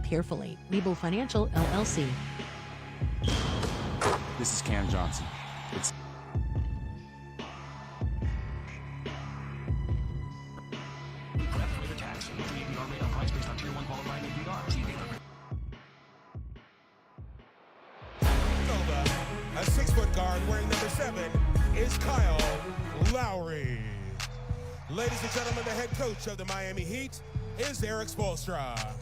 carefully. Lebo Financial, LLC. This is Cam Johnson. It's a 6-foot guard wearing number 7 is Kyle Lowry. Ladies and gentlemen, the head coach of the Miami Heat is Eric Spoelstra.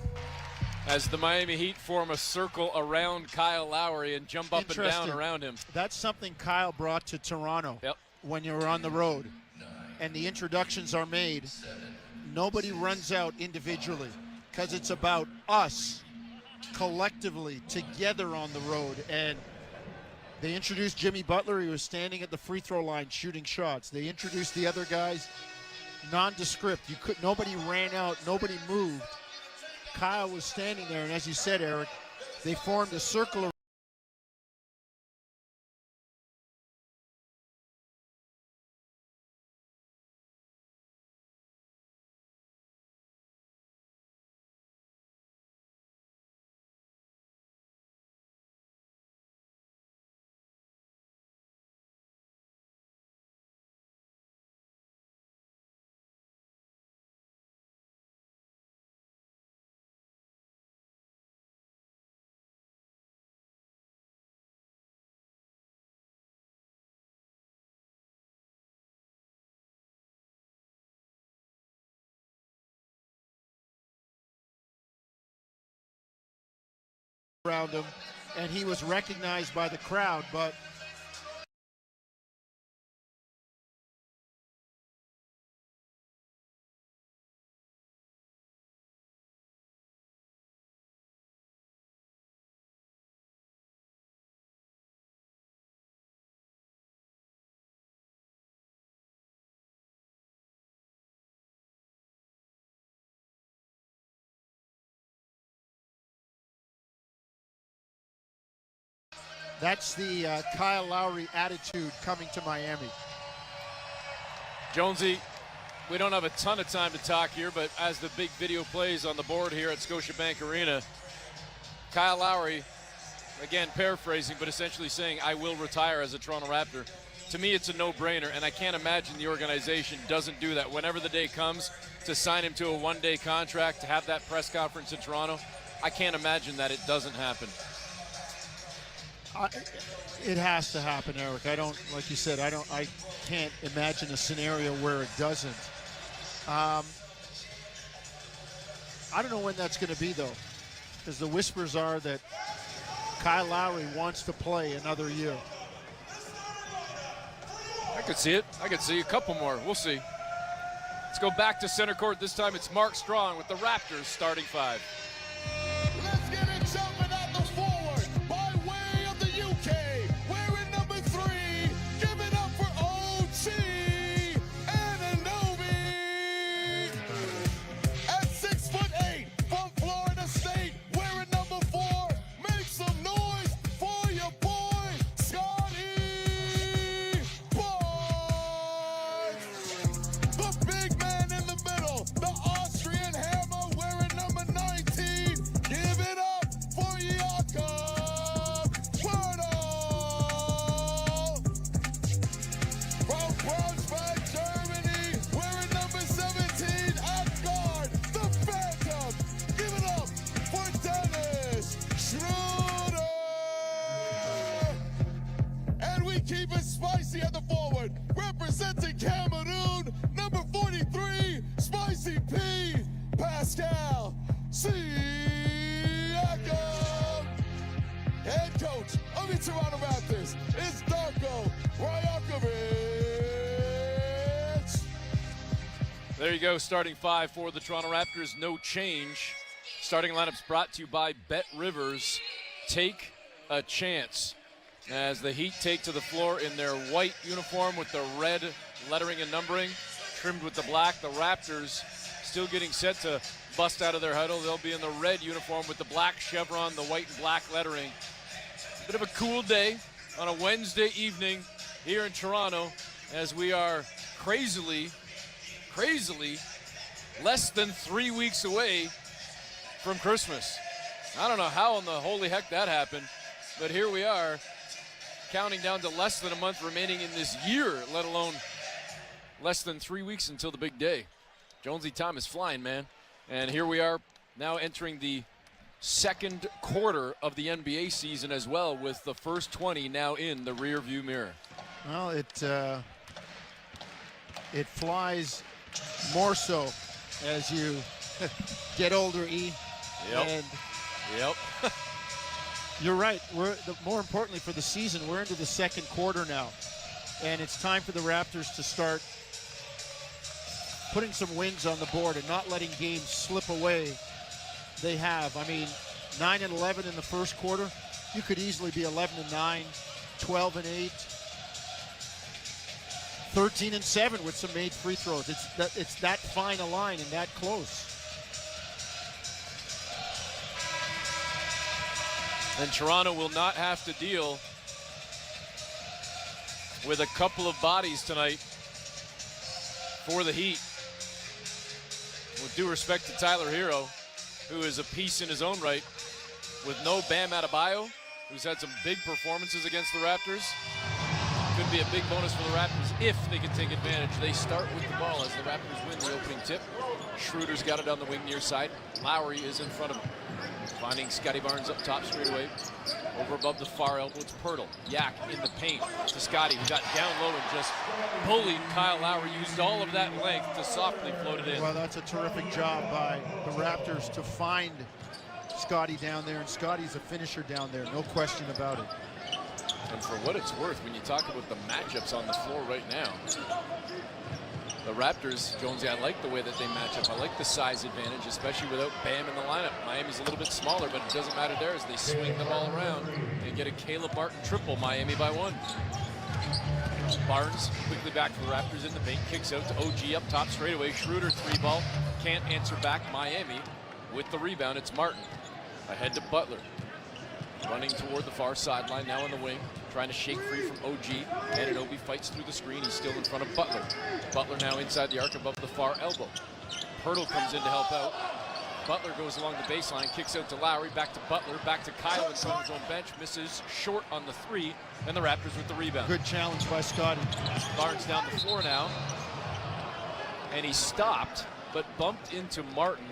As the Miami Heat form a circle around Kyle Lowry and jump up and down around him. That's something Kyle brought to Toronto when you were on the road. And the introductions are made. Nobody runs out individually because it's about us collectively together on the road. And they introduced Jimmy Butler. He was standing at the free throw line shooting shots. They introduced the other guys nondescript. Nobody ran out, nobody moved. Kyle was standing there, and as you said, Eric, they formed a circle around him, and he was recognized by the crowd, but that's the Kyle Lowry attitude coming to Miami. Jonesy, we don't have a ton of time to talk here, but as the big video plays on the board here at Scotiabank Arena, Kyle Lowry, again paraphrasing, but essentially saying, I will retire as a Toronto Raptor. To me, it's a no-brainer, and I can't imagine the organization doesn't do that. Whenever the day comes to sign him to a one-day contract, to have that press conference in Toronto, I can't imagine that it doesn't happen. It has to happen, Eric. I don't, like you said, I can't imagine a scenario where it doesn't. I don't know when that's going to be, though, because the whispers are that Kyle Lowry wants to play another year. I could see it. I could see a couple more. We'll see. Let's go back to center court. This time it's Mark Strong with the Raptors starting 5. Let's get it jumping at the forward by way of the UK. Wearing number 3. Give it up for OG Anunoby. At 6'8" from Florida State. Wearing number 4. Make some noise for your boy, Scotty Barnes. The big man in the middle. The Austrian hammer wearing number 19. Give it up for Jakob Poeltl. From Braunschweig, Germany, wearing number 17 at guard, the Phantom. Give it up for Dennis Schroeder. And we keep it spicy at the forward, representing Cameroon, number 43, Spicy P, Pascal Siakam. Head coach of the Toronto Raptors is Darko Rajakovic. There you go, starting 5 for the Toronto Raptors, no change. Starting lineups brought to you by Bet Rivers. Take a chance. As the Heat take to the floor in their white uniform with the red lettering and numbering, trimmed with the black. The Raptors still getting set to bust out of their huddle. They'll be in the red uniform with the black chevron, the white and black lettering. Bit of a cool day on a Wednesday evening here in Toronto as we are crazily less than 3 weeks away from Christmas. I don't know how in the holy heck that happened, but here we are, counting down to less than a month remaining in this year, let alone less than 3 weeks until the big day. Jonesy, time is flying, man. And here we are now entering the second quarter of the NBA season as well, with the first 20 now in the rear view mirror. Well, it flies more so as you get older, E. Yep. And Yep. you're right. More importantly for the season, we're into the second quarter now. And it's time for the Raptors to start putting some wins on the board and not letting games slip away. They have. I mean, 9-11 in the first quarter. You could easily be 11-9, 12-8, 13-7 with some made free throws. It's that fine a line and that close. And Toronto will not have to deal with a couple of bodies tonight for the Heat. With due respect to Tyler Hero, who is a piece in his own right, with no Bam Adebayo, who's had some big performances against the Raptors. Could be a big bonus for the Raptors if they can take advantage. They start with the ball as the Raptors win the opening tip. Schroeder's got it on the wing near side. Lowry is in front of him, finding Scotty Barnes up top straight away. Over above the far elbow, it's Pirtle. Yak in the paint to Scotty, who got down low and just bullied Kyle Lowry. Used all of that length to softly float it in. Well, that's a terrific job by the Raptors to find Scotty down there, and Scotty's a finisher down there, no question about it. And for what it's worth, when you talk about the matchups on the floor right now, the Raptors, Jonesy, I like the way that they match up. I like the size advantage, especially without Bam in the lineup. Miami's a little bit smaller, but it doesn't matter there as they swing the ball around and get a Caleb Martin triple. Miami by 1. Barnes quickly back to the Raptors in the paint, kicks out to OG up top straight away. Schroeder 3-ball, can't answer back. Miami with the rebound. It's Martin ahead to Butler. Running toward the far sideline, now on the wing, trying to shake free from OG. Anunoby fights through the screen. He's still in front of Butler. Butler now inside the arc above the far elbow. Pirtle comes in to help out. Butler goes along the baseline, kicks out to Lowry, back to Butler, back to Kyle in front of his own bench, misses short on the 3, and the Raptors with the rebound. Good challenge by Scotty. Barnes down the floor now, and he stopped, but bumped into Martin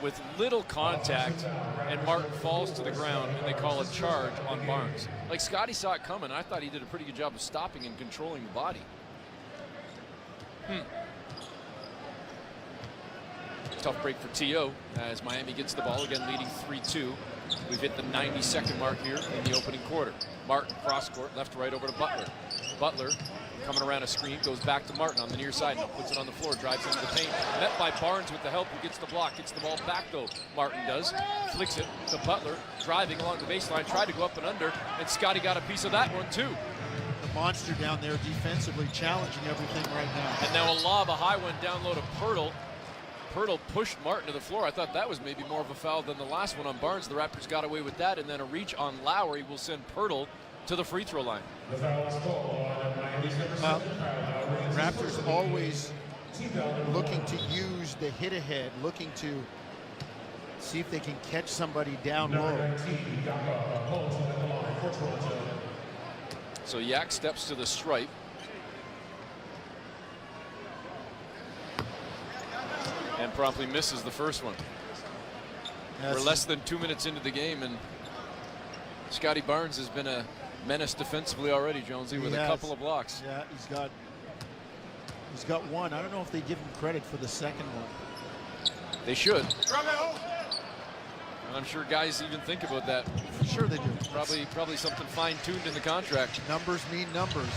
with little contact, and Martin falls to the ground, and they call a charge on Barnes. Like, Scotty saw it coming. I thought he did a pretty good job of stopping and controlling the body. Tough break for T.O. as Miami gets the ball, again leading 3-2. We've hit the 90-second mark here in the opening quarter. Martin cross court, left to right over to Butler. Butler coming around a screen, goes back to Martin on the near side, now puts it on the floor, drives into the paint. Met by Barnes with the help, who gets the block, gets the ball back though. Martin does, flicks it to Butler, driving along the baseline, tried to go up and under, and Scotty got a piece of that one too. The monster down there defensively challenging everything right now. And now a lob, a high one down low to Pirtle. Pirtle pushed Martin to the floor. I thought that was maybe more of a foul than the last one on Barnes. The Raptors got away with that, and then a reach on Lowry will send Pirtle to the free throw line. Raptors always looking to use the hit ahead, looking to see if they can catch somebody down low. So Yak steps to the stripe. And promptly misses the first one. We're less than 2 minutes into the game, and Scotty Barnes has been a menace defensively already, Jonesy, with a couple of blocks. Yeah, he's got one. I don't know if they give him credit for the second one. They should. And I'm sure guys even think about that. For sure they do. Probably something fine-tuned in the contract. Numbers mean numbers.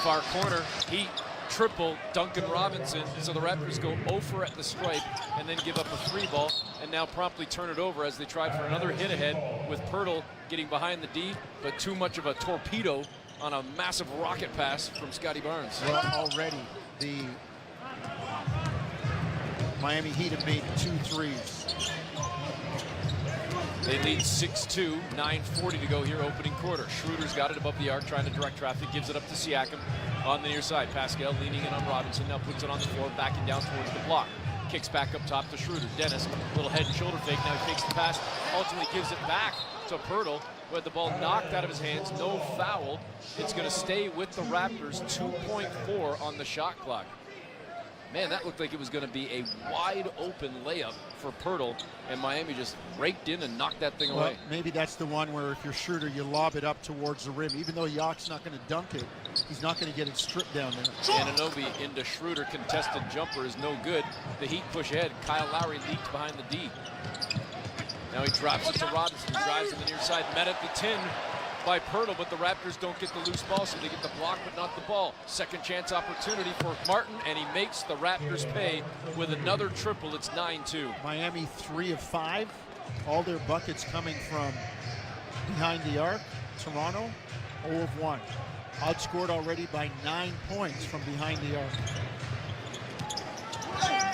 Far corner, Heat. Triple Duncan Robinson, so the Raptors go 0 at the stripe and then give up a 3-ball and now promptly turn it over as they try for another hit ahead with Pirtle getting behind the D, but too much of a torpedo on a massive rocket pass from Scotty Barnes. Well, already the Miami Heat have made 2 threes. They lead 6-2, 9:40 to go here, opening quarter. Schroeder's got it above the arc, trying to direct traffic, gives it up to Siakam on the near side. Pascal leaning in on Robinson, now puts it on the floor, backing down towards the block. Kicks back up top to Schroeder. Dennis, little head and shoulder fake. Now he fakes the pass. Ultimately gives it back to Pirtle, who had the ball knocked out of his hands. No foul. It's going to stay with the Raptors. 2.4 on the shot clock. Man, that looked like it was going to be a wide open layup for Pirtle, and Miami just raked in and knocked that thing away. Maybe that's the one where if you're Schroeder, you lob it up towards the rim. Even though Yock's not going to dunk it, he's not going to get it stripped down there. Anunoby into Schroeder, contested jumper is no good. The Heat push ahead. Kyle Lowry leaked behind the D. Now he drops it to Robinson, who drives to the near side, met at the 10 by Pirtle, but the Raptors don't get the loose ball, so they get the block but not the ball. Second chance opportunity for Martin, and he makes the Raptors pay with another triple. It's 9-2. Miami 3 of 5. All their buckets coming from behind the arc. Toronto 0 of 1. Outscored already by 9 points from behind the arc.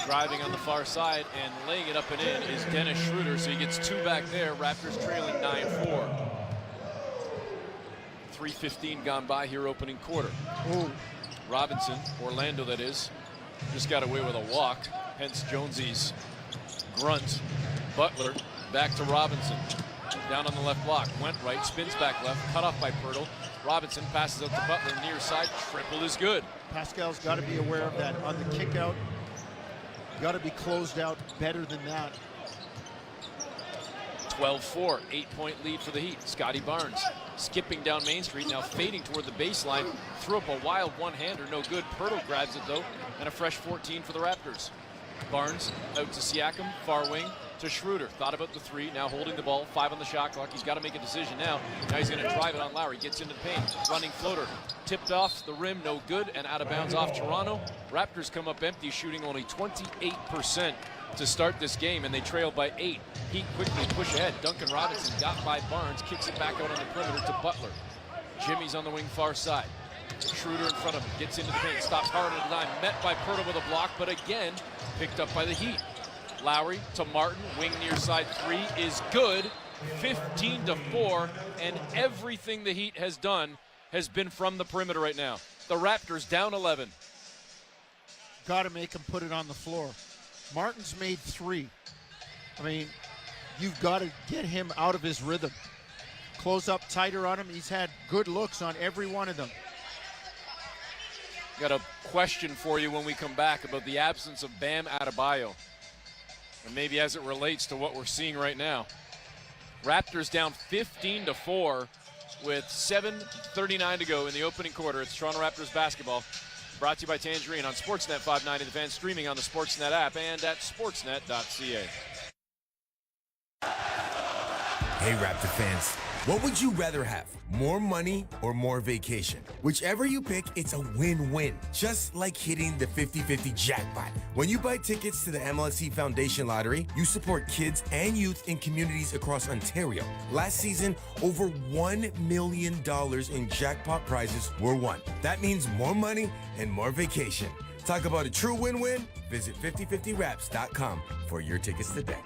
Driving on the far side and laying it up and in is Dennis Schroeder, so he gets 2 back there. Raptors trailing 9-4. 3:15 gone by here opening quarter. Ooh. Robinson, Orlando that is, just got away with a walk, hence Jonesy's grunt. Butler back to Robinson. Down on the left block, went right, spins back left, cut off by Pirtle. Robinson passes out to Butler, near side, triple is good. Pascal's got to be aware of that. On the kick out, got to be closed out better than that. 12-4, 8-point lead for the Heat. Scotty Barnes skipping down Main Street, now fading toward the baseline. Threw up a wild one-hander, no good. Pirtle grabs it though, and a fresh 14 for the Raptors. Barnes out to Siakam, far wing to Schroeder. Thought about the 3, now holding the ball, 5 on the shot clock. He's got to make a decision now. Now he's going to drive it on Lowry, gets into the paint, running floater. Tipped off the rim, no good, and out of bounds off Toronto. Raptors come up empty, shooting only 28% to start this game, and they trail by 8. Heat quickly push ahead. Duncan Robinson got by Barnes, kicks it back out on the perimeter to Butler. Jimmy's on the wing far side. Schroeder in front of him, gets into the paint, stops hard at a dime, met by Pirtle with a block, but again, picked up by the Heat. Lowry to Martin, wing near side 3 is good. 15-4, and everything the Heat has done has been from the perimeter right now. The Raptors down 11. Got to make him put it on the floor. Martin's made 3. I mean, you've got to get him out of his rhythm. Close up tighter on him. He's had good looks on every one of them. Got a question for you when we come back about the absence of Bam Adebayo, and maybe as it relates to what we're seeing right now. Raptors down 15-4 with 7:39 to go in the opening quarter. It's Toronto Raptors basketball. Brought to you by Tangerine on Sportsnet 590, the fan, streaming on the Sportsnet app and at sportsnet.ca. Hey Raptor fans, what would you rather have? More money or more vacation? Whichever you pick, it's a win-win. Just like hitting the 50-50 jackpot. When you buy tickets to the MLSE Foundation Lottery, you support kids and youth in communities across Ontario. Last season, over $1 million in jackpot prizes were won. That means more money and more vacation. Talk about a true win-win? Visit 5050raps.com for your tickets today.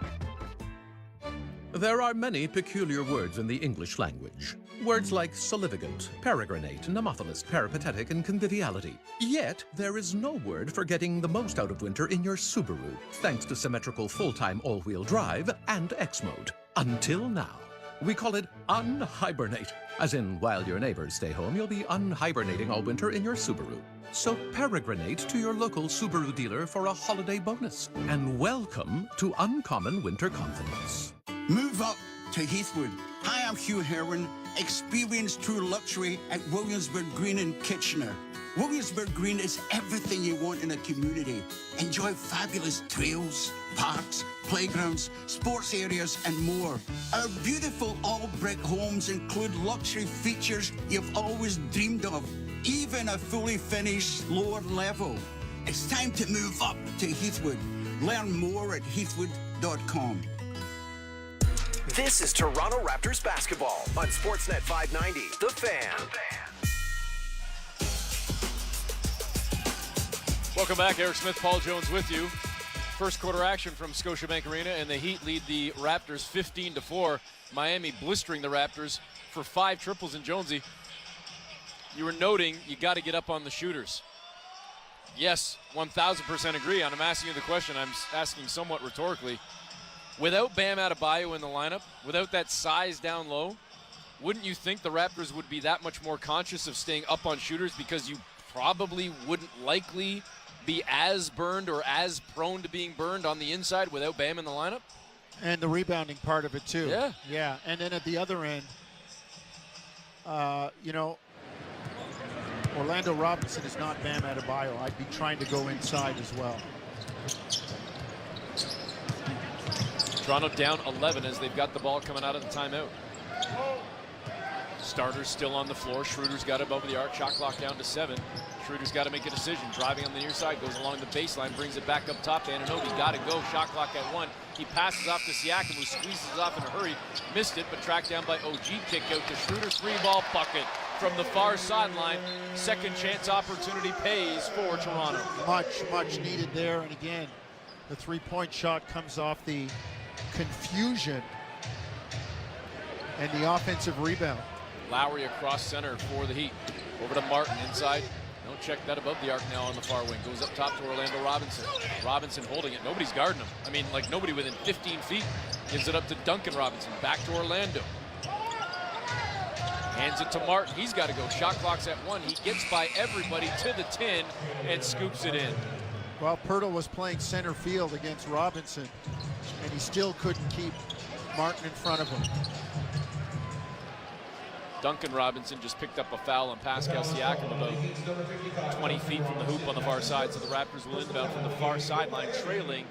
There are many peculiar words in the English language. Words like salivigant, peregrinate, nemophilist, peripatetic, and conviviality. Yet, there is no word for getting the most out of winter in your Subaru, thanks to symmetrical full-time all-wheel drive and X-Mode. Until now. We call it unhibernate, as in while your neighbors stay home, you'll be unhibernating all winter in your Subaru. So peregrinate to your local Subaru dealer for a holiday bonus. And welcome to Uncommon Winter Confidence. Move up to Heathwood. Hi, I'm Hugh Herwin. Experience true luxury at Williamsburg Green in Kitchener. Williamsburg Green is everything you want in a community. Enjoy fabulous trails, parks, playgrounds, sports areas, and more. Our beautiful all-brick homes include luxury features you've always dreamed of, even a fully finished lower level. It's time to move up to Heathwood. Learn more at heathwood.com. This is Toronto Raptors basketball on Sportsnet 590, The Fan. Welcome back. Eric Smith, Paul Jones with you. First quarter action from Scotiabank Arena, and the Heat lead the Raptors 15-4. Miami blistering the Raptors for 5 triples. And Jonesy, you were noting you got to get up on the shooters. Yes, 1,000% agree. And I'm asking you the question. I'm asking somewhat rhetorically. Without Bam Adebayo in the lineup, without that size down low, wouldn't you think the Raptors would be that much more conscious of staying up on shooters because you probably wouldn't likely be as burned or as prone to being burned on the inside without Bam in the lineup? And the rebounding part of it, too. Yeah. Yeah, and then at the other end, Orlando Robinson is not Bam Adebayo. I'd be trying to go inside as well. Toronto down 11 as they've got the ball coming out of the timeout. Starters still on the floor. Schroeder's got it over the arc. Shot clock down to 7. Schroeder's got to make a decision. Driving on the near side, goes along the baseline, brings it back up top to Anunoby. Got to go. Shot clock at 1. He passes off to Siakam, who squeezes off in a hurry. Missed it, but tracked down by OG. Kick out to Schroeder. 3-ball bucket from the far sideline. Second chance opportunity pays for Toronto. Much needed there. And again, the three-point shot comes off the confusion and the offensive rebound. Lowry across center for the Heat. Over to Martin inside. Don't check that above the arc now on the far wing. Goes up top to Orlando Robinson. Robinson holding it. Nobody's guarding him. I mean, like nobody within 15 feet. Gives it up to Duncan Robinson. Back to Orlando. Hands it to Martin. He's got to go. Shot clock's at 1. He gets by everybody to the 10 and scoops it in. Well, Pirtle was playing center field against Robinson, and he still couldn't keep Martin in front of him. Duncan Robinson just picked up a foul on Pascal Siakam about 20 feet from the hoop on the far side, so the Raptors will inbound from the far sideline, trailing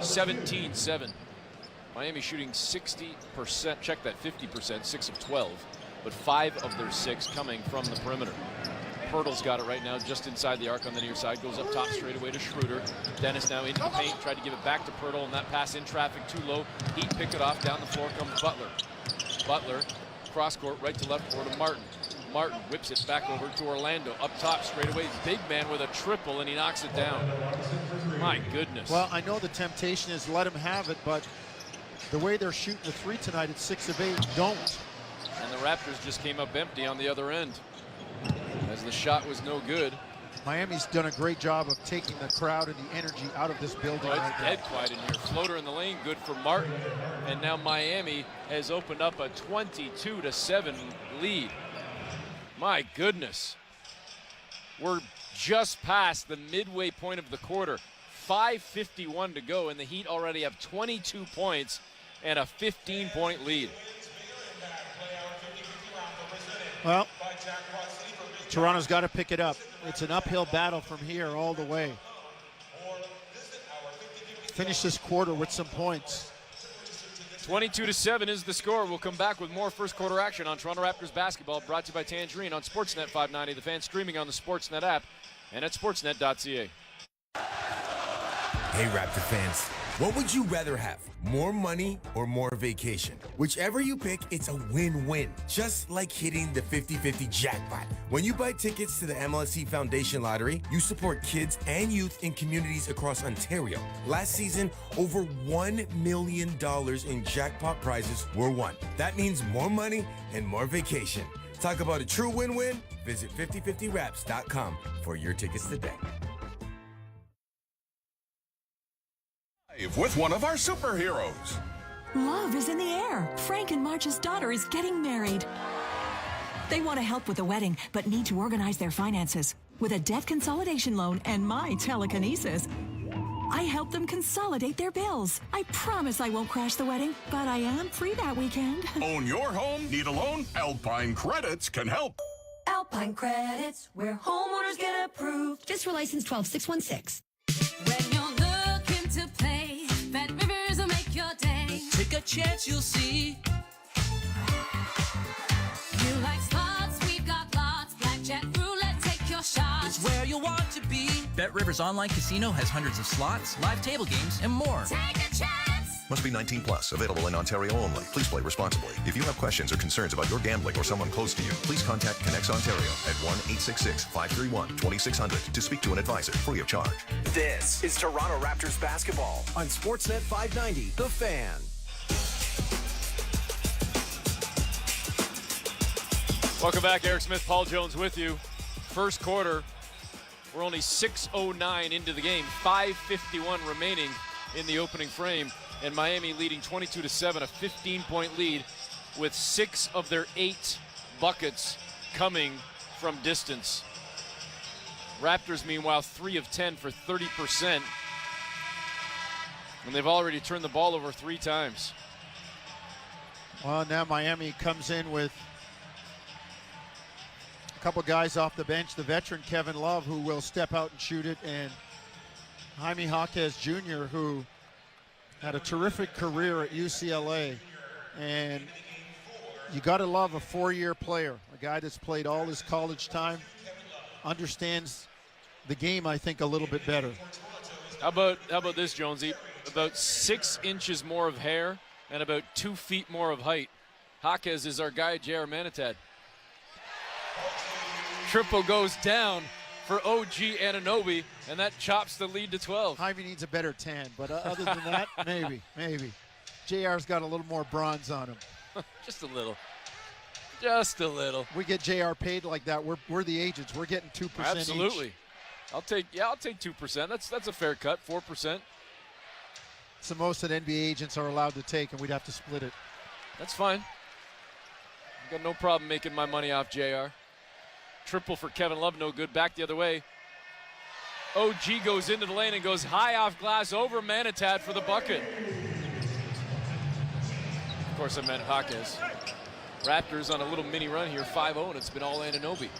17-7. Miami shooting 60%, check that, 50%, 6 of 12, but 5 of their 6 coming from the perimeter. Pirtle's got it right now just inside the arc on the near side, goes up top straight away to Schroeder. Dennis now into the paint, tried to give it back to Pirtle, and that pass in traffic too low. Heat pick it off, down the floor comes Butler. Butler cross court, right to left court to Martin. Martin whips it back over to Orlando. Up top straight away, big man with a triple, and he knocks it down. My goodness. Well, I know the temptation is let him have it, but the way they're shooting the 3 tonight at 6 of 8, don't. And the Raptors just came up empty on the other end, as the shot was no good. Miami's done a great job of taking the crowd and the energy out of this building. It's right dead now. quiet in here. Floater in the lane, good for Martin. And now Miami has opened up a 22-7 lead. My goodness. We're just past the midway point of the quarter. 5:51 to go, and the Heat already have 22 points and a 15-point lead. Well, Toronto's got to pick it up. It's an uphill battle from here all the way. Finish this quarter with some points. 22-7 is the score. We'll come back with more first quarter action on Toronto Raptors basketball, brought to you by Tangerine on Sportsnet 590, the fan, streaming on the Sportsnet app and at sportsnet.ca. Hey, Raptor fans, what would you rather have? More money or more vacation? Whichever you pick, it's a win-win. Just like hitting the 50-50 jackpot. When you buy tickets to the MLSE Foundation Lottery, you support kids and youth in communities across Ontario. Last season, over $1 million in jackpot prizes were won. That means more money and more vacation. Talk about a true win-win? Visit 5050raps.com for your tickets today. With one of our superheroes. Love is in the air. Frank and Marge's daughter is getting married. They want to help with the wedding, but need to organize their finances. With a debt consolidation loan and my telekinesis, I help them consolidate their bills. I promise I won't crash the wedding, but I am free that weekend. Own your home? Need a loan? Alpine Credits can help. Alpine Credits, where homeowners get approved. Fiscal license 12616. When you're looking to play, Bad Rivers will make your day. Take a chance, you'll see. You like slots, we've got lots. Blackjack, roulette, take your shot. It's where you want to be. Bet Rivers Online Casino has hundreds of slots, live table games, and more. Take a chance. Must be 19 plus. Available in Ontario only. Please play responsibly. If you have questions or concerns about your gambling or someone close to you, please contact Connects Ontario at 1-866-531-2600 to speak to an advisor free of charge. This is Toronto Raptors basketball on Sportsnet 590, The Fan. Welcome back. Eric Smith, Paul Jones with you. First quarter, We're only 6:09 into the game, 5:51 remaining in the opening frame, and Miami leading 22-7, a 15-point lead with 6 of their 8 buckets coming from distance. Raptors, meanwhile, 3 of 10 for 30%, and they've already turned the ball over 3 times. Well, now Miami comes in with a couple guys off the bench, the veteran Kevin Love, who will step out and shoot it, and Jaime Jaquez Jr., who had a terrific career at UCLA. And you got to love a 4-year player, a guy that's played all his college time, understands the game, I think, a little bit better. How about this, Jonesy? About 6 inches more of hair and about 2 feet more of height. Jaquez is our guy, J.R. Manatad. Triple goes down for OG Anunoby, and that chops the lead to 12. Jaime needs a better tan, but other than that, maybe. JR's got a little more bronze on him. Just a little. Just a little. We get JR paid like that. We're the agents. We're getting 2% Absolutely. each. I'll take 2%. That's a fair cut. 4%. It's the most that NBA agents are allowed to take, and we'd have to split it. That's fine. I've got no problem making my money off JR. Triple for Kevin Love, no good. Back the other way. OG goes into the lane and goes high off glass over Manatad for the bucket. Of course, I meant Jaquez. Raptors on a little mini run here, 5-0, and it's been all Anunoby.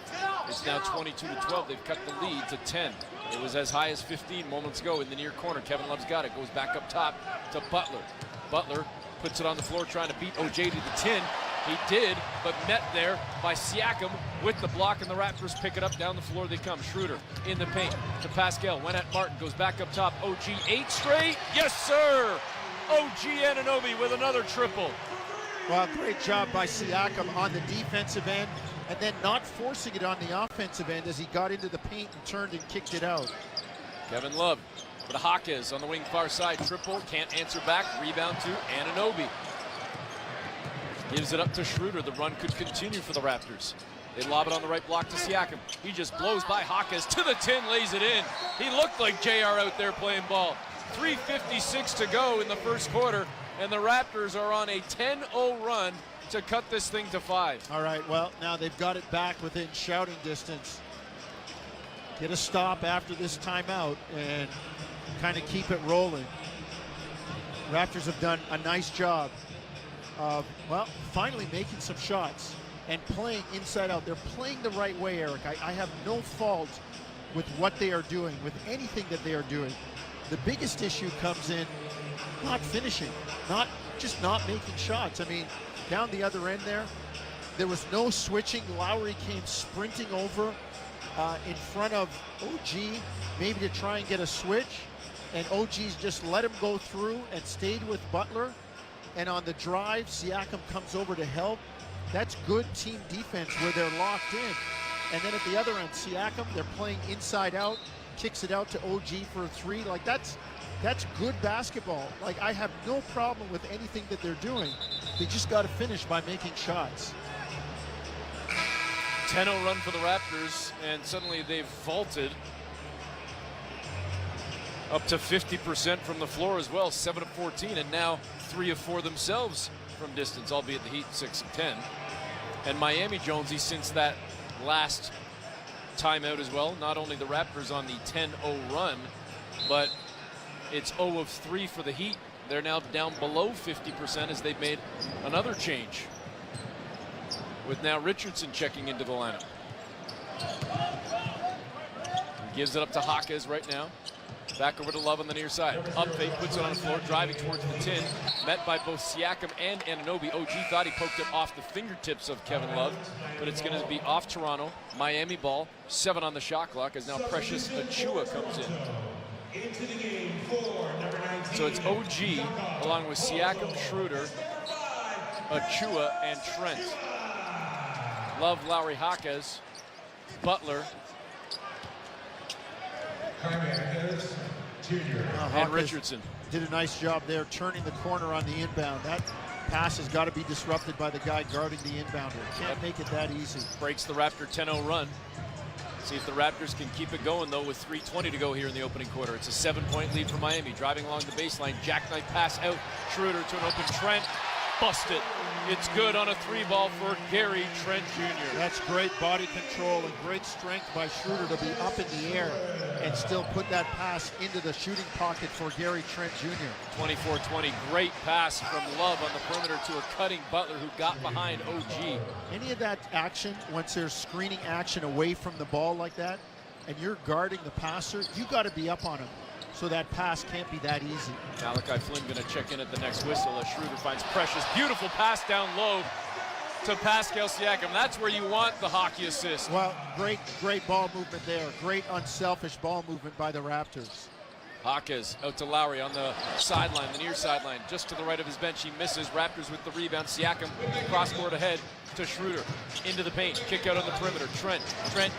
It's now 22-12. They've cut the lead to 10. It was as high as 15 moments ago in the near corner. Kevin Love's got it. Goes back up top to Butler. Butler puts it on the floor trying to beat OJ to the tin. He did, but met there by Siakam with the block, and the Raptors pick it up. Down the floor they come. Schroeder in the paint to Pascal. Went at Martin. Goes back up top. OG 8 straight. Yes, sir! OG Anunoby with another triple. Well, great job by Siakam on the defensive end, and then not forcing it on the offensive end as he got into the paint and turned and kicked it out. Kevin Love, but Jaquez on the wing far side. Triple, can't answer back. Rebound to Anunoby. Gives it up to Schroeder. The run could continue for the Raptors. They lob it on the right block to Siakam. He just blows by Jaquez to the tin, lays it in. He looked like JR out there playing ball. 3:56 to go in the first quarter, and the Raptors are on a 10-0 run to cut this thing to 5. All right, well, now they've got it back within shouting distance. Get a stop after this timeout and kind of keep it rolling. Raptors have done a nice job of, well, finally making some shots and playing inside out. They're playing the right way, Eric. I have no fault with what they are doing, with anything that they are doing. The biggest issue comes in not finishing, not making shots. I mean, down the other end there was no switching. Lowry came sprinting over in front of OG, maybe to try and get a switch, and OG's just let him go through and stayed with Butler. And on the drive, Siakam comes over to help. That's good team defense where they're locked in. And then at the other end, Siakam, they're playing inside out, kicks it out to OG for a 3. Like, that's good basketball. Like, I have no problem with anything that they're doing. They just got to finish by making shots. 10-0 run for the Raptors, and suddenly they've vaulted up to 50% from the floor as well, 7 of 14, and now 3 of 4 themselves from distance, albeit the Heat 6 of 10. And Miami, Jonesy, since that last timeout as well, not only the Raptors on the 10-0 run, but it's 0 of 3 for the Heat. They're now down below 50% as they've made another change, with now Richardson checking into the lineup. He gives it up to Jaquez right now. Back over to Love on the near side. Up fake, puts it on the floor, driving towards the tin. Met by both Siakam and Anunoby. OG thought he poked it off the fingertips of Kevin Love, but it's going to be off Toronto. Miami ball, 7 on the shot clock as now Precious Achiuwa comes in. So it's OG along with Siakam, Schroeder, Achiuwa, and Trent. Love, Lowry, Jaquez, Butler, and Richardson. Did a nice job there turning the corner on the inbound. That pass has got to be disrupted by the guy guarding the inbounder. Can't make it that easy. Breaks the Raptor 10-0 run. See if the Raptors can keep it going, though, with 3:20 to go here in the opening quarter. It's a 7-point lead for Miami. Driving along the baseline, jackknife pass out. Schroeder to an open Trent. Busted. It's good on a 3-ball for Gary Trent Jr. That's great body control and great strength by Schroeder to be up in the air and still put that pass into the shooting pocket for Gary Trent Jr. 24-20, great pass from Love on the perimeter to a cutting Butler who got behind OG. Any of that action, once there's screening action away from the ball like that, and you're guarding the passer, you got to be up on him. So that pass can't be that easy. Malachi Flynn going to check in at the next whistle as Schroeder finds Precious. Beautiful pass down low to Pascal Siakam. That's where you want the hockey assist. Well, great ball movement there. Great unselfish ball movement by the Raptors. Jaquez out to Lowry on the sideline, the near sideline, just to the right of his bench. He misses. Raptors with the rebound. Siakam cross-court ahead to Schroeder. Into the paint. Kick out on the perimeter. Trent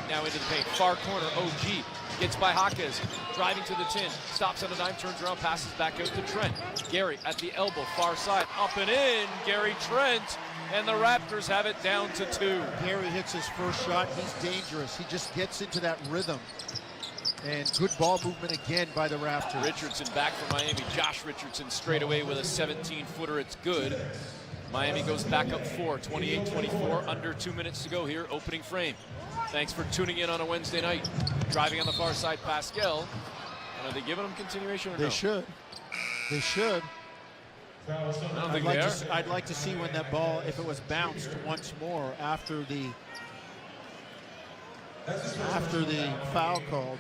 now into the paint. Far corner. OG gets by Jaquez. Driving to the 10. Stops on a dime. Turns around. Passes back out to Trent. Gary at the elbow. Far side. Up and in. Gary Trent. And the Raptors have it down to 2. Gary hits his first shot. He's dangerous. He just gets into that rhythm. And good ball movement again by the Raptors. Richardson back for Miami. Josh Richardson straight away with a 17-footer. It's good. Miami goes back up 4, 28-24, under 2 minutes to go here, opening frame. Thanks for tuning in on a Wednesday night. Driving on the far side, Pascal. And are they giving him continuation or no? They should. They should. I don't think they are. I'd like to see when that ball, if it was bounced once more after the foul called.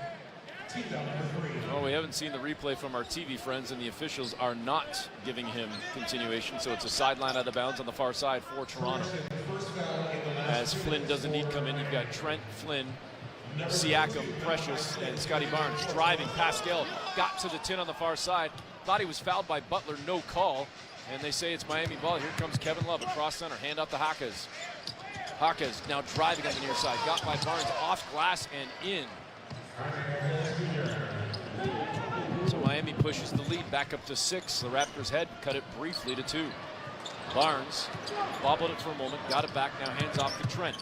Well, we haven't seen the replay from our TV friends, and the officials are not giving him continuation, so it's a sideline out of bounds on the far side for Toronto. As Flynn does indeed come in, you've got Trent, Flynn, Siakam, Precious, and Scotty Barnes driving. Pascal got to the 10 on the far side. Thought he was fouled by Butler, no call, and they say it's Miami ball. Here comes Kevin Love across center, hand out to Jaquez. Jaquez now driving on the near side, got by Barnes, off glass and in. So Miami pushes the lead back up to 6. The Raptors head, cut it briefly to 2. Barnes bobbled it for a moment, got it back, now hands off to Trent.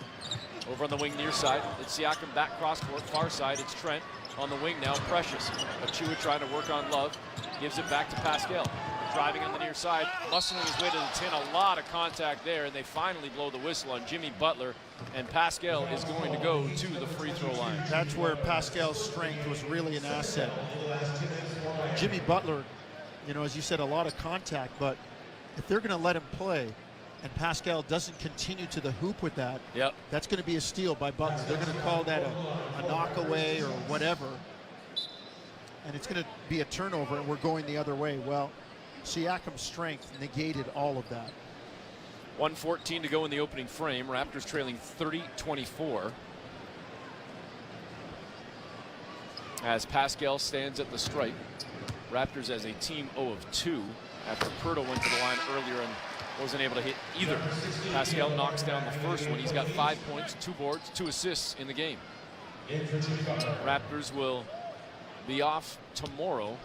Over on the wing near side, it's Siakam back cross court, far side, it's Trent. On the wing now, Precious. Achua trying to work on Love, gives it back to Pascal. Driving on the near side, muscling his way to the 10, a lot of contact there, and they finally blow the whistle on Jimmy Butler, and Pascal is going to go to the free throw line. That's where Pascal's strength was really an asset. Jimmy Butler, you know, as you said, a lot of contact, but if they're going to let him play, and Pascal doesn't continue to the hoop with that, that's going to be a steal by Butler. They're going to call that a knockaway or whatever, and it's going to be a turnover, and we're going the other way. Well, Siakam's strength negated all of that. 1:14 to go in the opening frame. Raptors trailing 30-24. As Pascal stands at the stripe. Raptors as a team 0 of 2 after Pirtle went to the line earlier and wasn't able to hit either. Pascal knocks down the first one. He's got 5 points, 2 boards, 2 assists in the game. Raptors will be off tomorrow,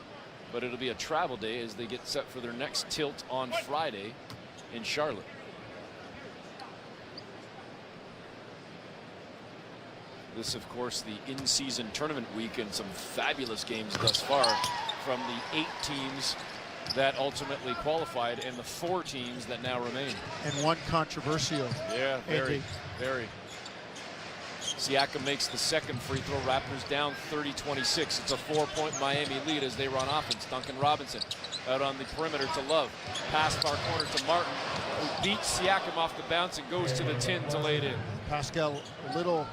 but it'll be a travel day as they get set for their next tilt on Friday in Charlotte. This, of course, the in-season tournament week, and some fabulous games thus far from the 8 teams that ultimately qualified and the 4 teams that now remain. And one controversial. Yeah, very. Siakam makes the second free throw. Raptors down 30-26. It's a 4-point Miami lead as they run offense. Duncan Robinson out on the perimeter to Love. Pass far corner to Martin, who beats Siakam off the bounce and goes to the 10 to lay it in. Pascal a little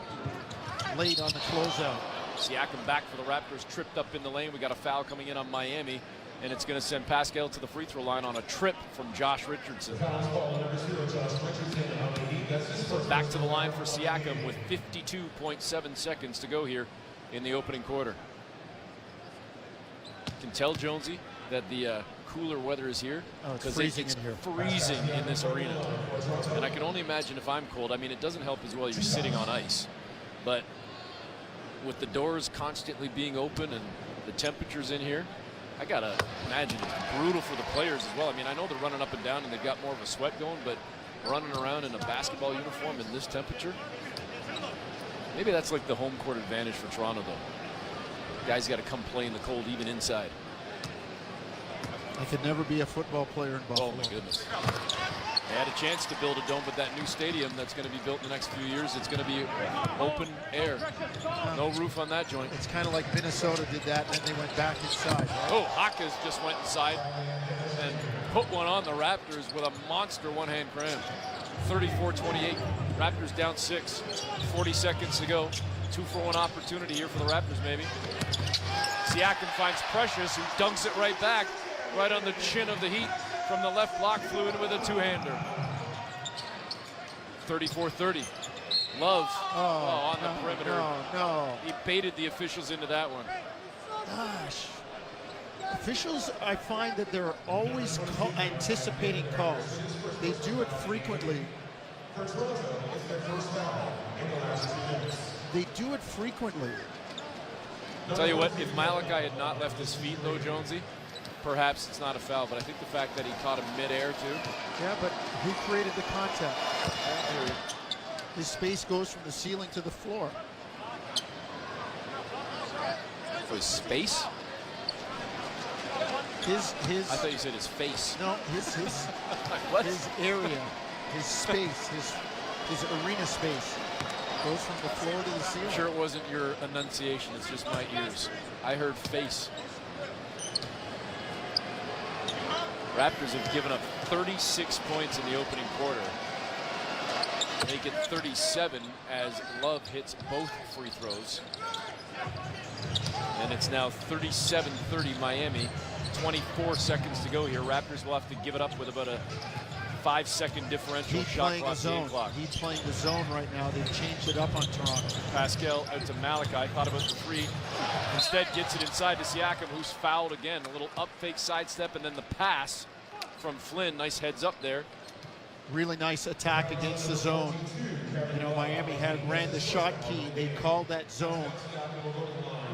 late on the closeout. Siakam back for the Raptors, tripped up in the lane. We got a foul coming in on Miami, and it's going to send Pascal to the free throw line on a trip from Josh Richardson. Back to the line for Siakam with 52.7 seconds to go here in the opening quarter. Can tell, Jonesy, that the cooler weather is here. Oh, it's freezing in here. Freezing in this arena. And I can only imagine if I'm cold. I mean, it doesn't help as well you're sitting on ice. But with the doors constantly being open and the temperatures in here, I gotta imagine it's brutal for the players as well. I mean, I know they're running up and down and they've got more of a sweat going, but running around in a basketball uniform in this temperature, Maybe that's like the home court advantage for Toronto, though. Guys got to come play in the cold, even inside. I could never be a football player in Buffalo. Oh, my goodness. They had a chance to build a dome, but that new stadium that's going to be built in the next few years, it's going to be open air. No roof on that joint. It's kind of like Minnesota did that, and then they went back inside. Right? Oh, Hawkes just went inside and put one on the Raptors with a monster one-hand cram. 34-28. Raptors down 6. 40 seconds to go. 2-for-1 opportunity here for the Raptors, maybe. Siakam finds Precious, who dunks it right back, right on the chin of the Heat. From the left block, flew in with a two-hander. 34-30. Love on the perimeter. No. He baited the officials into that one. Gosh. Officials, I find that they're always anticipating calls. They do it frequently. I'll tell you what, if Malachi had not left his feet, though, Jonesy, perhaps it's not a foul, but I think the fact that he caught him midair, too. Yeah, but who created the contact? His space goes from the ceiling to the floor. For his space? His I thought you said his face. No, his area, his space, his arena space goes from the floor to the ceiling. I'm sure it wasn't your enunciation, it's just my ears. I heard face. Raptors have given up 36 points in the opening quarter. They get 37 as Love hits both free throws. And it's now 37-30 Miami. 24 seconds to go here. Raptors will have to give it up with about a 5-second differential. Shot clock, game clock. He's playing the zone right now. They've changed it up on Toronto. Pascal out to Malachi. Thought about the three. Instead gets it inside to Siakam, who's fouled again. A little up fake sidestep, and then the pass from Flynn. Nice heads up there. Really nice attack against the zone. You know, Miami ran the shot key. They called that zone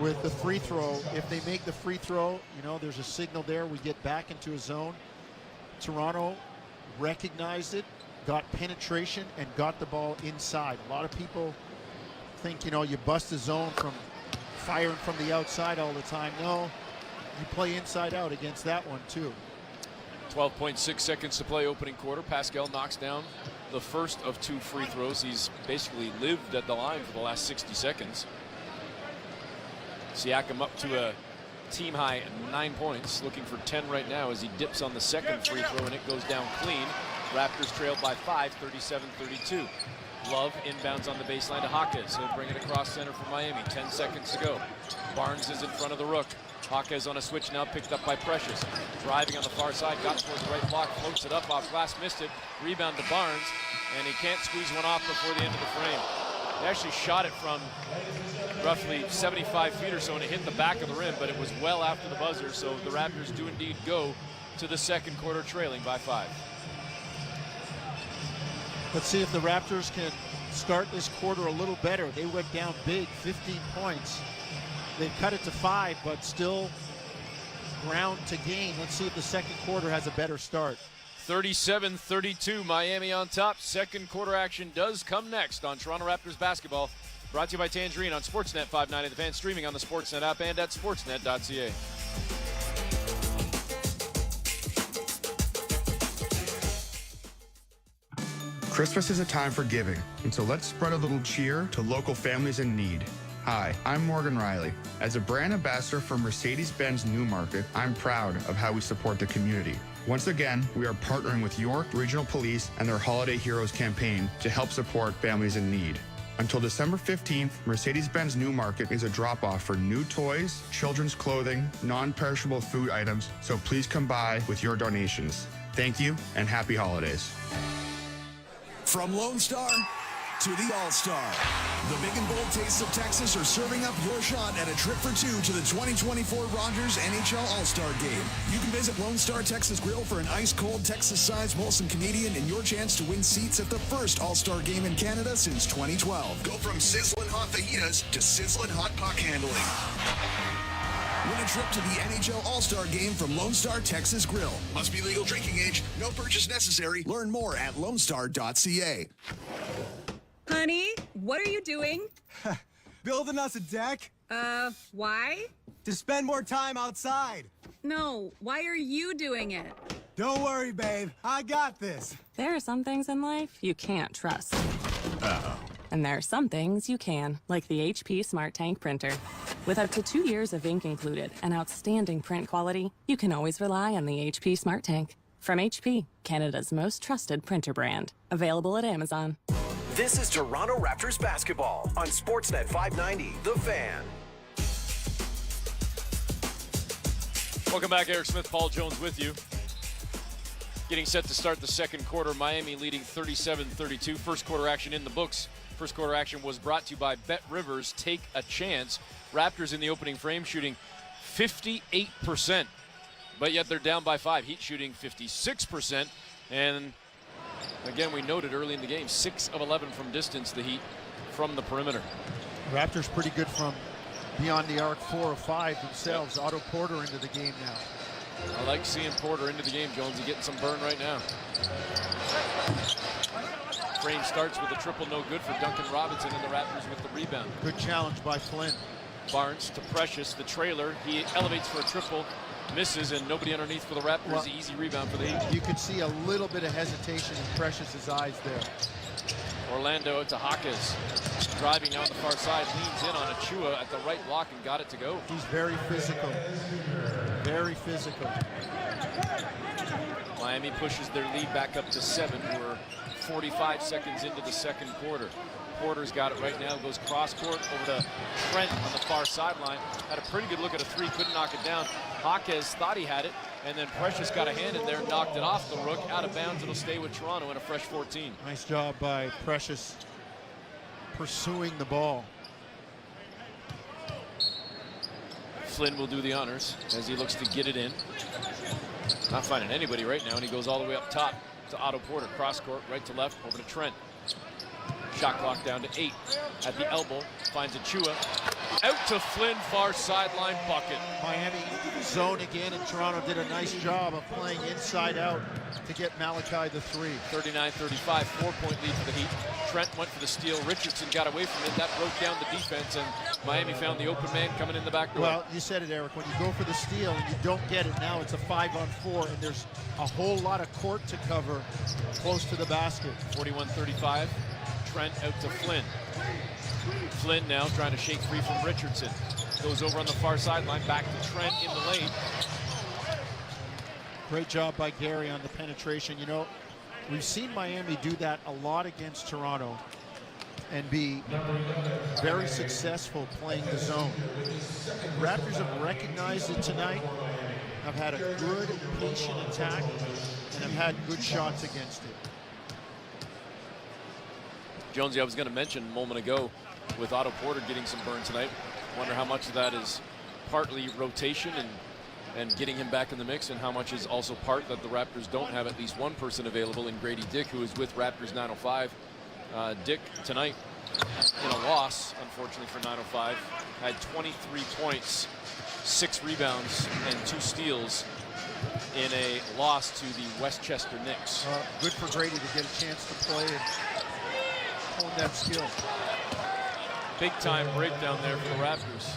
with the free throw. If they make the free throw, you know, there's a signal there. We get back into a zone. Toronto recognized it, got penetration, and got the ball inside. A lot of people think, you know, you bust the zone from firing from the outside all the time. No, you play inside out against that one too. 12.6 seconds to play opening quarter. Pascal knocks down the first of 2 free throws. He's basically lived at the line for the last 60 seconds. Siakam up to a team high 9 points, looking for 10 right now as he dips on the second free throw, and it goes down clean. Raptors trailed by 5, 37-32. Love inbounds on the baseline to Hawkes. He'll bring it across center for Miami. 10 seconds to go. Barnes is in front of the Rook. Hawkes on a switch now, picked up by Precious. Driving on the far side, got towards the right block, floats it up off glass, missed it. Rebound to Barnes, and he can't squeeze one off before the end of the frame. They actually shot it from roughly 75 feet or so, and it hit the back of the rim, but it was well after the buzzer, so the Raptors do indeed go to the second quarter trailing by 5. Let's see if the Raptors can start this quarter a little better. They went down big, 15 points. They've cut it to 5, but still ground to gain. Let's see if the second quarter has a better start. 37-32, Miami on top. Second quarter action does come next on Toronto Raptors basketball. Brought to you by Tangerine on Sportsnet 590, the fan, streaming on the Sportsnet app and at sportsnet.ca. Christmas is a time for giving, and so let's spread a little cheer to local families in need. Hi, I'm Morgan Riley. As a brand ambassador for Mercedes-Benz Newmarket, I'm proud of how we support the community. Once again, we are partnering with York Regional Police and their Holiday Heroes campaign to help support families in need. Until December 15th, Mercedes-Benz Newmarket is a drop-off for new toys, children's clothing, non-perishable food items, so please come by with your donations. Thank you, and happy holidays. From Lone Star to the All-Star, the big and bold tastes of Texas are serving up your shot at a trip for 2 to the 2024 Rogers NHL All-Star Game. You can visit Lone Star Texas Grill for an ice-cold Texas-sized Molson Canadian and your chance to win seats at the first All-Star Game in Canada since 2012. Go from sizzling hot fajitas to sizzling hot puck handling. Win a trip to the NHL All-Star Game from Lone Star Texas Grill. Must be legal drinking age. No purchase necessary. Learn more at lonestar.ca. Honey, what are you doing? Building us a deck. Why? To spend more time outside. No, why are you doing it? Don't worry, babe. I got this. There are some things in life you can't trust. Uh-oh. And there are some things you can, like the HP Smart Tank printer. With up to 2 years of ink included and outstanding print quality, you can always rely on the HP Smart Tank. From HP, Canada's most trusted printer brand. Available at Amazon. This is Toronto Raptors basketball on Sportsnet 590, The Fan. Welcome back, Eric Smith, Paul Jones with you. Getting set to start the second quarter, Miami leading 37-32. First quarter action in the books. First quarter action was brought to you by Bet Rivers. Take a chance. Raptors in the opening frame shooting 58%, but yet they're down by 5. Heat shooting 56%. And again, we noted early in the game, 6 of 11 from distance, the Heat from the perimeter. Raptors pretty good from beyond the arc, 4 of 5 themselves. Otto Porter into the game now. I like seeing Porter into the game, Jonesy, getting some burn right now. Frame starts with a triple, no good for Duncan Robinson, and the Raptors with the rebound. Good challenge by Flynn. Barnes to Precious, the trailer. He elevates for a triple, misses, and nobody underneath for the Raptors. Well, easy rebound for the Heat. You could see a little bit of hesitation in Precious's eyes there. Orlando to Hawkes. Driving down the far side, leans in on Achua at the right block and got it to go. He's very physical. Very physical. Miami pushes their lead back up to 7. We're 45 seconds into the second quarter. Porter's got it right now, goes cross court over to Trent on the far sideline. Had a pretty good look at a 3, couldn't knock it down. Hawkes thought he had it, and then Precious got a hand in there, knocked it off the Rook, out of bounds. It'll stay with Toronto in a fresh 14. Nice job by Precious pursuing the ball. Flynn will do the honors as he looks to get it in. Not finding anybody right now, and he goes all the way up top to Otto Porter. Cross court, right to left, over to Trent. Shot clock down to 8. At the elbow, finds Achua. Out to Flynn, far sideline bucket. Miami zone again, and Toronto did a nice job of playing inside out to get Malachi the 3. 39-35, 4-point lead for the Heat. Trent went for the steal. Richardson got away from it. That broke down the defense, and Miami found the open man coming in the back door. Well, you said it, Eric. When you go for the steal and you don't get it, now it's a 5-on-4, and there's a whole lot of court to cover close to the basket. 41-35. Trent out to Flynn. Flynn now trying to shake free from Richardson. Goes over on the far sideline, back to Trent in the lane. Great job by Gary on the penetration. You know, we've seen Miami do that a lot against Toronto and be very successful playing the zone. Raptors have recognized it tonight, have had a good, patient attack, and have had good shots against it. Jonesy, I was going to mention a moment ago with Otto Porter getting some burn tonight. Wonder how much of that is partly rotation and getting him back in the mix, and how much is also part that the Raptors don't have at least one person available in Grady Dick, who is with Raptors 905. Dick tonight in a loss, unfortunately for 905, had 23 points, 6 rebounds, and 2 steals in a loss to the Westchester Knicks. Good for Grady to get a chance to play and hone that skill. Big time breakdown there for the Raptors.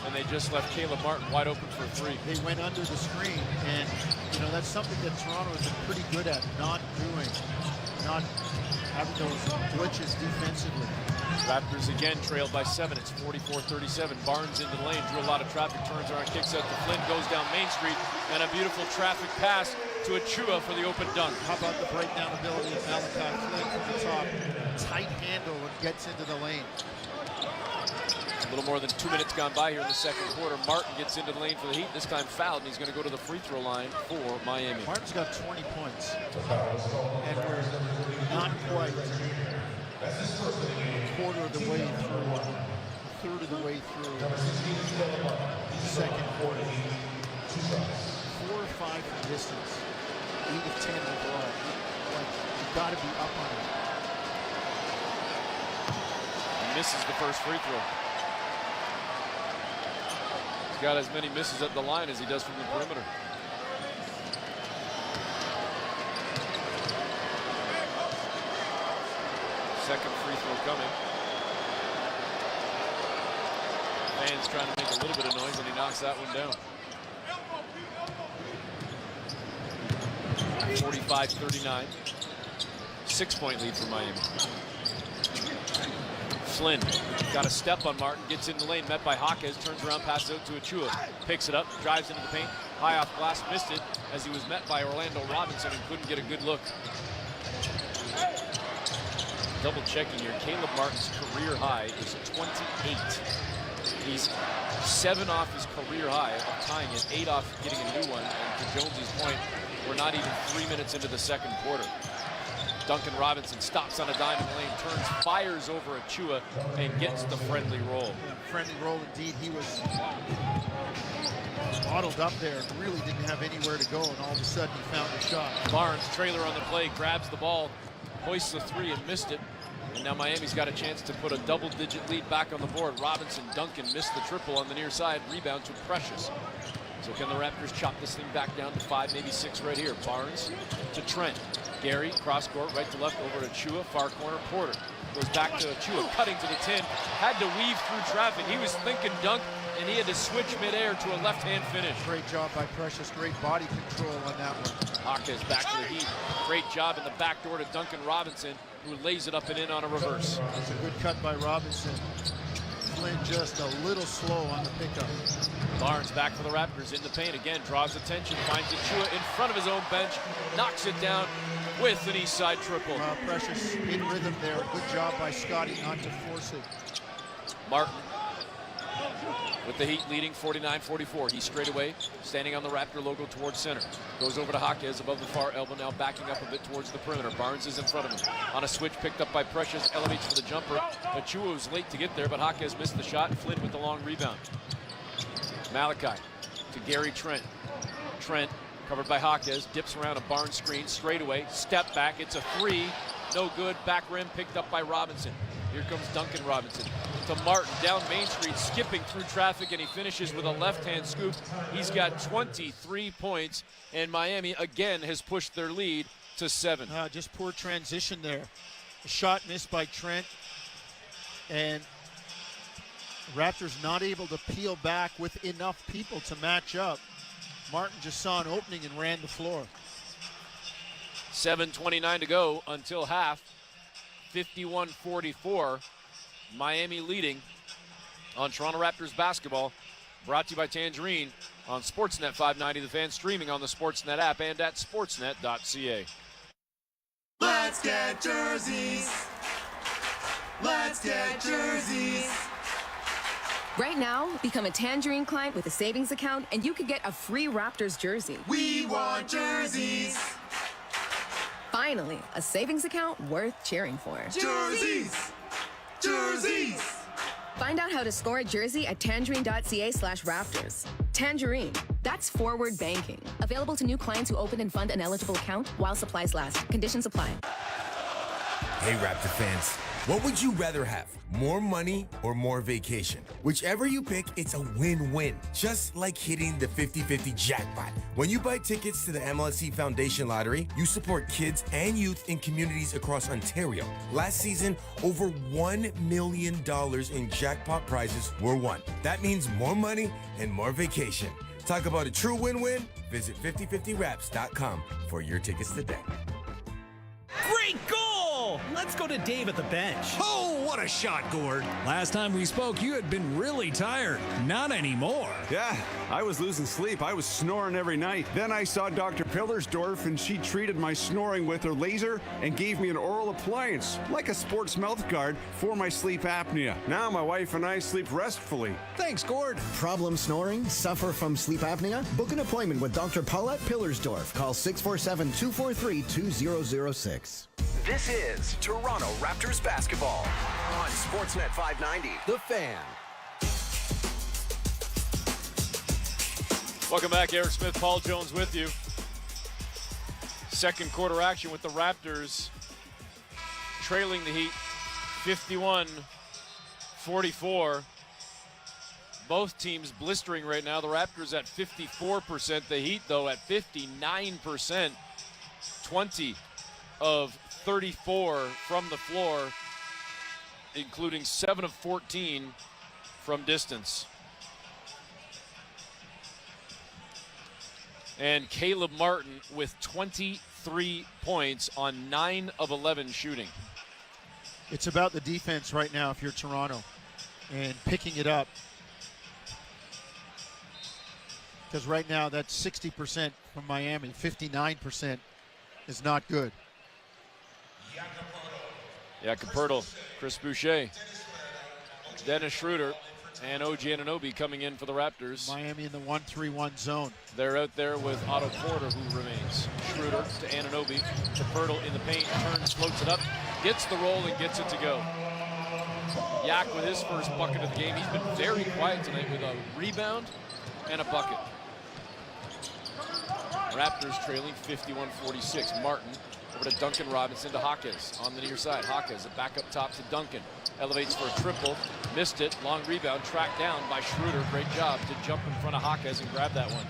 And they just left Caleb Martin wide open for a 3. They went under the screen, and you know that's something that Toronto has been pretty good at not doing, not having those glitches defensively. Raptors again trailed by 7. It's 44-37. Barnes into the lane, drew a lot of traffic, turns around, kicks out to Flynn, goes down Main Street, and a beautiful traffic pass to Achua for the open dunk. How about the breakdown ability of Malachi Flynn from the top? Tight handle and gets into the lane. A little more than 2 minutes gone by here in the second quarter. Martin gets into the lane for the Heat, this time fouled, and he's going to go to the free throw line for Miami. Martin's got 20 points, and we're not quite a quarter of the way through, a third of the way through the second quarter. 4 or 5 from distance, 8 of 10 overall. Like, you've got to be up on it. He misses the first free throw. He's got as many misses at the line as he does from the perimeter. Second free throw coming. Fans trying to make a little bit of noise, and he knocks that one down. 45-39. 6-point lead for Miami. Flynn got a step on Martin, gets in the lane, met by Jaquez, turns around, passes out to Achua, picks it up, drives into the paint, high off glass, missed it as he was met by Orlando Robinson and couldn't get a good look. Double checking here, Caleb Martin's career high is 28. He's 7 off his career high of tying it, 8 off getting a new one, and to Jonesy's point, we're not even 3 minutes into the second quarter. Duncan Robinson stops on a dime in the lane, turns, fires over Achua, and gets the friendly roll. Yeah, friendly roll indeed. He was bottled up there and really didn't have anywhere to go, and all of a sudden he found a shot. Barnes, trailer on the play, grabs the ball, hoists the 3 and missed it. And now Miami's got a chance to put a double-digit lead back on the board. Robinson, Duncan missed the triple on the near side, rebound to Precious. So can the Raptors chop this thing back down to 5, maybe 6 right here? Barnes to Trent. Gary, cross court, right to left, over to Chua, far corner, Porter. Goes back to Chua, cutting to the 10, had to weave through traffic. He was thinking dunk, and he had to switch midair to a left-hand finish. Great job by Precious, great body control on that one. Jaquez back to the Heat. Great job in the back door to Duncan Robinson, who lays it up and in on a reverse. That's a good cut by Robinson. Flynn just a little slow on the pickup. Barnes back for the Raptors in the paint again, draws attention, finds Achua in front of his own bench, knocks it down with an east side triple. Precious in rhythm there. Good job by Scotty not to force it. Martin with the Heat leading 49-44. He's straight away standing on the Raptor logo towards center. Goes over to Jaquez above the far elbow, now backing up a bit towards the perimeter. Barnes is in front of him. On a switch picked up by Precious, elevates for the jumper. Achua was late to get there, but Jaquez missed the shot. Flynn with the long rebound. Malachi to Gary Trent. Trent covered by Jaquez, dips around a Barnes screen, straight away, step back, it's a 3, no good, back rim picked up by Robinson. Here comes Duncan Robinson to Martin, down Main Street, skipping through traffic, and he finishes with a left-hand scoop. He's got 23 points, and Miami again has pushed their lead to 7. Just poor transition there. A shot missed by Trent, and Raptors not able to peel back with enough people to match up. Martin just saw an opening and ran the floor. 7:29 to go until half. 51-44. Miami leading on Toronto Raptors basketball. Brought to you by Tangerine on Sportsnet 590. The Fan, streaming on the Sportsnet app and at sportsnet.ca. Let's get jerseys. Let's get jerseys. Right now, become a Tangerine client with a savings account, and you could get a free Raptors jersey. We want jerseys. Finally, a savings account worth cheering for. Jerseys. Jerseys. Find out how to score a jersey at tangerine.ca/Raptors. Tangerine, that's forward banking. Available to new clients who open and fund an eligible account while supplies last. Conditions apply. Hey, Raptor fans, what would you rather have? More money or more vacation? Whichever you pick, it's a win-win. Just like hitting the 50-50 jackpot. When you buy tickets to the MLSE Foundation Lottery, you support kids and youth in communities across Ontario. Last season, over $1 million in jackpot prizes were won. That means more money and more vacation. Talk about a true win-win? Visit 5050raps.com for your tickets today. Great goal! Let's go to Dave at the bench. Oh, what a shot, Gord. Last time we spoke, you had been really tired. Not anymore. Yeah, I was losing sleep. I was snoring every night. Then I saw Dr. Pillersdorf, and she treated my snoring with her laser and gave me an oral appliance, like a sports mouth guard, for my sleep apnea. Now my wife and I sleep restfully. Thanks, Gord. Problem snoring? Suffer from sleep apnea? Book an appointment with Dr. Paulette Pillersdorf. Call 647-243-2006. This is Toronto Raptors basketball on Sportsnet 590. The Fan. Welcome back. Eric Smith, Paul Jones with you. Second quarter action with the Raptors trailing the Heat 51-44. Both teams blistering right now. The Raptors at 54%. The Heat, though, at 59%. 20 of 34 from the floor including 7 of 14 from distance. And Caleb Martin with 23 points on 9 of 11 shooting. It's about the defense right now if you're Toronto and picking it up. Because right now that's 60% from Miami. 59% is not good. Jakob, Chris Boucher, Dennis Schroeder, and OG Anunoby coming in for the Raptors. Miami in the 1-3-1 zone. They're out there with Otto Porter, who remains. Schroeder to Anunoby, to Pirtle in the paint, turns, floats it up, gets the roll, and gets it to go. Yak with his first bucket of the game. He's been very quiet tonight with a rebound and a bucket. Raptors trailing 51-46. Martin over to Duncan Robinson to Hawkes on the near side. Hawkes, a back up top to Duncan. Elevates for a triple, missed it, long rebound, tracked down by Schroeder. Great job to jump in front of Hawkes and grab that one.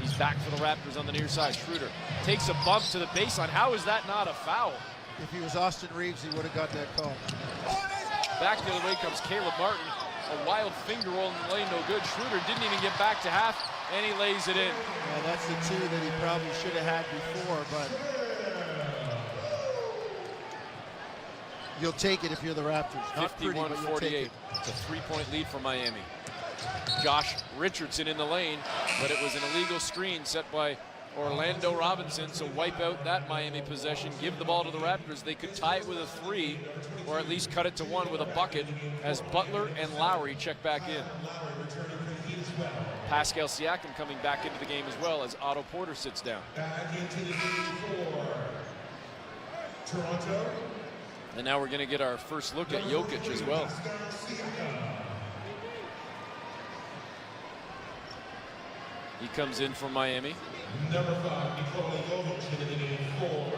He's back for the Raptors on the near side. Schroeder takes a bump to the baseline. How is that not a foul? If he was Austin Reeves, he would have got that call. Back the other way comes Caleb Martin. A wild finger roll in the lane, no good. Schroeder didn't even get back to half, and he lays it in. Yeah, that's the two that he probably should have had before, but you'll take it if you're the Raptors. 51-48. It's a 3-point lead for Miami. Josh Richardson in the lane, but it was an illegal screen set by Orlando Robinson, so wipe out that Miami possession, give the ball to the Raptors. They could tie it with a 3, or at least cut it to 1 with a bucket as Butler and Lowry check back in. Pascal Siakam coming back into the game as well as Otto Porter sits down. And now we're going to get our first look at Jokic as well. He comes in from Miami.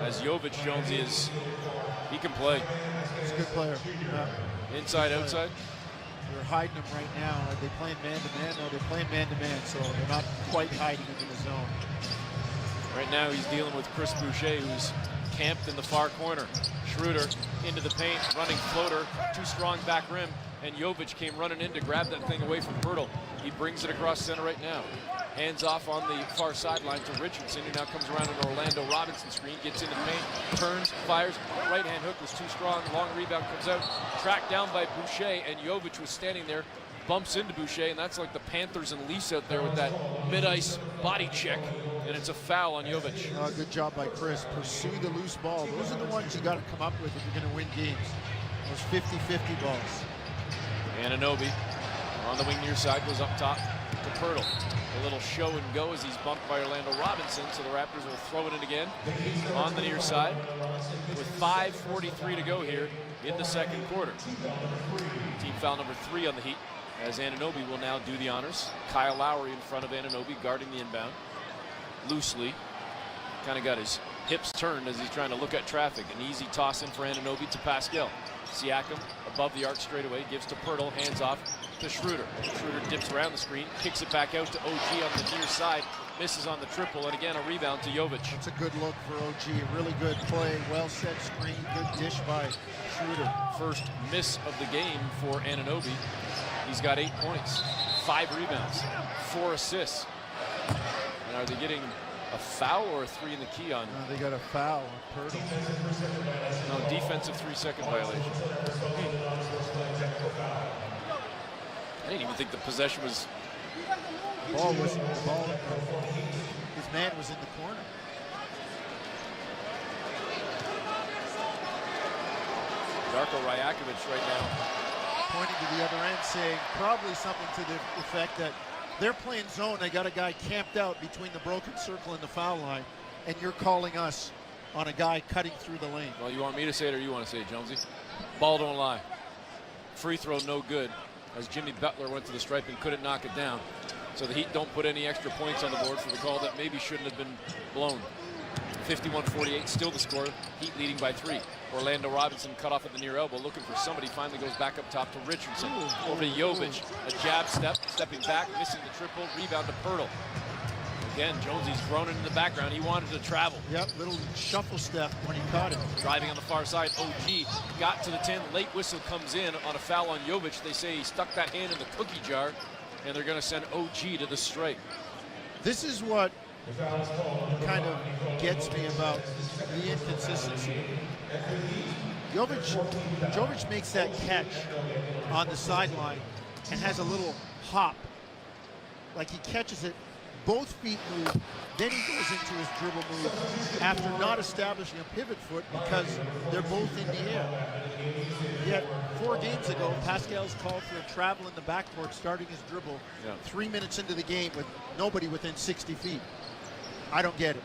As Jovic Jones is, he can play. He's a good player. Inside, outside. They're hiding him right now. Are they playing man-to-man? No, they're playing man-to-man, so they're not quite hiding him in the zone. Right now he's dealing with Chris Boucher, who's camped in the far corner. Schroeder into the paint, running floater, too strong back rim, and Jovic came running in to grab that thing away from Pirtle. He brings it across center right now. Hands off on the far sideline to Richardson, who now comes around an Orlando Robinson screen, gets into the paint, turns, fires, right hand hook was too strong, long rebound comes out, tracked down by Boucher, and Jovic was standing there, bumps into Boucher, and that's like the Panthers and Leafs out there with that mid-ice body check, and it's a foul on Jovic. Good job by Chris. Pursue the loose ball. Those are the ones you got to come up with if you're going to win games. Those 50-50 balls. Anunoby on the wing near side goes up top to Pirtle. A little show and go as he's bumped by Orlando Robinson, so the Raptors will throw it in again on the near side with 5:43 to go here in the second quarter. Team foul number 3 on the Heat as Anunoby will now do the honors. Kyle Lowry in front of Anunoby guarding the inbound. Loosely, kind of got his hips turned as he's trying to look at traffic. An easy toss in for Anunoby to Pascal. Siakam above the arc straight away, gives to Pirtle, hands off to Schroeder. Schroeder dips around the screen, kicks it back out to OG on the near side, misses on the triple, and again a rebound to Jovic. It's a good look for OG, a really good play, well set screen, good dish by Schroeder. First miss of the game for Anunoby. He's got 8 points, 5 rebounds, 4 assists. And are they getting a foul or a 3 in the key on? They got a foul on Pirtle. No, defensive 3-second violation. I didn't even think the possession was. The ball, his man was in the corner. Darko Rajakovic right now pointing to the other end, saying probably something to the effect that they're playing zone. They got a guy camped out between the broken circle and the foul line, and you're calling us on a guy cutting through the lane. Well, you want me to say it or you want to say it, Jonesy? Ball don't lie. Free throw no good as Jimmy Butler went to the stripe and couldn't knock it down. So the Heat don't put any extra points on the board for the call that maybe shouldn't have been blown. 51-48, still the score. Heat leading by 3. Orlando Robinson cut off at the near elbow, looking for somebody. Finally goes back up top to Richardson. Over to Jovic. A jab step, stepping back, missing the triple. Rebound to Pirtle. Again, Jonesy's groaning in the background. He wanted to travel. Yep, little shuffle step when he caught it. Driving on the far side, OG got to the 10. Late whistle comes in on a foul on Jovic. They say he stuck that hand in the cookie jar, and they're going to send OG to the strike. This is what kind of gets me about the inconsistency. Jovic makes that catch on the sideline and has a little hop. Like he catches it, both feet move, then he goes into his dribble move after not establishing a pivot foot because they're both in the air. Yet 4 games ago, Pascal's called for a travel in the backcourt starting his dribble 3 minutes into the game with nobody within 60 feet. I don't get it.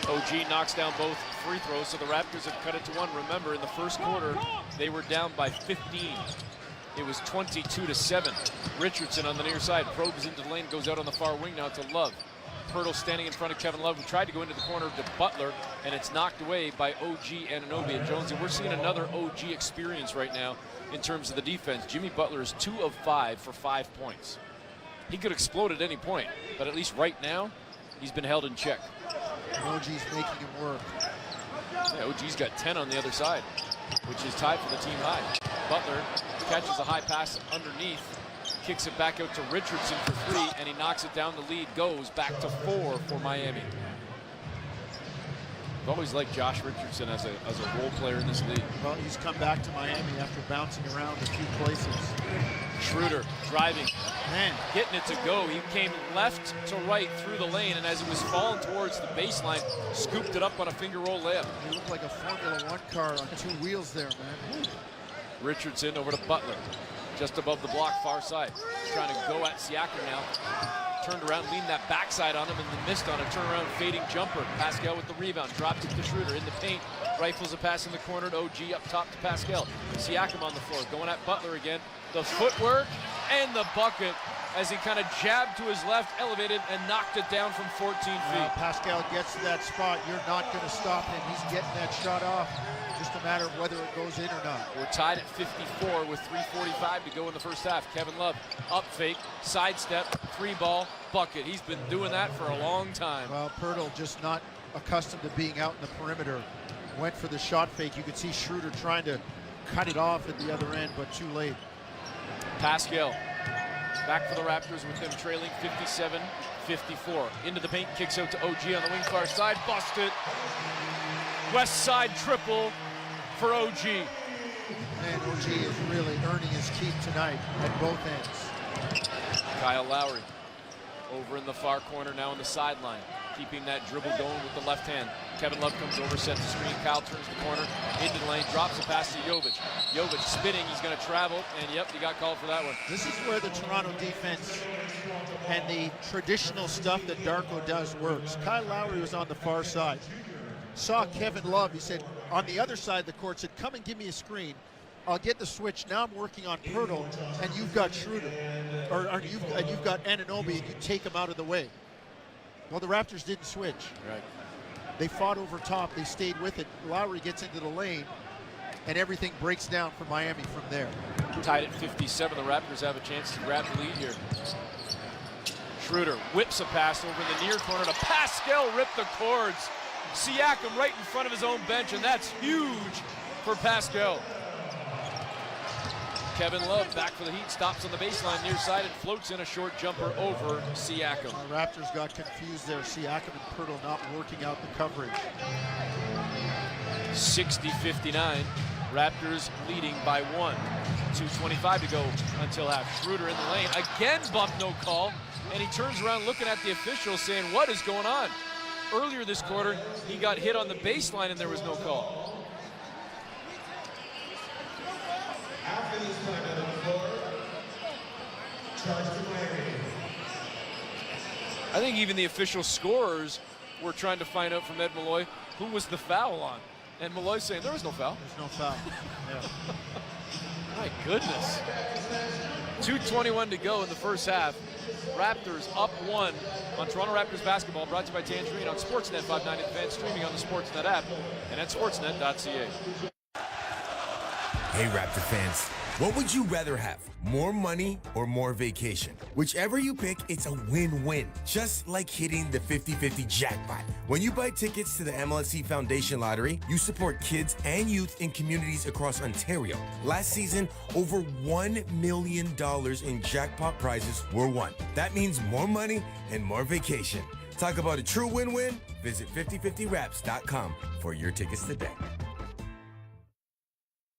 OG knocks down both free throws, so the Raptors have cut it to 1. Remember, in the first quarter, they were down by 15. It was 22-7. Richardson on the near side probes into the lane, goes out on the far wing now to Love. Pirtle standing in front of Kevin Love, who tried to go into the corner to Butler, and it's knocked away by OG Anunoby. And Jonesy, we're seeing another OG experience right now in terms of the defense. Jimmy Butler is 2 of 5 for 5 points. He could explode at any point, but at least right now, he's been held in check. OG's making him work. Yeah, OG's got 10 on the other side, which is tied for the team high. Butler catches a high pass underneath, kicks it back out to Richardson for 3, and he knocks it down. The lead goes back to 4 for Miami. I've always liked Josh Richardson as a role player in this league. Well, he's come back to Miami after bouncing around a few places. Schroeder driving, getting it to go. He came left to right through the lane, and as it was falling towards the baseline, scooped it up on a finger roll layup. He looked like a Formula 1 car on 2 wheels there, man. Richardson over to Butler, just above the block, far side. Trying to go at Siakam now. Turned around, leaned that backside on him, and then missed on a turnaround fading jumper. Pascal with the rebound, drops it to Schroeder in the paint. Rifles a pass in the corner to OG, up top to Pascal. Siakam on the floor, going at Butler again. The footwork and the bucket as he kind of jabbed to his left, elevated, and knocked it down from 14 feet. Pascal gets to that spot. You're not going to stop him. He's getting that shot off. Just a matter of whether it goes in or not. We're tied at 54 with 3:45 to go in the first half. Kevin Love, up fake, sidestep, 3-ball, bucket. He's been doing that for a long time. Well, Pirtle just not accustomed to being out in the perimeter. Went for the shot fake. You could see Schroeder trying to cut it off at the other end, but too late. Pascal back for the Raptors with them trailing 57-54. Into the paint, kicks out to OG on the wing far side, busted. West side triple for OG. Man, OG is really earning his keep tonight at both ends. Kyle Lowry over in the far corner now on the sideline, keeping that dribble going with the left hand. Kevin Love comes over, sets the screen. Kyle turns the corner into the lane, drops a pass to Jovic. Jovic spinning, he's going to travel, and yep, he got called for that one. This is where the Toronto defense and the traditional stuff that Darko does works. Kyle Lowry was on the far side. Saw Kevin Love, he said, on the other side of the court, said, come and give me a screen. I'll get the switch. Now I'm working on Pirtle, and you've got Schroeder. Or you've got Anunoby, and you take him out of the way. Well, the Raptors didn't switch. Right. They fought over top. They stayed with it. Lowry gets into the lane, and everything breaks down for Miami from there. Tied at 57. The Raptors have a chance to grab the lead here. Schroeder whips a pass over the near corner to Pascal, ripped the cords. Siakam right in front of his own bench, and that's huge for Pascal. Kevin Love back for the Heat, stops on the baseline near side and floats in a short jumper over Siakam. The Raptors got confused there. Siakam and Pirtle not working out the coverage. 60-59. Raptors leading by 1. 2:25 to go until half. Schroeder in the lane. Again bump, no call. And he turns around looking at the official saying, what is going on? Earlier this quarter, he got hit on the baseline and there was no call. I think even the official scorers were trying to find out from Ed Malloy who was the foul on. And Malloy saying there was no foul. There's no foul. Yeah. My goodness. 2:21 to go in the first half. Raptors up 1 on Toronto Raptors basketball, brought to you by Tangerine on Sportsnet 590 The Fan, streaming on the Sportsnet app and at sportsnet.ca. Hey, Raptor fans. What would you rather have? More money or more vacation? Whichever you pick, it's a win-win. Just like hitting the 50-50 jackpot. When you buy tickets to the MLSE Foundation Lottery, you support kids and youth in communities across Ontario. Last season, over $1 million in jackpot prizes were won. That means more money and more vacation. Talk about a true win-win? Visit 5050raps.com for your tickets today.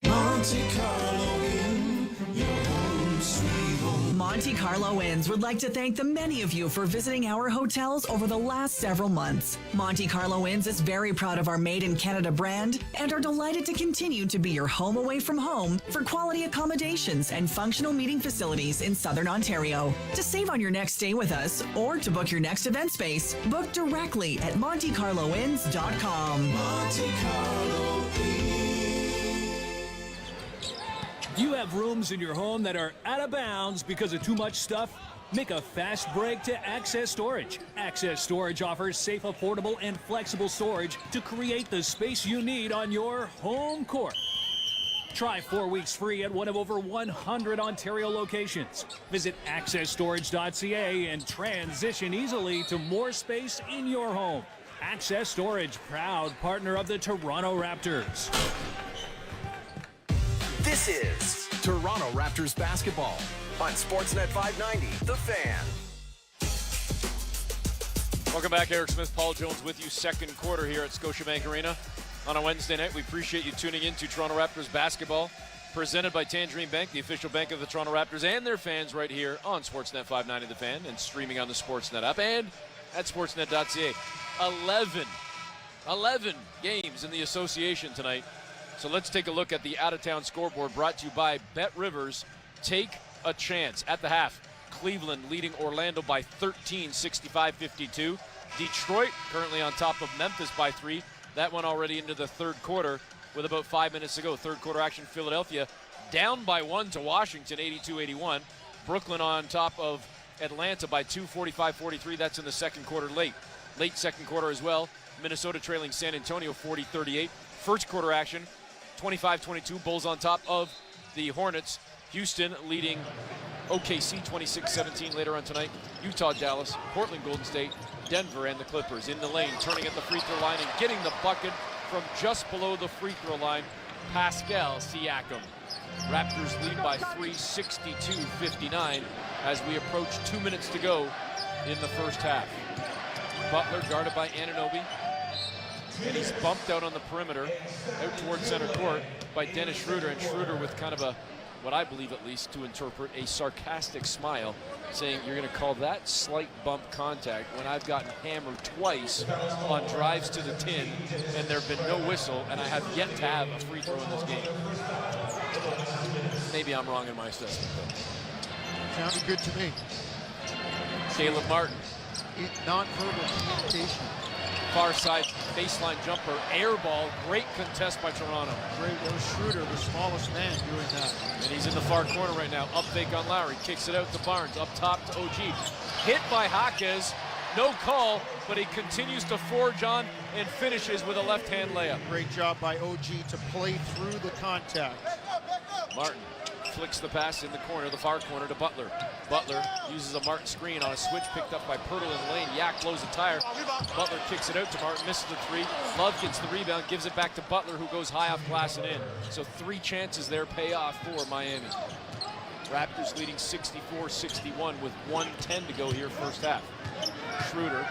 Monte Carlo Inn, your home sweet home. Monte Carlo Inns would like to thank the many of you for visiting our hotels over the last several months. Monte Carlo Inns is very proud of our Made in Canada brand and are delighted to continue to be your home away from home for quality accommodations and functional meeting facilities in Southern Ontario. To save on your next stay with us or to book your next event space, book directly at MonteCarloInns.com. Monte Carlo Inn. Do you have rooms in your home that are out of bounds because of too much stuff? Make a fast break to Access Storage. Access Storage offers safe, affordable, and flexible storage to create the space you need on your home court. Try 4 weeks free at one of over 100 Ontario locations. Visit accessstorage.ca and transition easily to more space in your home. Access Storage, proud partner of the Toronto Raptors. This is Toronto Raptors basketball on Sportsnet 590, The Fan. Welcome back, Eric Smith, Paul Jones with you. Second quarter here at Scotiabank Arena on a Wednesday night. We appreciate you tuning in to Toronto Raptors basketball, presented by Tangerine Bank, the official bank of the Toronto Raptors and their fans, right here on Sportsnet 590, The Fan, and streaming on the Sportsnet app and at sportsnet.ca. 11 games in the association tonight. So let's take a look at the out-of-town scoreboard, brought to you by Bet Rivers. Take a chance. At the half, Cleveland leading Orlando by 13, 65-52. Detroit currently on top of Memphis by 3. That one already into the third quarter with about 5 minutes to go. Third quarter action, Philadelphia down by 1 to Washington, 82-81. Brooklyn on top of Atlanta by 2, 45-43. That's in the second quarter late. Late second quarter as well. Minnesota trailing San Antonio 40-38. First quarter action, 25-22, Bulls on top of the Hornets. Houston leading OKC 26-17 later on tonight. Utah, Dallas, Portland, Golden State, Denver, and the Clippers in the lane, turning at the free throw line and getting the bucket from just below the free throw line, Pascal Siakam. Raptors lead by 3, 62-59 as we approach 2 minutes to go in the first half. Butler guarded by Anunoby. And he's bumped out on the perimeter, out towards center court by Dennis Schroeder. And Schroeder with kind of a, what I believe at least to interpret, a sarcastic smile, saying you're going to call that slight bump contact when I've gotten hammered twice on drives to the tin and there have been no whistle and I have yet to have a free throw in this game. Maybe I'm wrong in my assessment though. Sounded good to me. Caleb Martin. Non-verbal communication. Far side baseline jumper, air ball, great contest by Toronto. Great, that was Schroeder, the smallest man, doing that. And he's in the far corner right now. Up fake on Lowry, kicks it out to Barnes, up top to OG. Hit by Jaquez, no call, but he continues to forge on and finishes with a left-hand layup. Great job by OG to play through the contact. Martin flicks the pass in the corner, the far corner to Butler. Butler uses a Martin screen on a switch picked up by Pirtle in the lane. Yak blows a tire. Butler kicks it out to Martin, misses the three. Love gets the rebound, gives it back to Butler, who goes high off glass and in. So 3 chances there pay off for Miami. Raptors leading 64-61 with 1:10 to go here first half. Schroeder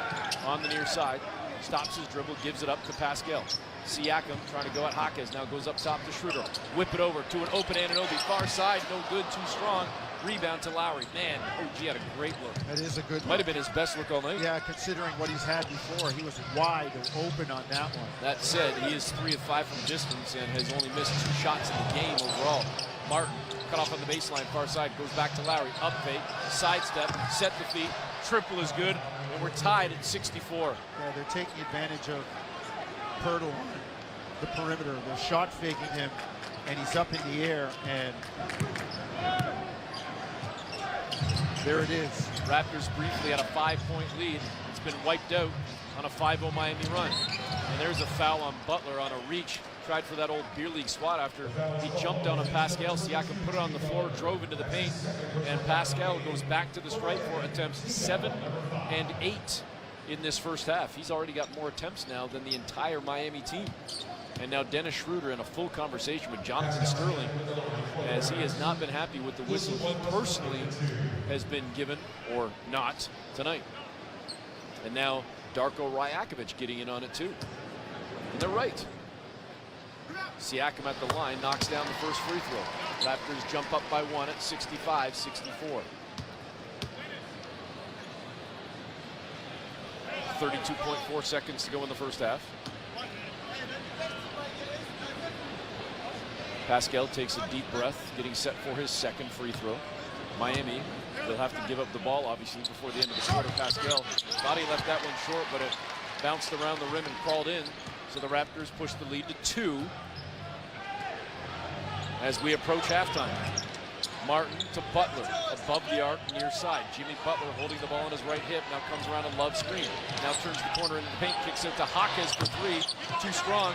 on the near side, stops his dribble, gives it up to Pascal. Siakam trying to go at Jaquez, now goes up top to Schroeder. Whip it over to an open Anunoby, far side, no good, too strong. Rebound to Lowry. Man, OG had a great look. That is a good look. Might have been his best look all night. Yeah, considering what he's had before. He was wide open on that one. That said, he is 3 of 5 from distance and has only missed 2 shots in the game overall. Martin, cut off on the baseline, far side, goes back to Lowry. Up fake, sidestep, set the feet. Triple is good, and we're tied at 64. Yeah, they're taking advantage of Pirtle on the perimeter. They're shot faking him, and he's up in the air, and there it is. Raptors briefly had a 5-point lead. It's been wiped out on a 5-0 Miami run. And there's a foul on Butler on a reach tried for that old beer league swat after he jumped down on Pascal. Siakam put it on the floor, drove into the paint, and Pascal goes back to the stripe for attempts 7 and 8 in this first half. He's already got more attempts now than the entire Miami team. And now Dennis Schroeder in a full conversation with Jonathan Sterling, as he has not been happy with the whistle he personally has been given, or not, tonight. And now Darko Rajakovic getting in on it too. And they're right. Siakam at the line knocks down the first free throw. Raptors jump up by 1 at 65-64. 32.4 seconds to go in the first half. Pascal takes a deep breath, getting set for his second free throw. Miami will have to give up the ball, obviously, before the end of the quarter. Pascal, thought he left that one short, but it bounced around the rim and crawled in. So the Raptors push the lead to 2 as we approach halftime. Martin to Butler, above the arc, near side. Jimmy Butler holding the ball on his right hip, now comes around a love screen. Now turns the corner into the paint, kicks it to Hawkins for 3, too strong.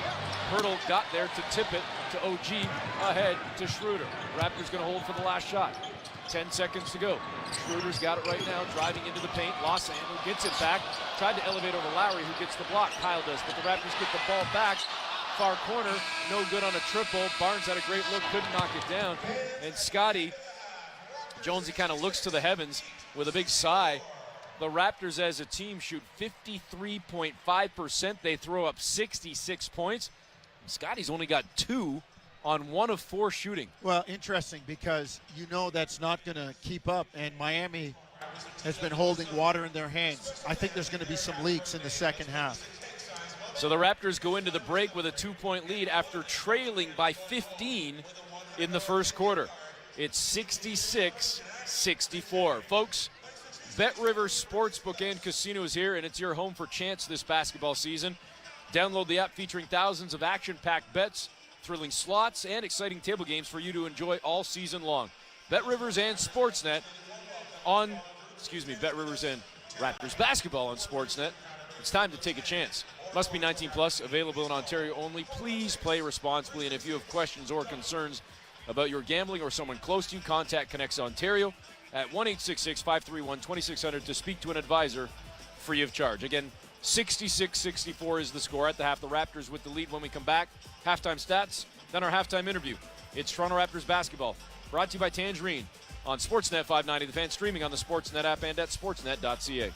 Hurdle got there to tip it to OG, ahead to Schroeder. Raptors gonna hold for the last shot. 10 seconds to go. Schroeder's got it right now, driving into the paint. Lawson gets it back, tried to elevate over Lowry, who gets the block. Kyle does, but the Raptors get the ball back. Far corner, no good on a triple. Barnes had a great look, couldn't knock it down. And Scotty, Jonesy kind of looks to the heavens with a big sigh. The Raptors as a team shoot 53.5%. They throw up 66 points. Scotty's only got 2 on 1 of 4 shooting. Well, interesting, because you know that's not going to keep up, and Miami has been holding water in their hands. I think there's going to be some leaks in the second half. So the Raptors go into the break with a 2-point lead after trailing by 15 in the first quarter. It's 66-64. Folks, Bet Rivers Sportsbook and Casino is here, and it's your home for chance this basketball season. Download the app featuring thousands of action-packed bets, thrilling slots, and exciting table games for you to enjoy all season long. Bet Rivers and Sportsnet on, Bet Rivers and Raptors basketball on Sportsnet. It's time to take a chance. Must be 19 plus, available in Ontario only. Please play responsibly, and if you have questions or concerns about your gambling or someone close to you, contact Connects Ontario at 1-866-531-2600 to speak to an advisor free of charge. Again, 66-64 is the score at the half. The Raptors with the lead when we come back. Halftime stats, then our halftime interview. It's Toronto Raptors basketball, brought to you by Tangerine on Sportsnet 590, the Fan, streaming on the Sportsnet app and at sportsnet.ca.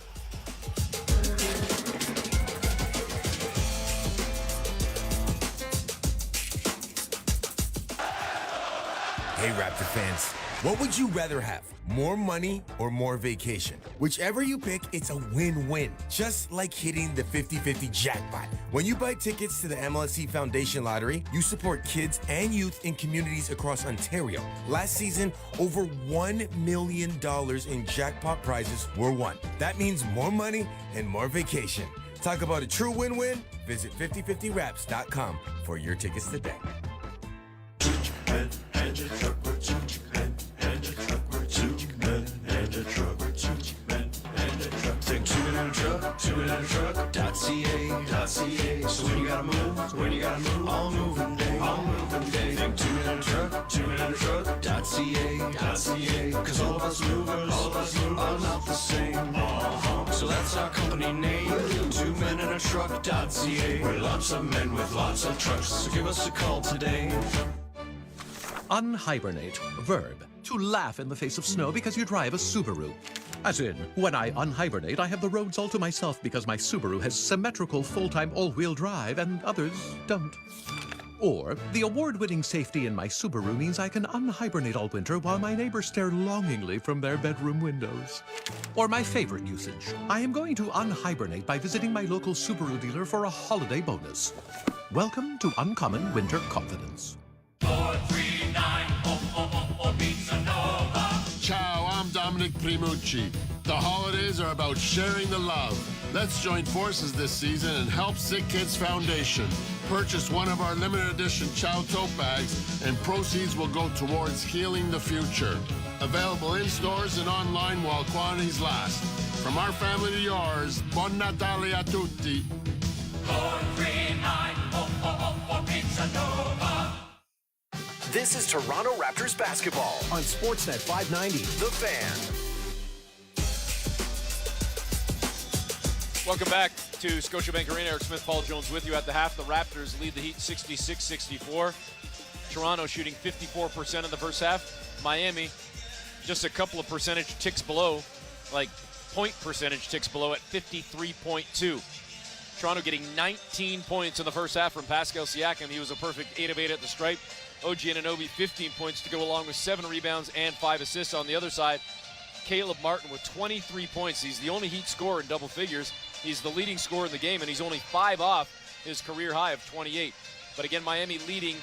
Hey, Raptor fans, what would you rather have? More money or more vacation? Whichever you pick, it's a win-win. Just like hitting the 50-50 jackpot. When you buy tickets to the MLSE Foundation Lottery, you support kids and youth in communities across Ontario. Last season, over $1 million in jackpot prizes were won. That means more money and more vacation. Talk about a true win-win? Visit 5050raps.com for your tickets today. And your truck, we're 2 men. And your truck, we're 2 men. And your truck, we're 2 men. And your truck. Take 2 men in a truck, 2 men in a truck.ca. So when you gotta move, all moving day. Think 2 men in a truck, 2 men in a truck.ca. Cause all of us movers are not the same. So that's our company name, 2 men in a truck.ca. We're lots of men with lots of trucks. So give us a call today. Unhibernate. Verb. To laugh in the face of snow because you drive a Subaru. As in, when I unhibernate, I have the roads all to myself because my Subaru has symmetrical full-time all-wheel drive and others don't. Or, the award-winning safety in my Subaru means I can unhibernate all winter while my neighbors stare longingly from their bedroom windows. Or my favorite usage. I am going to unhibernate by visiting my local Subaru dealer for a holiday bonus. Welcome to Uncommon Winter Confidence. 439 Pizza Nova. Ciao, I'm Dominic Primucci. The holidays are about sharing the love. Let's join forces this season and help Sick Kids Foundation. Purchase one of our limited edition Ciao tote bags and proceeds will go towards healing the future. Available in stores and online while quantities last. From our family to yours, Buon Natale a tutti. 439 Pizza Nova. This is Toronto Raptors basketball on Sportsnet 590, The Fan. Welcome back to Scotiabank Arena. Eric Smith, Paul Jones with you at the half. The Raptors lead the Heat 66-64. Toronto shooting 54% in the first half. Miami just a couple of percentage ticks below, like point percentage ticks below at 53.2. Toronto getting 19 points in the first half from Pascal Siakam. He was a perfect 8 of 8 at the stripe. OG Anunoby 15 points to go along with 7 rebounds and 5 assists. On the other side, Caleb Martin with 23 points. He's the only Heat scorer in double figures. He's the leading scorer in the game, and he's only 5 off his career high of 28. But again, Miami trailing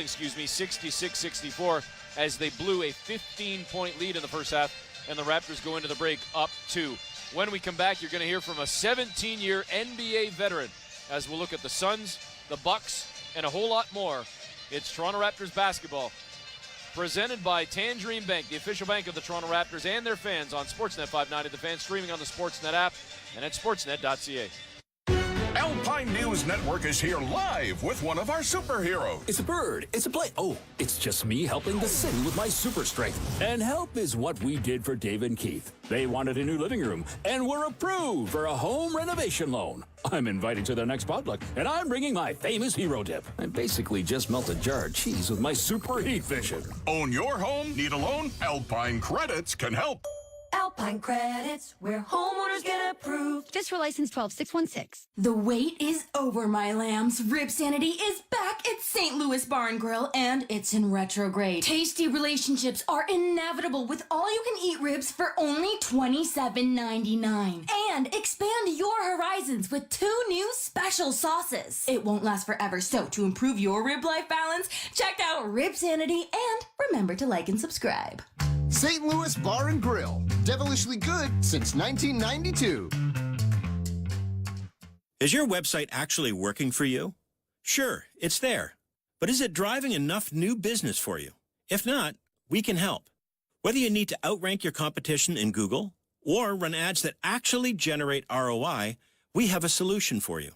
66-64 as they blew a 15-point lead in the first half, and the Raptors go into the break up 2. When we come back, you're going to hear from a 17-year NBA veteran as we'll look at the Suns, the Bucks, and a whole lot more. It's Toronto Raptors basketball, presented by Tangerine Bank, the official bank of the Toronto Raptors and their fans on Sportsnet 590, the fan streaming on the Sportsnet app and at sportsnet.ca. Alpine News Network is here live with one of our superheroes. It's a bird. It's a plane. Oh, it's just me helping the city with my super strength. And help is what we did for Dave and Keith. They wanted a new living room and were approved for a home renovation loan. I'm invited to their next potluck, and I'm bringing my famous hero dip. I basically just melt a jar of cheese with my super heat vision. Own your home? Need a loan? Alpine Credits can help. Alpine Credits, where homeowners get approved. Just for license 12616. The wait is over, my lambs. Rib Sanity is back at St. Louis Bar and Grill, and it's in retrograde. Tasty relationships are inevitable with all-you-can-eat ribs for only $27.99. And expand your horizons with 2 new special sauces. It won't last forever, so to improve your rib-life balance, check out Rib Sanity, and remember to like and subscribe. St. Louis Bar and Grill. Devilishly good since 1992. Is your website actually working for you? Sure, it's there. But is it driving enough new business for you? If not, we can help. Whether you need to outrank your competition in Google or run ads that actually generate ROI, we have a solution for you.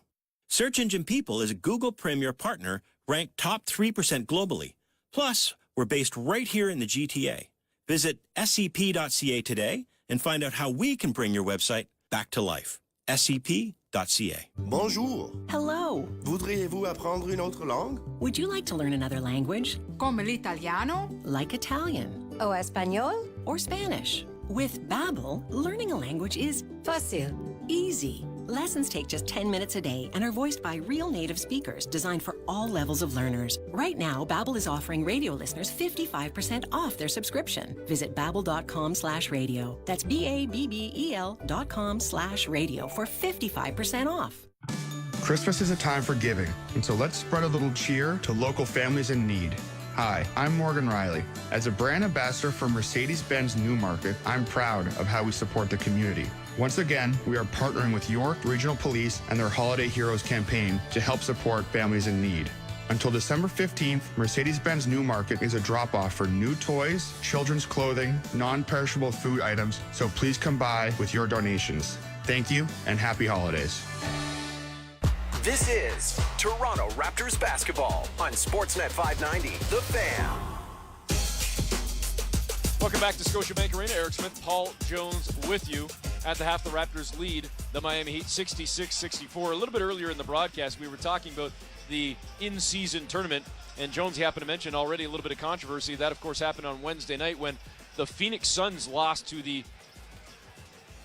Search Engine People is a Google Premier partner ranked top 3% globally. Plus, we're based right here in the GTA. Visit scp.ca today and find out how we can bring your website back to life. scp.ca. Bonjour. Hello. Voudriez-vous apprendre une autre langue? Would you like to learn another language? Como l'italiano? Like Italian. O español? Or Spanish. With Babbel, learning a language is fácil. Easy. Lessons take just 10 minutes a day and are voiced by real native speakers designed for all levels of learners. Right now, Babbel is offering radio listeners 55% off their subscription. Visit babbel.com/radio. That's BABBEL.com/radio for 55% off. Christmas is a time for giving, and so let's spread a little cheer to local families in need. Hi, I'm Morgan Riley. As a brand ambassador for Mercedes-Benz Newmarket, I'm proud of how we support the community. Once again, we are partnering with York Regional Police and their Holiday Heroes campaign to help support families in need. Until December 15th, Mercedes-Benz Newmarket is a drop-off for new toys, children's clothing, non-perishable food items, so please come by with your donations. Thank you, and happy holidays. This is Toronto Raptors basketball on Sportsnet 590, The Fan. Welcome back to Scotiabank Arena. Eric Smith, Paul Jones with you. At the half, the Raptors lead the Miami Heat 66-64. A little bit earlier in the broadcast, we were talking about the in-season tournament, and Jones happened to mention already a little bit of controversy. That, of course, happened on Wednesday night when the Phoenix Suns lost to the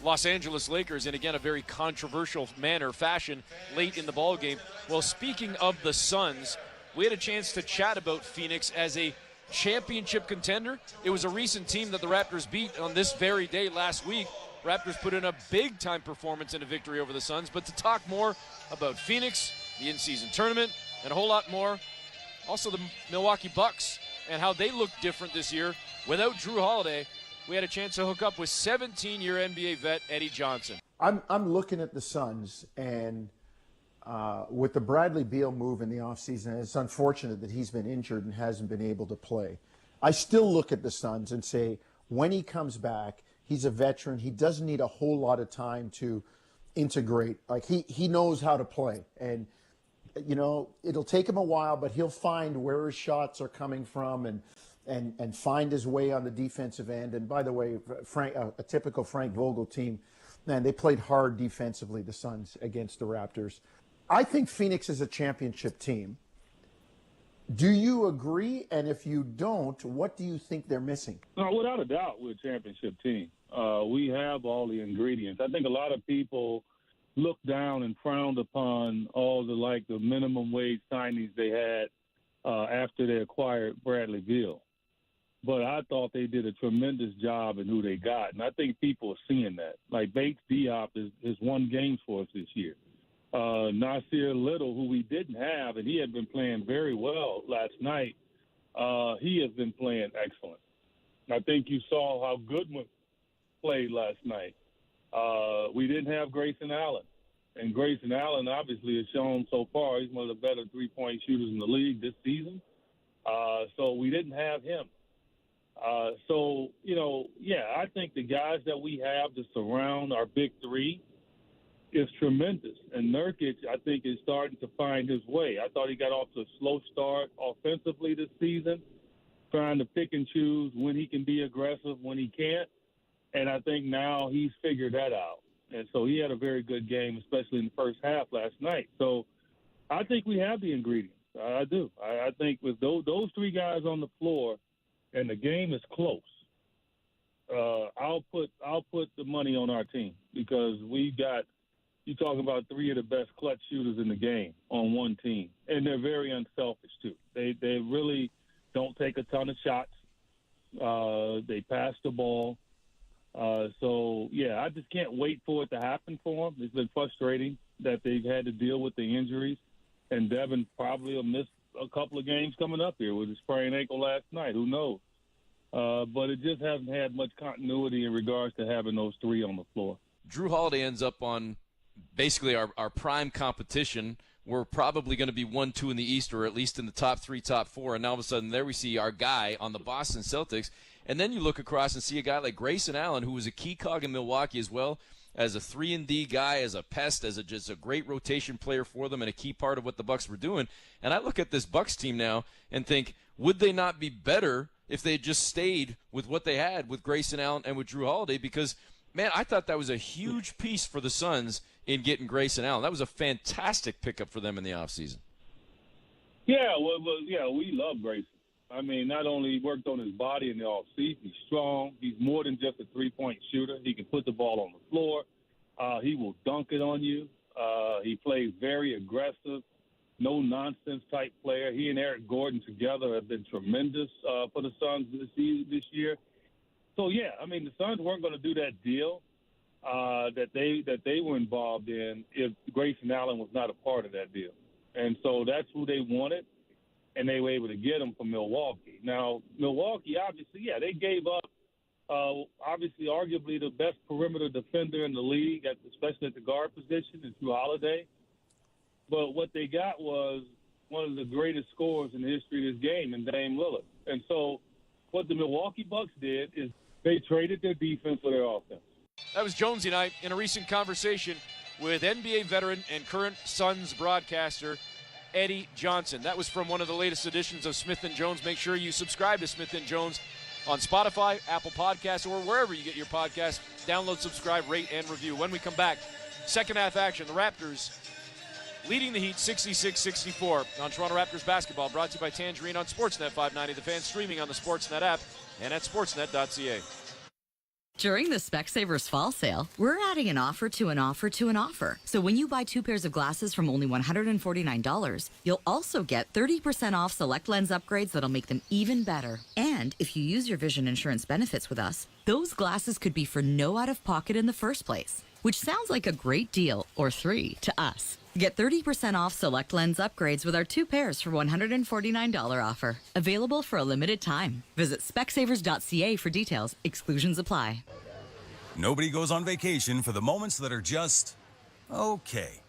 Los Angeles Lakers in, again, a very controversial fashion late in the ballgame. Well, speaking of the Suns, we had a chance to chat about Phoenix as a championship contender. It was a recent team that the Raptors beat on this very day last week. Raptors put in a big-time performance and a victory over the Suns. But to talk more about Phoenix, the in-season tournament, and a whole lot more, also the Milwaukee Bucks and how they look different this year without Drew Holiday, we had a chance to hook up with 17-year NBA vet Eddie Johnson. I'm looking at the Suns, and with the Bradley Beal move in the offseason, it's unfortunate that he's been injured and hasn't been able to play. I still look at the Suns and say, when he comes back, he's a veteran. He doesn't need a whole lot of time to integrate. Like, he knows how to play. And you know, it'll take him a while, but he'll find where his shots are coming from and find his way on the defensive end. And by the way, a typical Frank Vogel team, man, they played hard defensively, the Suns, against the Raptors. I think Phoenix is a championship team. Do you agree? And if you don't, what do you think they're missing? No, without a doubt, we're a championship team. We have all the ingredients. I think a lot of people looked down and frowned upon all the minimum wage signings they had after they acquired Bradley Beal. But I thought they did a tremendous job in who they got, and I think people are seeing that. Like Bates Diop has won games for us this year. Nasir Little, who we didn't have, and he had been playing very well last night, he has been playing excellent. I think you saw how Goodwin played last night. We didn't have Grayson Allen. And Grayson Allen obviously has shown so far he's one of the better three-point shooters in the league this season. So we didn't have him. I think the guys that we have to surround our big three is tremendous. And Nurkic, I think, is starting to find his way. I thought he got off to a slow start offensively this season, trying to pick and choose when he can be aggressive, when he can't. And I think now he's figured that out. And so he had a very good game, especially in the first half last night. So I think we have the ingredients. I do. I think with those three guys on the floor and the game is close, I'll put the money on our team because you're talking about three of the best clutch shooters in the game on one team. And they're very unselfish, too. They really don't take a ton of shots. They pass the ball. I just can't wait for it to happen for them. It's been frustrating that they've had to deal with the injuries. And Devin probably will miss a couple of games coming up here with his sprained ankle last night. Who knows? But it just hasn't had much continuity in regards to having those three on the floor. Drew Holiday ends up on basically our prime competition. We're probably going to be 1-2 in the East, or at least in the top 3, top 4. And all of a sudden there we see our guy on the Boston Celtics. And then you look across and see a guy like Grayson Allen, who was a key cog in Milwaukee as well, as a 3-and-D guy, as a pest, as just a great rotation player for them and a key part of what the Bucks were doing. And I look at this Bucks team now and think, would they not be better if they had just stayed with what they had with Grayson Allen and with Drew Holiday? Because, man, I thought that was a huge piece for the Suns in getting Grayson Allen. That was a fantastic pickup for them in the offseason. Yeah, we love Grayson. I mean, not only worked on his body in the offseason, he's strong. He's more than just a three-point shooter. He can put the ball on the floor. He will dunk it on you. He plays very aggressive, no-nonsense type player. He and Eric Gordon together have been tremendous for the Suns this year. So, I mean, the Suns weren't going to do that deal that they were involved in if Grayson Allen was not a part of that deal. And so that's who they wanted. And they were able to get him from Milwaukee. Now, Milwaukee, obviously, they gave up, arguably the best perimeter defender in the league, especially at the guard position, is Drew Holiday. But what they got was one of the greatest scorers in the history of this game in Dame Lillard. And so what the Milwaukee Bucks did is they traded their defense for their offense. That was Jonesy and I in a recent conversation with NBA veteran and current Suns broadcaster Eddie Johnson. That was from one of the latest editions of Smith & Jones. Make sure you subscribe to Smith & Jones on Spotify, Apple Podcasts, or wherever you get your podcasts. Download, subscribe, rate, and review. When we come back, second half action, the Raptors leading the Heat 66-64 on Toronto Raptors basketball, brought to you by Tangerine on Sportsnet 590. The Fan, streaming on the Sportsnet app and at sportsnet.ca. During the Specsavers Fall Sale, we're adding an offer to an offer to an offer. So when you buy 2 pairs of glasses from only $149, you'll also get 30% off select lens upgrades that'll make them even better. And if you use your vision insurance benefits with us, those glasses could be for no out-of-pocket in the first place, which sounds like a great deal, or 3, to us. Get 30% off select lens upgrades with our 2 pairs for $149 offer. Available for a limited time. Visit Specsavers.ca for details. Exclusions apply. Nobody goes on vacation for the moments that are just okay.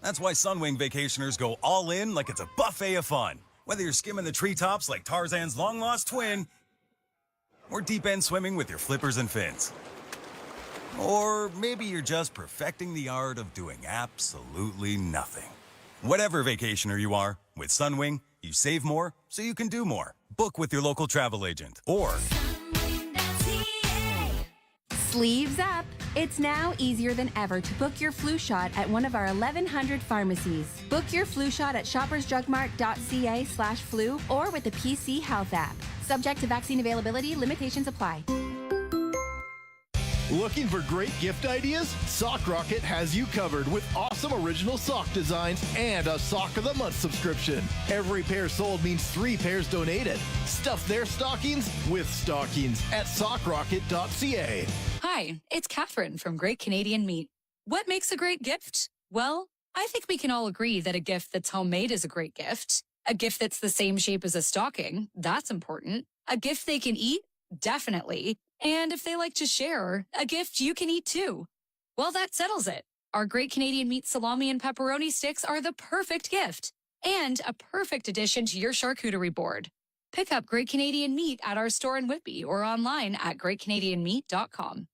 That's why Sunwing vacationers go all in like it's a buffet of fun. Whether you're skimming the treetops like Tarzan's long-lost twin, or deep-end swimming with your flippers and fins. Or maybe you're just perfecting the art of doing absolutely nothing. Whatever vacationer you are, with Sunwing, you save more so you can do more. Book with your local travel agent or Sleeves up! It's now easier than ever to book your flu shot at one of our 1,100 pharmacies. Book your flu shot at shoppersdrugmart.ca/flu or with the PC Health app. Subject to vaccine availability, limitations apply. Looking for great gift ideas? Sock Rocket has you covered with awesome original sock designs and a Sock of the Month subscription. Every pair sold means 3 pairs donated. Stuff their stockings with stockings at sockrocket.ca. Hi, it's Catherine from Great Canadian Meat. What makes a great gift? Well, I think we can all agree that a gift that's homemade is a great gift. A gift that's the same shape as a stocking, that's important. A gift they can eat? Definitely. And if they like to share, a gift you can eat too. Well, that settles it. Our Great Canadian Meat salami and pepperoni sticks are the perfect gift and a perfect addition to your charcuterie board. Pick up Great Canadian Meat at our store in Whitby or online at greatcanadianmeat.com.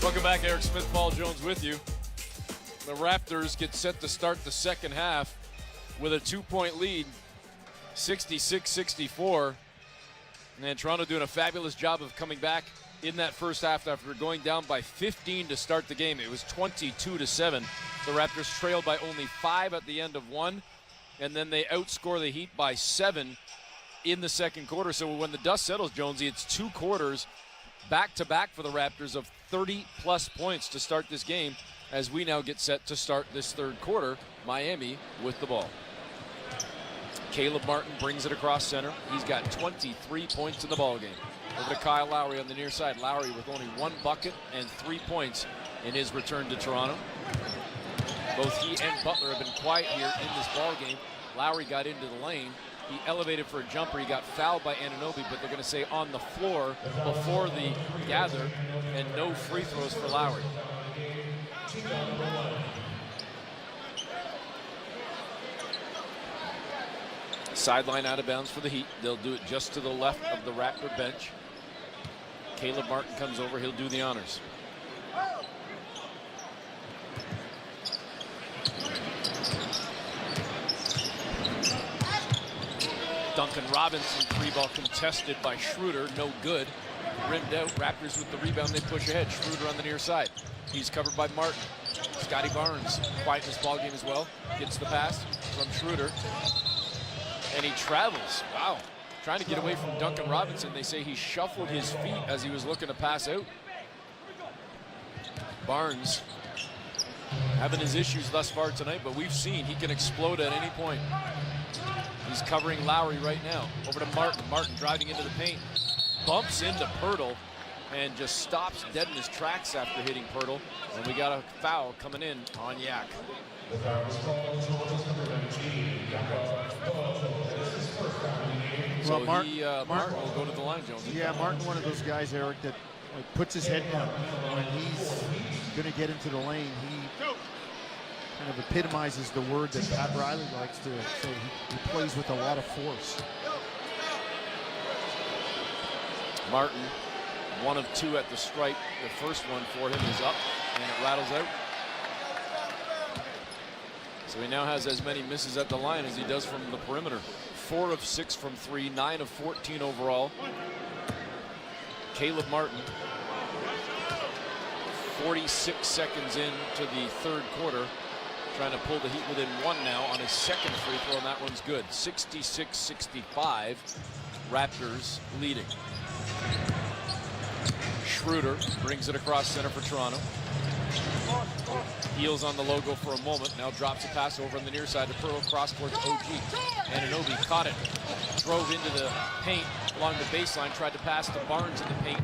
Welcome back. Eric Smith, Paul Jones with you. The Raptors get set to start the second half with a 2-point lead, 66-64. And then Toronto doing a fabulous job of coming back in that first half after going down by 15 to start the game. It was 22-7. The Raptors trailed by only 5 at the end of one, and then they outscore the Heat by 7 in the second quarter. So when the dust settles, Jonesy, it's 2 quarters back-to-back for the Raptors of 30-plus points to start this game, as we now get set to start this third quarter. Miami with the ball. Caleb Martin brings it across center. He's got 23 points in the ball game. Over to Kyle Lowry on the near side. Lowry with only 1 bucket and 3 points in his return to Toronto. Both he and Butler have been quiet here in this ball game. Lowry got into the lane. He elevated for a jumper. He got fouled by Anunoby, but they're going to say on the floor before the gather, and no free throws for Lowry. Sideline out of bounds for the Heat. They'll do it just to the left of the Raptor bench. Caleb Martin comes over. He'll do the honors. Duncan Robinson, 3-ball contested by Schroeder. No good. Rimmed out. Raptors with the rebound. They push ahead. Schroeder on the near side. He's covered by Martin. Scotty Barnes, quiet in this ball game as well. Gets the pass from Schroeder. And he travels. Wow. Trying to get away from Duncan Robinson. They say he shuffled his feet as he was looking to pass out. Barnes having his issues thus far tonight, but we've seen he can explode at any point. He's covering Lowry right now. Over to Martin. Martin driving into the paint. Bumps into Pirtle and just stops dead in his tracks after hitting Pirtle. And we got a foul coming in on Yak. So Martin will go to the line, Jones. Yeah, Martin, one of those guys, Eric, that puts his head down when he's going to get into the lane. He kind of epitomizes the word that Pat Riley likes to say. He plays with a lot of force. Martin, 1 of 2 at the stripe. The first one for him is up, and it rattles out. So he now has as many misses at the line as he does from the perimeter. 4 of 6 from 3, 9 of 14 overall. Caleb Martin, 46 seconds into the third quarter, trying to pull the Heat within 1 now on his second free throw, and that one's good. 66-65, Raptors leading. Schroeder brings it across center for Toronto. Heels on the logo for a moment. Now drops a pass over on the near side to Pirtle, cross towards OG. Anunoby caught it, drove into the paint along the baseline, tried to pass to Barnes in the paint.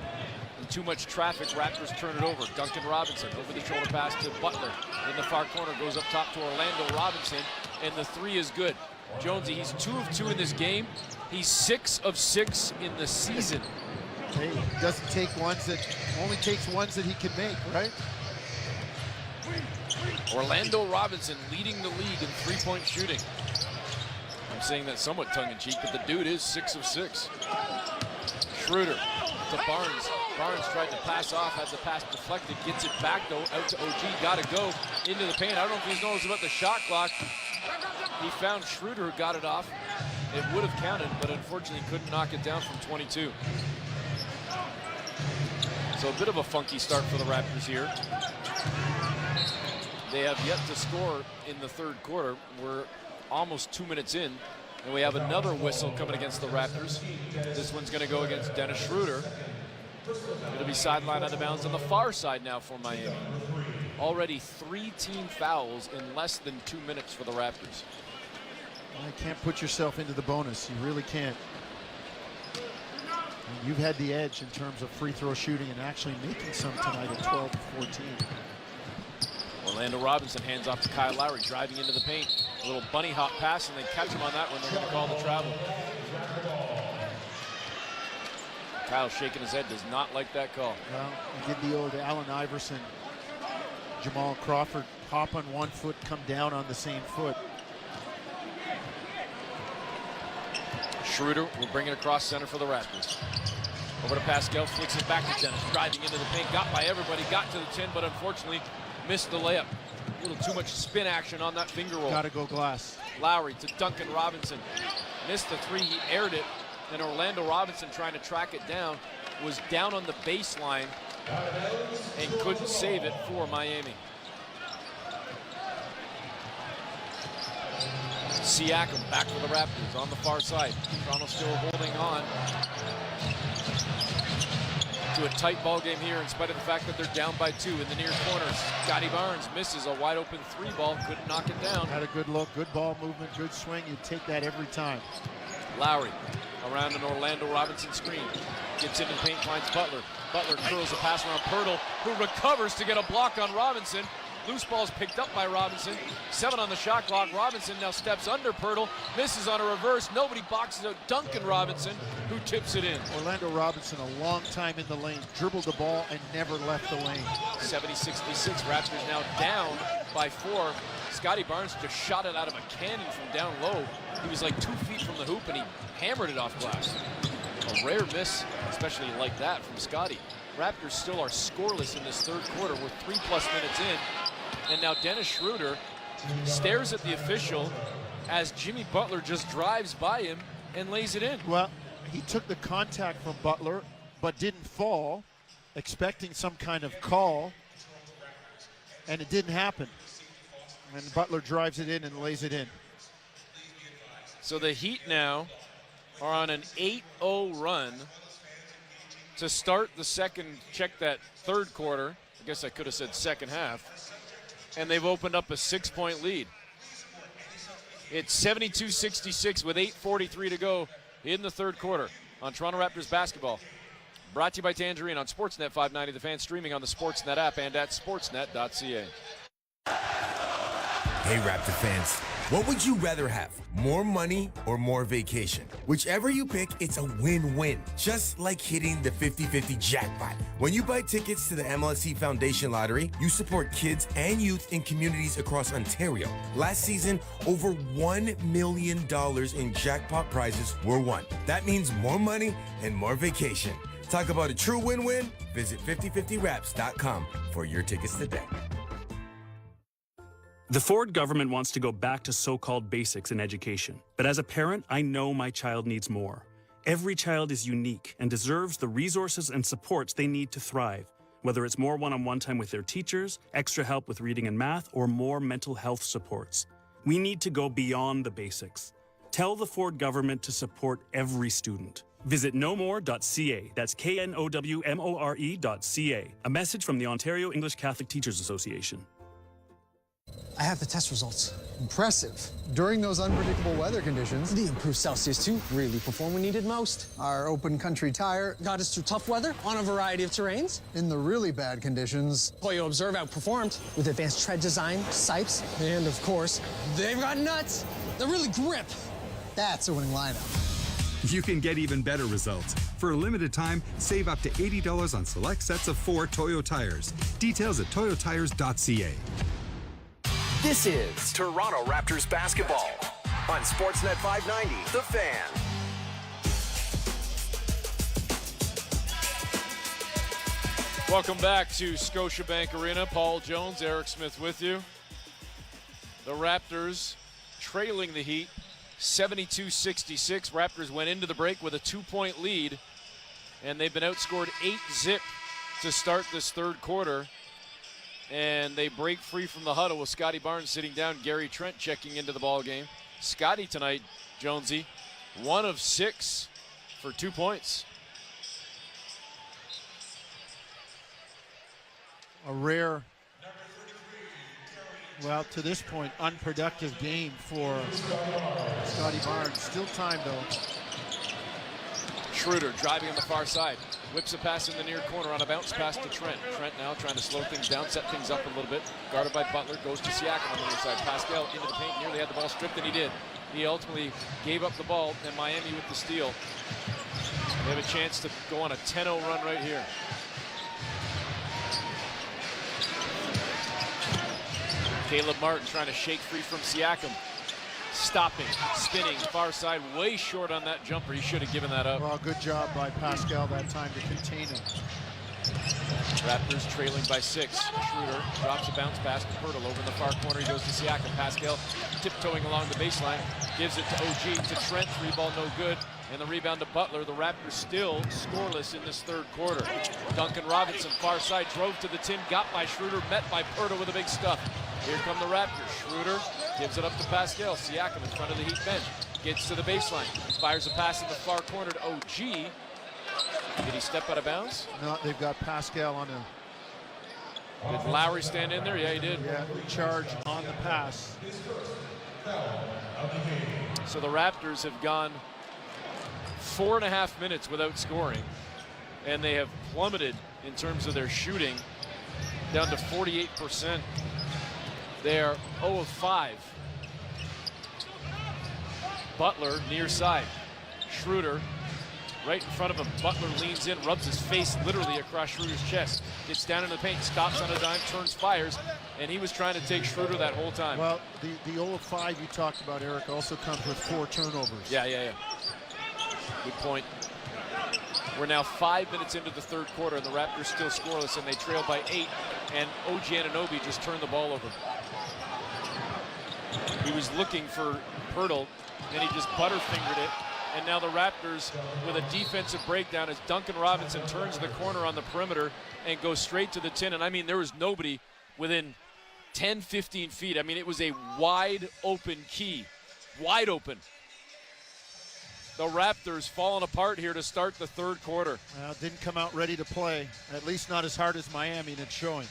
And too much traffic, Raptors turn it over. Duncan Robinson, over the shoulder pass to Butler. In the far corner, goes up top to Orlando Robinson, and the 3 is good. Jonesy, he's 2 of 2 in this game. He's 6 of 6 in the season. Hey, doesn't take ones that, only takes ones that he can make, right? Orlando Robinson leading the league in 3-point shooting. I'm saying that somewhat tongue-in-cheek, but the dude is 6 of 6. Schroeder to Barnes. Barnes tried to pass off, had the pass deflected, gets it back though, out to OG, gotta go into the paint. I don't know if he knows about the shot clock. He found Schroeder who got it off. It would have counted, but unfortunately couldn't knock it down from 22. So a bit of a funky start for the Raptors here. They have yet to score in the third quarter. We're almost 2 minutes in, and we have another whistle coming against the Raptors. This one's going to go against Dennis Schroeder. It'll be sidelined out of bounds on the far side now for Miami. Already 3 team fouls in less than 2 minutes for the Raptors. You can't put yourself into the bonus. You really can't. And you've had the edge in terms of free throw shooting and actually making some tonight at 12-14. Orlando Robinson hands off to Kyle Lowry, driving into the paint. A little bunny hop pass, and they catch him on that one. They're going to call the travel. Kyle shaking his head, does not like that call. Well, you get the old Allen Iverson, Jamal Crawford hop on one foot, come down on the same foot. Schroeder will bring it across center for the Raptors. Over to Pascal, flicks it back to Dennis, driving into the paint, got by everybody, got to the 10, but unfortunately missed the layup. A little too much spin action on that finger roll. Gotta go glass. Lowry to Duncan Robinson. Missed the 3, he aired it, and Orlando Robinson, trying to track it down, was down on the baseline and couldn't save it for Miami. Siakam back for the Raptors on the far side. Toronto still holding on to a tight ball game here in spite of the fact that they're down by 2 in the near corner. Scotty Barnes misses a wide open 3 ball, couldn't knock it down. Had a good look, good ball movement, good swing. You take that every time. Lowry around an Orlando Robinson screen. Gets into the paint, finds Butler. Butler curls a pass around Pirtle, who recovers to get a block on Robinson. Loose ball is picked up by Robinson. 7 on the shot clock. Robinson now steps under Pirtle, misses on a reverse. Nobody boxes out Duncan Robinson, who tips it in. Orlando Robinson, a long time in the lane, dribbled the ball and never left the lane. 70-66. Raptors now down by 4. Scotty Barnes just shot it out of a cannon from down low. He was like 2 feet from the hoop, and he hammered it off glass. A rare miss, especially like that from Scotty. Raptors still are scoreless in this third quarter. We're 3+ minutes in. And now Dennis Schroeder stares at the official as Jimmy Butler just drives by him and lays it in. Well, he took the contact from Butler, but didn't fall, expecting some kind of call, and it didn't happen. And Butler drives it in and lays it in. So the Heat now are on an 8-0 run to start the third quarter. I guess I could have said second half. And they've opened up a 6-point lead. It's 72-66 with 8:43 to go in the third quarter on Toronto Raptors basketball. Brought to you by Tangerine on Sportsnet 590, the fan, streaming on the Sportsnet app and at sportsnet.ca. Hey, Raptor fans, what would you rather have? More money or more vacation? Whichever you pick, it's a win-win. Just like hitting the 50-50 jackpot. When you buy tickets to the MLSE Foundation Lottery, you support kids and youth in communities across Ontario. Last season, over $1 million in jackpot prizes were won. That means more money and more vacation. Talk about a true win-win? Visit 5050raps.com for your tickets today. The Ford government wants to go back to so-called basics in education. But as a parent, I know my child needs more. Every child is unique and deserves the resources and supports they need to thrive, whether it's more one-on-one time with their teachers, extra help with reading and math, or more mental health supports. We need to go beyond the basics. Tell the Ford government to support every student. Visit knowmore.ca. That's knowmore.ca. A message from the Ontario English Catholic Teachers Association. I have the test results. Impressive. During those unpredictable weather conditions, the improved Celsius 2 really performed when needed most. Our open country tire got us through tough weather on a variety of terrains. In the really bad conditions, Toyo Observe outperformed with advanced tread design, sipes, and of course, they've got nuts that really grip. That's a winning lineup. You can get even better results. For a limited time, save up to $80 on select sets of 4 Toyo tires. Details at toyotires.ca. This is Toronto Raptors basketball on Sportsnet 590, The Fan. Welcome back to Scotiabank Arena. Paul Jones, Eric Smith with you. The Raptors trailing the Heat 72-66. Raptors went into the break with a 2-point lead, and they've been outscored 8-zip to start this third quarter. And they break free from the huddle with Scotty Barnes sitting down, Gary Trent checking into the ball game. Scotty tonight, Jonesy, 1 of 6 for 2 points. A rare, well, to this point, unproductive game for Scotty Barnes. Still time, though. Schroeder driving on the far side. Whips a pass in the near corner on a bounce pass to Trent. Trent now trying to slow things down, set things up a little bit. Guarded by Butler, goes to Siakam on the near side. Pascal into the paint, nearly had the ball stripped, and he did. He ultimately gave up the ball, and Miami with the steal. They have a chance to go on a 10-0 run right here. Caleb Martin trying to shake free from Siakam. Stopping, spinning, far side, way short on that jumper. He should have given that up. Well, good job by Pascal that time to contain him. Raptors trailing by 6. Schroeder drops a bounce pass to Pirtle over in the far corner. He goes to Siakam. Pascal tiptoeing along the baseline, gives it to OG, to Trent. 3-ball no good. And the rebound to Butler. The Raptors still scoreless in this third quarter. Duncan Robinson, far side, drove to the tin, got by Schroeder, met by Pirtle with a big stuff. Here come the Raptors. Schroeder gives it up to Pascal. Siakam in front of the Heat bench. Gets to the baseline. Fires a pass in the far corner to OG. Did he step out of bounds? No, they've got Pascal on a... Did Lowry stand in there? Yeah, he did. Yeah, recharge on the pass. So the Raptors have gone 4.5 minutes without scoring, and they have plummeted in terms of their shooting down to 48%. They are 0 of 5. Butler near side. Schroeder right in front of him. Butler leans in, rubs his face literally across Schroeder's chest. Gets down in the paint, stops on a dime, turns, fires, and he was trying to take Schroeder that whole time. Well, the 0 of 5 you talked about, Eric, also comes with 4 turnovers. Yeah. Good point. We're now 5 minutes into the third quarter, and the Raptors still scoreless, and they trail by 8, and OG Anunoby just turned the ball over. He was looking for Pirtle, then he just butterfingered it, and now the Raptors with a defensive breakdown as Duncan Robinson turns the corner on the perimeter and goes straight to the tin. And I mean, there was nobody within 10, 15 feet. I mean, it was a wide open key, wide open. The Raptors falling apart here to start the third quarter. Didn't come out ready to play, at least not as hard as Miami, and it's showing.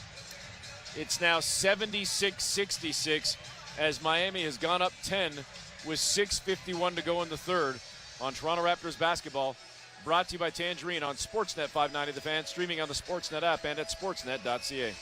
It's now 76-66 as Miami has gone up 10 with 6:51 to go in the third on Toronto Raptors basketball. Brought to you by Tangerine on Sportsnet 590 The Fan, streaming on the Sportsnet app and at sportsnet.ca.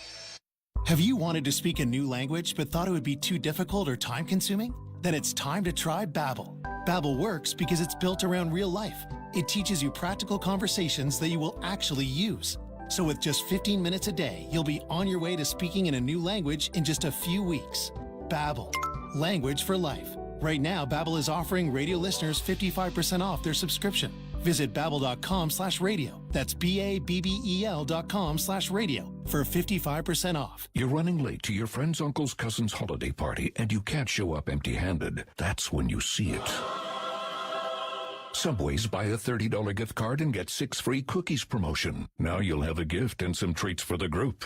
Have you wanted to speak a new language but thought it would be too difficult or time-consuming? Then it's time to try Babbel. Babbel works because it's built around real life. It teaches you practical conversations that you will actually use. So with just 15 minutes a day, you'll be on your way to speaking in a new language in just a few weeks. Babbel, language for life. Right now, Babbel is offering radio listeners 55% off their subscription. Visit babbel.com/radio. That's BABBEL.com/radio for 55% off. You're running late to your friend's uncle's cousin's holiday party and you can't show up empty-handed. That's when you see it. Subway's buy a $30 gift card and get 6 free cookies promotion. Now you'll have a gift and some treats for the group.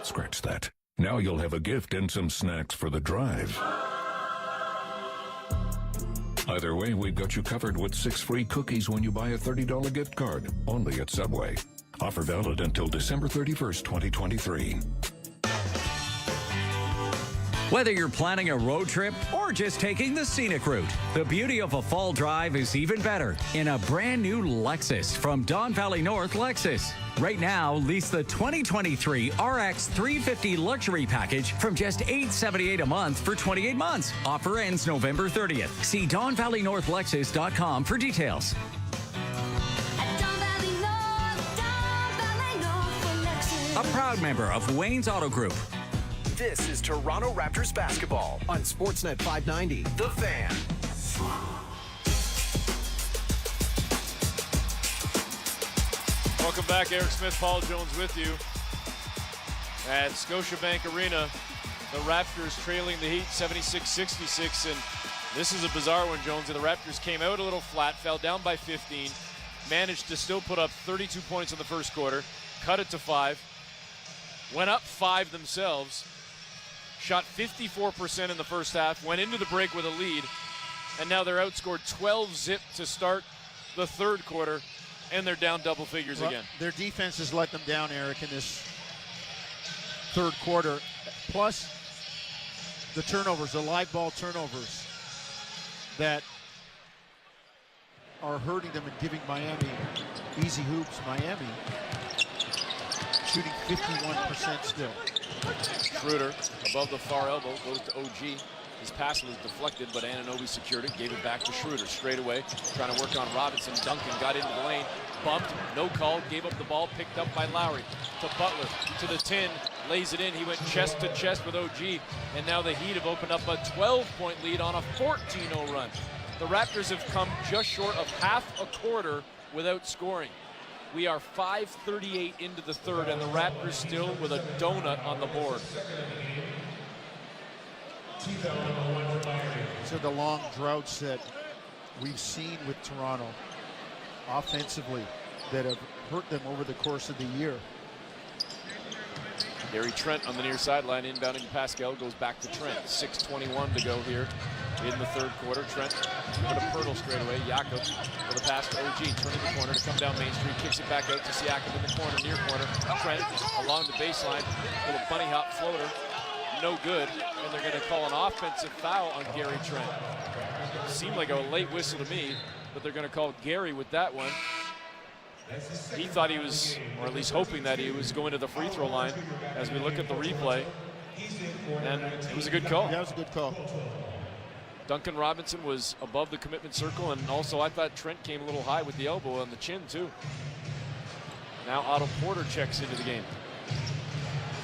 Scratch that. Now you'll have a gift and some snacks for the drive. Either way, we've got you covered with 6 free cookies when you buy a $30 gift card. Only at Subway. Offer valid until December 31st, 2023. Whether you're planning a road trip or just taking the scenic route, the beauty of a fall drive is even better in a brand new Lexus from Don Valley North Lexus. Right now, lease the 2023 RX 350 Luxury Package from just $878 a month for 28 months. Offer ends November 30th. See DonValleyNorthLexus.com for details. A proud member of Wayne's Auto Group. This is Toronto Raptors basketball on Sportsnet 590. The Fan. Welcome back. Eric Smith, Paul Jones with you at Scotiabank Arena. The Raptors trailing the Heat 76-66, and this is a bizarre one, Jones. The Raptors came out a little flat, fell down by 15, managed to still put up 32 points in the first quarter, cut it to 5, went up 5 themselves, shot 54% in the first half, went into the break with a lead, and now they're outscored 12-zip to start the third quarter, and they're down double figures again. Their defense has let them down, Eric, in this third quarter. Plus, the turnovers, the live ball turnovers that are hurting them and giving Miami easy hoops. Miami shooting 51% still. Schroeder above the far elbow, goes to OG. His pass was deflected, but Anunoby secured it, gave it back to Schroeder. Straight away, trying to work on Robinson. Duncan got into the lane, bumped, no call, gave up the ball, picked up by Lowry. To Butler, to the 10, lays it in. He went chest to chest with OG, and now the Heat have opened up a 12-point lead on a 14-0 run. The Raptors have come just short of half a quarter without scoring. We are 5:38 into the third, and the Raptors still with a donut on the board. So the long droughts that we've seen with Toronto offensively that have hurt them over the course of the year. Gary Trent on the near sideline, inbounding Pascal, goes back to Trent. 6:21 to go here in the third quarter. Trent with a Pirtle straight away. Jakob with a pass to OG, turning the corner to come down Main Street, kicks it back out to Siakam in the corner, near corner. Trent along the baseline, little bunny hop floater, no good, and they're going to call an offensive foul on Gary Trent. Seemed like a late whistle to me, but they're going to call Gary with that one. He thought he was, or at least hoping that he was going to the free throw line as we look at the replay. And it was a good call. Yeah, it was a good call. Duncan Robinson was above the commitment circle, and also I thought Trent came a little high with the elbow on the chin too. Now Otto Porter checks into the game.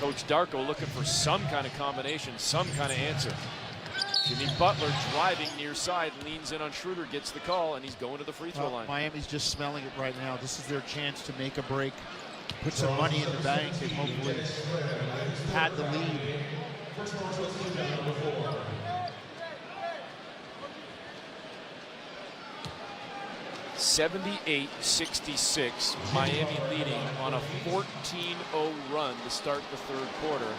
Coach Darko looking for some kind of combination, some kind of answer. Jimmy Butler driving near side, leans in on Schroeder, gets the call, and he's going to the free throw line. Miami's just smelling it right now. This is their chance to make a break, put some money in the bank, and hopefully pad the lead. 78-66, Miami leading on a 14-0 run to start the third quarter.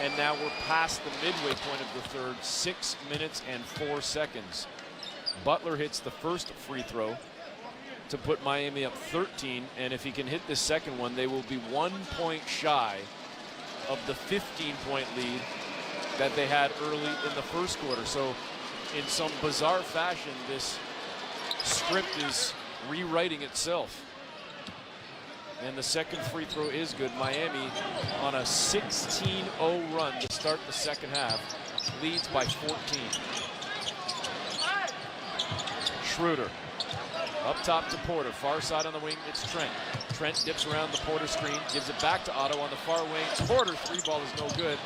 And now we're past the midway point of the third, 6 minutes and 4 seconds. Butler hits the first free throw to put Miami up 13, and if he can hit the second one, they will be 1 point shy of the 15-point lead that they had early in the first quarter. So in some bizarre fashion, this script is rewriting itself. And the second free throw is good. Miami on a 16-0 run to start the second half, leads by 14. Schroeder up top to Porter, far side on the wing, it's Trent. Trent dips around the Porter screen, gives it back to Otto on the far wing. Porter, three ball is no good.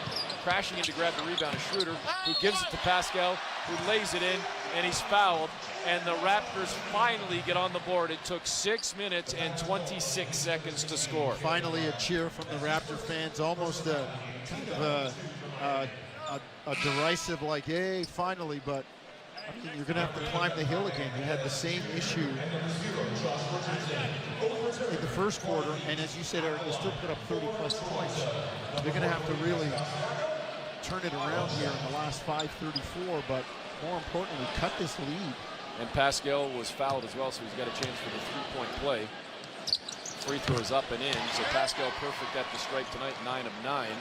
Crashing in to grab the rebound is Schroeder, who gives it to Pascal, who lays it in, and he's fouled. And the Raptors finally get on the board. It took 6 minutes and 26 seconds to score. Finally a cheer from the Raptor fans, almost a kind of a derisive, like, hey, finally, but I mean, you're going to have to climb the hill again. You had the same issue in the first quarter, and as you said, Eric, you still put up 30-plus points. They're going to have to really turn it around here in the last 5:34, but more importantly, cut this lead. And Pascal was fouled as well, so he's got a chance for the three-point play. Free throw is up and in, so Pascal perfect at the stripe tonight, 9 of 9.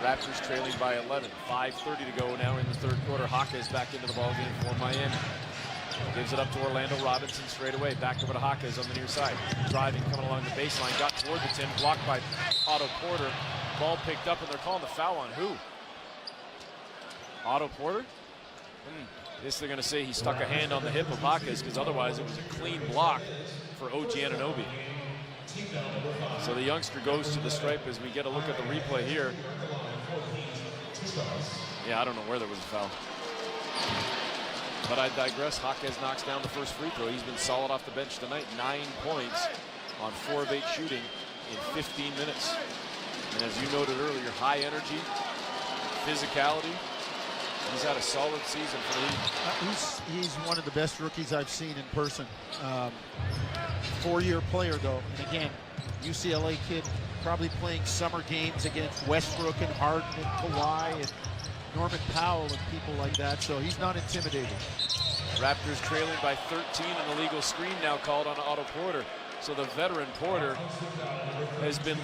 Raptors trailing by 11. 5:30 to go now in the third quarter. Haka is back into the ballgame for Miami. Gives it up to Orlando Robinson straight away. Back over to Haka is on the near side. Driving, coming along the baseline. Got toward the 10, blocked by Otto Porter. Ball picked up, and they're calling the foul on who? Otto Porter? This they're going to say he stuck a hand on the hip of Hawkins, because otherwise it was a clean block for OG Anunoby. So the youngster goes to the stripe as we get a look at the replay here. Yeah, I don't know where there was a foul. But I digress. Jaquez knocks down the first free throw. He's been solid off the bench tonight. 9 points on 4 of 8 shooting in 15 minutes. And as you noted earlier, high energy, physicality. He's had a solid season for the Heat. He's one of the best rookies I've seen in person. 4-year player, though. And again, UCLA kid, probably playing summer games against Westbrook and Harden and Kawhi and Norman Powell and people like that, so he's not intimidated. Raptors trailing by 13, and a legal screen now called on Otto Porter. So the veteran Porter has been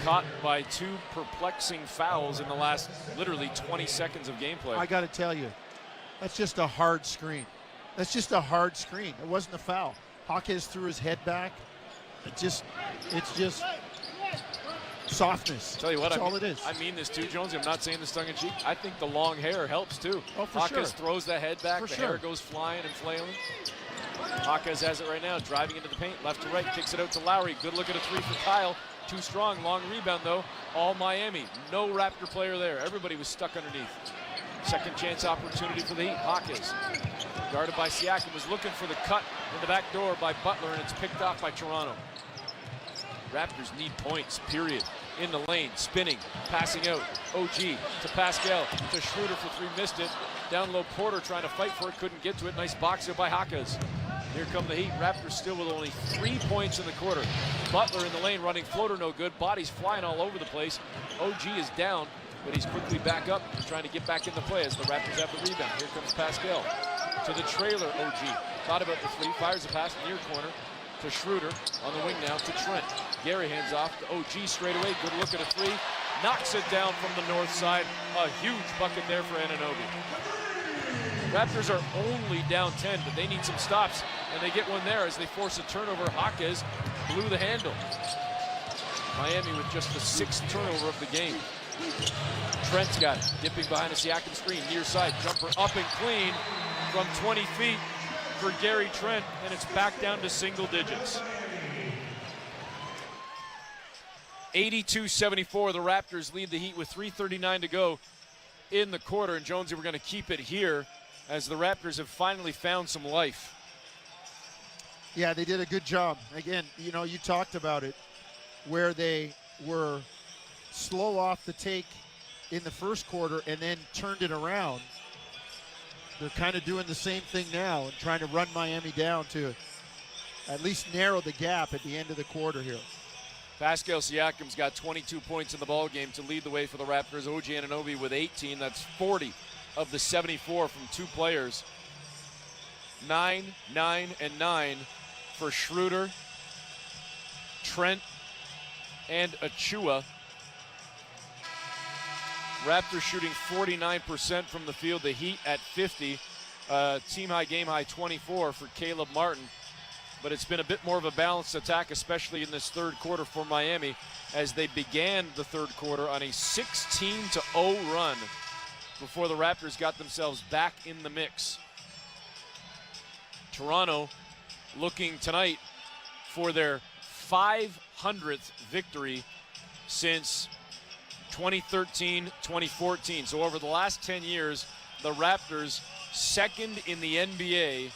caught by 2 perplexing fouls in the last literally 20 seconds of gameplay. I got to tell you, that's just a hard screen. That's just a hard screen. It wasn't a foul. Jaquez threw his head back. It's just softness. Tell you what, that's all it is. I mean this too, Jonesy. I'm not saying this tongue in cheek. I think the long hair helps too. Oh, for Jaquez sure. throws the head back, For the sure. hair goes flying and flailing. Jaquez has it right now, driving into the paint, left to right, kicks it out to Lowry. Good look at a 3 for Kyle. Too strong, long rebound though. All Miami. No Raptor player there. Everybody was stuck underneath. Second chance opportunity for the Heat. Jaquez, guarded by Siakam, was looking for the cut in the back door by Butler, and it's picked off by Toronto. Raptors need points, period. In the lane, spinning, passing out. OG to Pascal, to Schroeder for 3, missed it. Down low, Porter trying to fight for it, couldn't get to it. Nice box out by Jaquez. Here come the Heat. Raptors still with only 3 points in the quarter. Butler in the lane, running floater, no good. Bodies flying all over the place. OG is down, but he's quickly back up, trying to get back into play as the Raptors have the rebound. Here comes Pascal to the trailer. OG thought about the 3, fires a pass near corner to Schroeder on the wing now to Trent. Gary hands off to OG straight away. Good look at a 3. Knocks it down from the north side. A huge bucket there for Anunoby. Raptors are only down 10, but they need some stops, and they get one there as they force a turnover. Jaquez blew the handle. Miami with just the 6th turnover of the game. Trent's got it, dipping behind a Siakam screen, near side, jumper up and clean from 20 feet for Gary Trent, and it's back down to single digits. 82-74, the Raptors lead the Heat with 3:39 to go in the quarter, and Jonesy, we're going to keep it here as the Raptors have finally found some life. Yeah, they did a good job. Again, you know, you talked about it, where they were slow off the take in the first quarter and then turned it around. They're kind of doing the same thing now and trying to run Miami down to at least narrow the gap at the end of the quarter here. Pascal Siakam's got 22 points in the ball game to lead the way for the Raptors. OG Anunoby with 18. That's 40 of the 74 from 2 players. 9, 9, and 9 for Schroeder, Trent, and Achua. Raptors shooting 49% from the field. The Heat at 50. Team high, game high 24 for Caleb Martin. But it's been a bit more of a balanced attack, especially in this third quarter for Miami, as they began the third quarter on a 16-0 run before the Raptors got themselves back in the mix. Toronto looking tonight for their 500th victory since 2013-2014. So over the last 10 years, the Raptors second in the NBA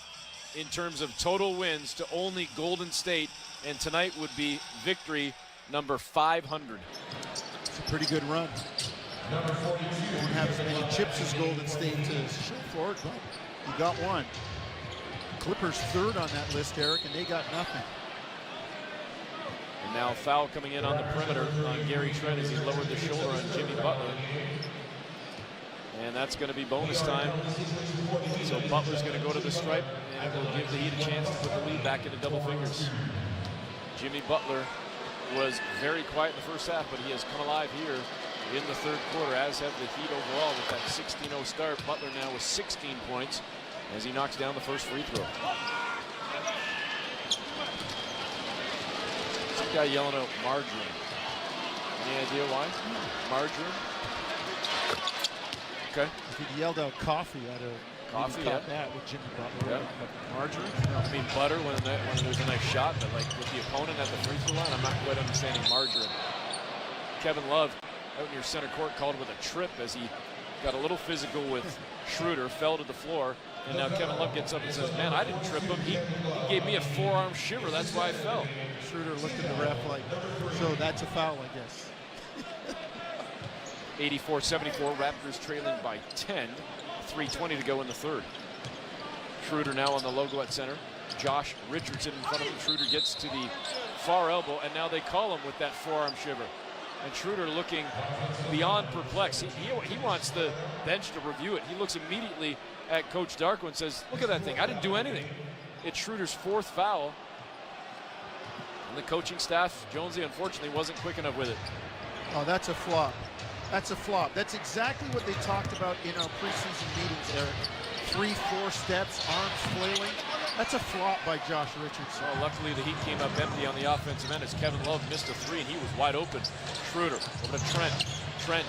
in terms of total wins to only Golden State, and tonight would be victory number 500. It's a pretty good run. Won't have as many chips as Golden State to shoot for it, but you got one. Clippers third on that list, Eric, and they got nothing. And now foul coming in on the perimeter on Gary Trent as he lowered the shoulder on Jimmy Butler. And that's going to be bonus time. So Butler's going to go to the stripe, and it will give the Heat a chance to put the lead back into double figures. Jimmy Butler was very quiet in the first half, but he has come alive here in the third quarter, as have the Heat overall with that 16-0 start. Butler now with 16 points as he knocks down the first free throw. Some guy yelling out margarine. Any idea why? Margarine? Okay. If he'd yelled out coffee, I'd have Coffee, caught yeah. that with Jimmy Butler. Yeah. But margarine? I mean butter when there's a nice shot, but like with the opponent at the free throw line, I'm not quite understanding margarine. Kevin Love out near center court, called with a trip as he got a little physical with Schroeder, fell to the floor, and now Kevin Love gets up and says, man, I didn't trip him. He gave me a forearm shiver. That's why I fell. Schroeder looked at the ref like, so that's a foul, I guess. 84-74, Raptors trailing by 10. 3:20 to go in the third. Schroeder now on the logo at center. Josh Richardson in front of him. Schroeder gets to the far elbow, and now they call him with that forearm shiver. And Schroeder looking beyond perplexed. He wants the bench to review it. He looks immediately at Coach Darko and says, look at that thing. I didn't do anything. It's Schroeder's fourth foul. And the coaching staff, Jonesy, unfortunately wasn't quick enough with it. Oh, that's a flop. That's a flop. That's exactly what they talked about in our preseason meetings, Eric. 3-4 steps, arms flailing. That's a flop by Josh Richardson. Well, luckily the Heat came up empty on the offensive end as Kevin Love missed a three, and he was wide open. Schroeder over to Trent. Trent,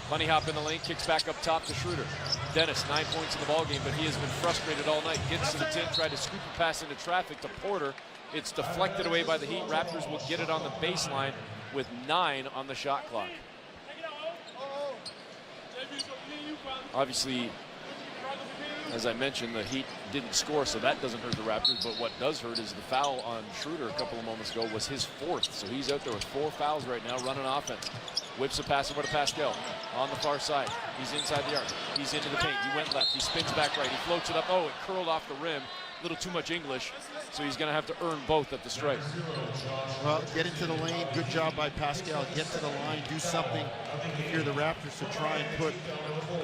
bunny hop in the lane, kicks back up top to Schroeder. Dennis, 9 points in the ballgame, but he has been frustrated all night. Gets to the 10, tried to scoop a pass into traffic to Porter. It's deflected away by the Heat. Raptors will get it on the baseline with 9 on the shot clock. Obviously, as I mentioned, the Heat didn't score, so that doesn't hurt the Raptors. But what does hurt is the foul on Schroeder a couple of moments ago was his fourth. So he's out there with 4 fouls right now, running offense. Whips a pass over to Pascal on the far side. He's inside the arc. He's into the paint. He went left. He spins back right. He floats it up. Oh, it curled off the rim. A little too much English. So he's going to have to earn both at the stripe. Well, get into the lane. Good job by Pascal. Get to the line. Do something if you're the Raptors to try and put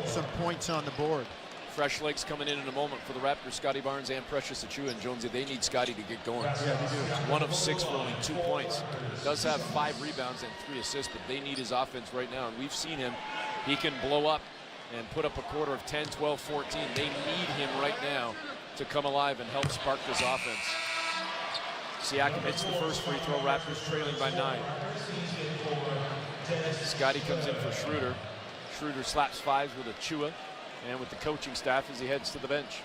some points on the board. Fresh legs coming in a moment for the Raptors. Scotty Barnes and Precious Achiuwa and Jonesy. They need Scotty to get going. Yeah, they do. 1 of 6 for only 2 points. Does have 5 rebounds and 3 assists, but they need his offense right now. And we've seen him. He can blow up and put up a quarter of 10, 12, 14. They need him right now to come alive and help spark this offense. Siakam hits the first free throw. Raptors trailing by 9. Scotty comes in for Schroeder. Schroeder slaps 5s with Achiuwa and with the coaching staff as he heads to the bench.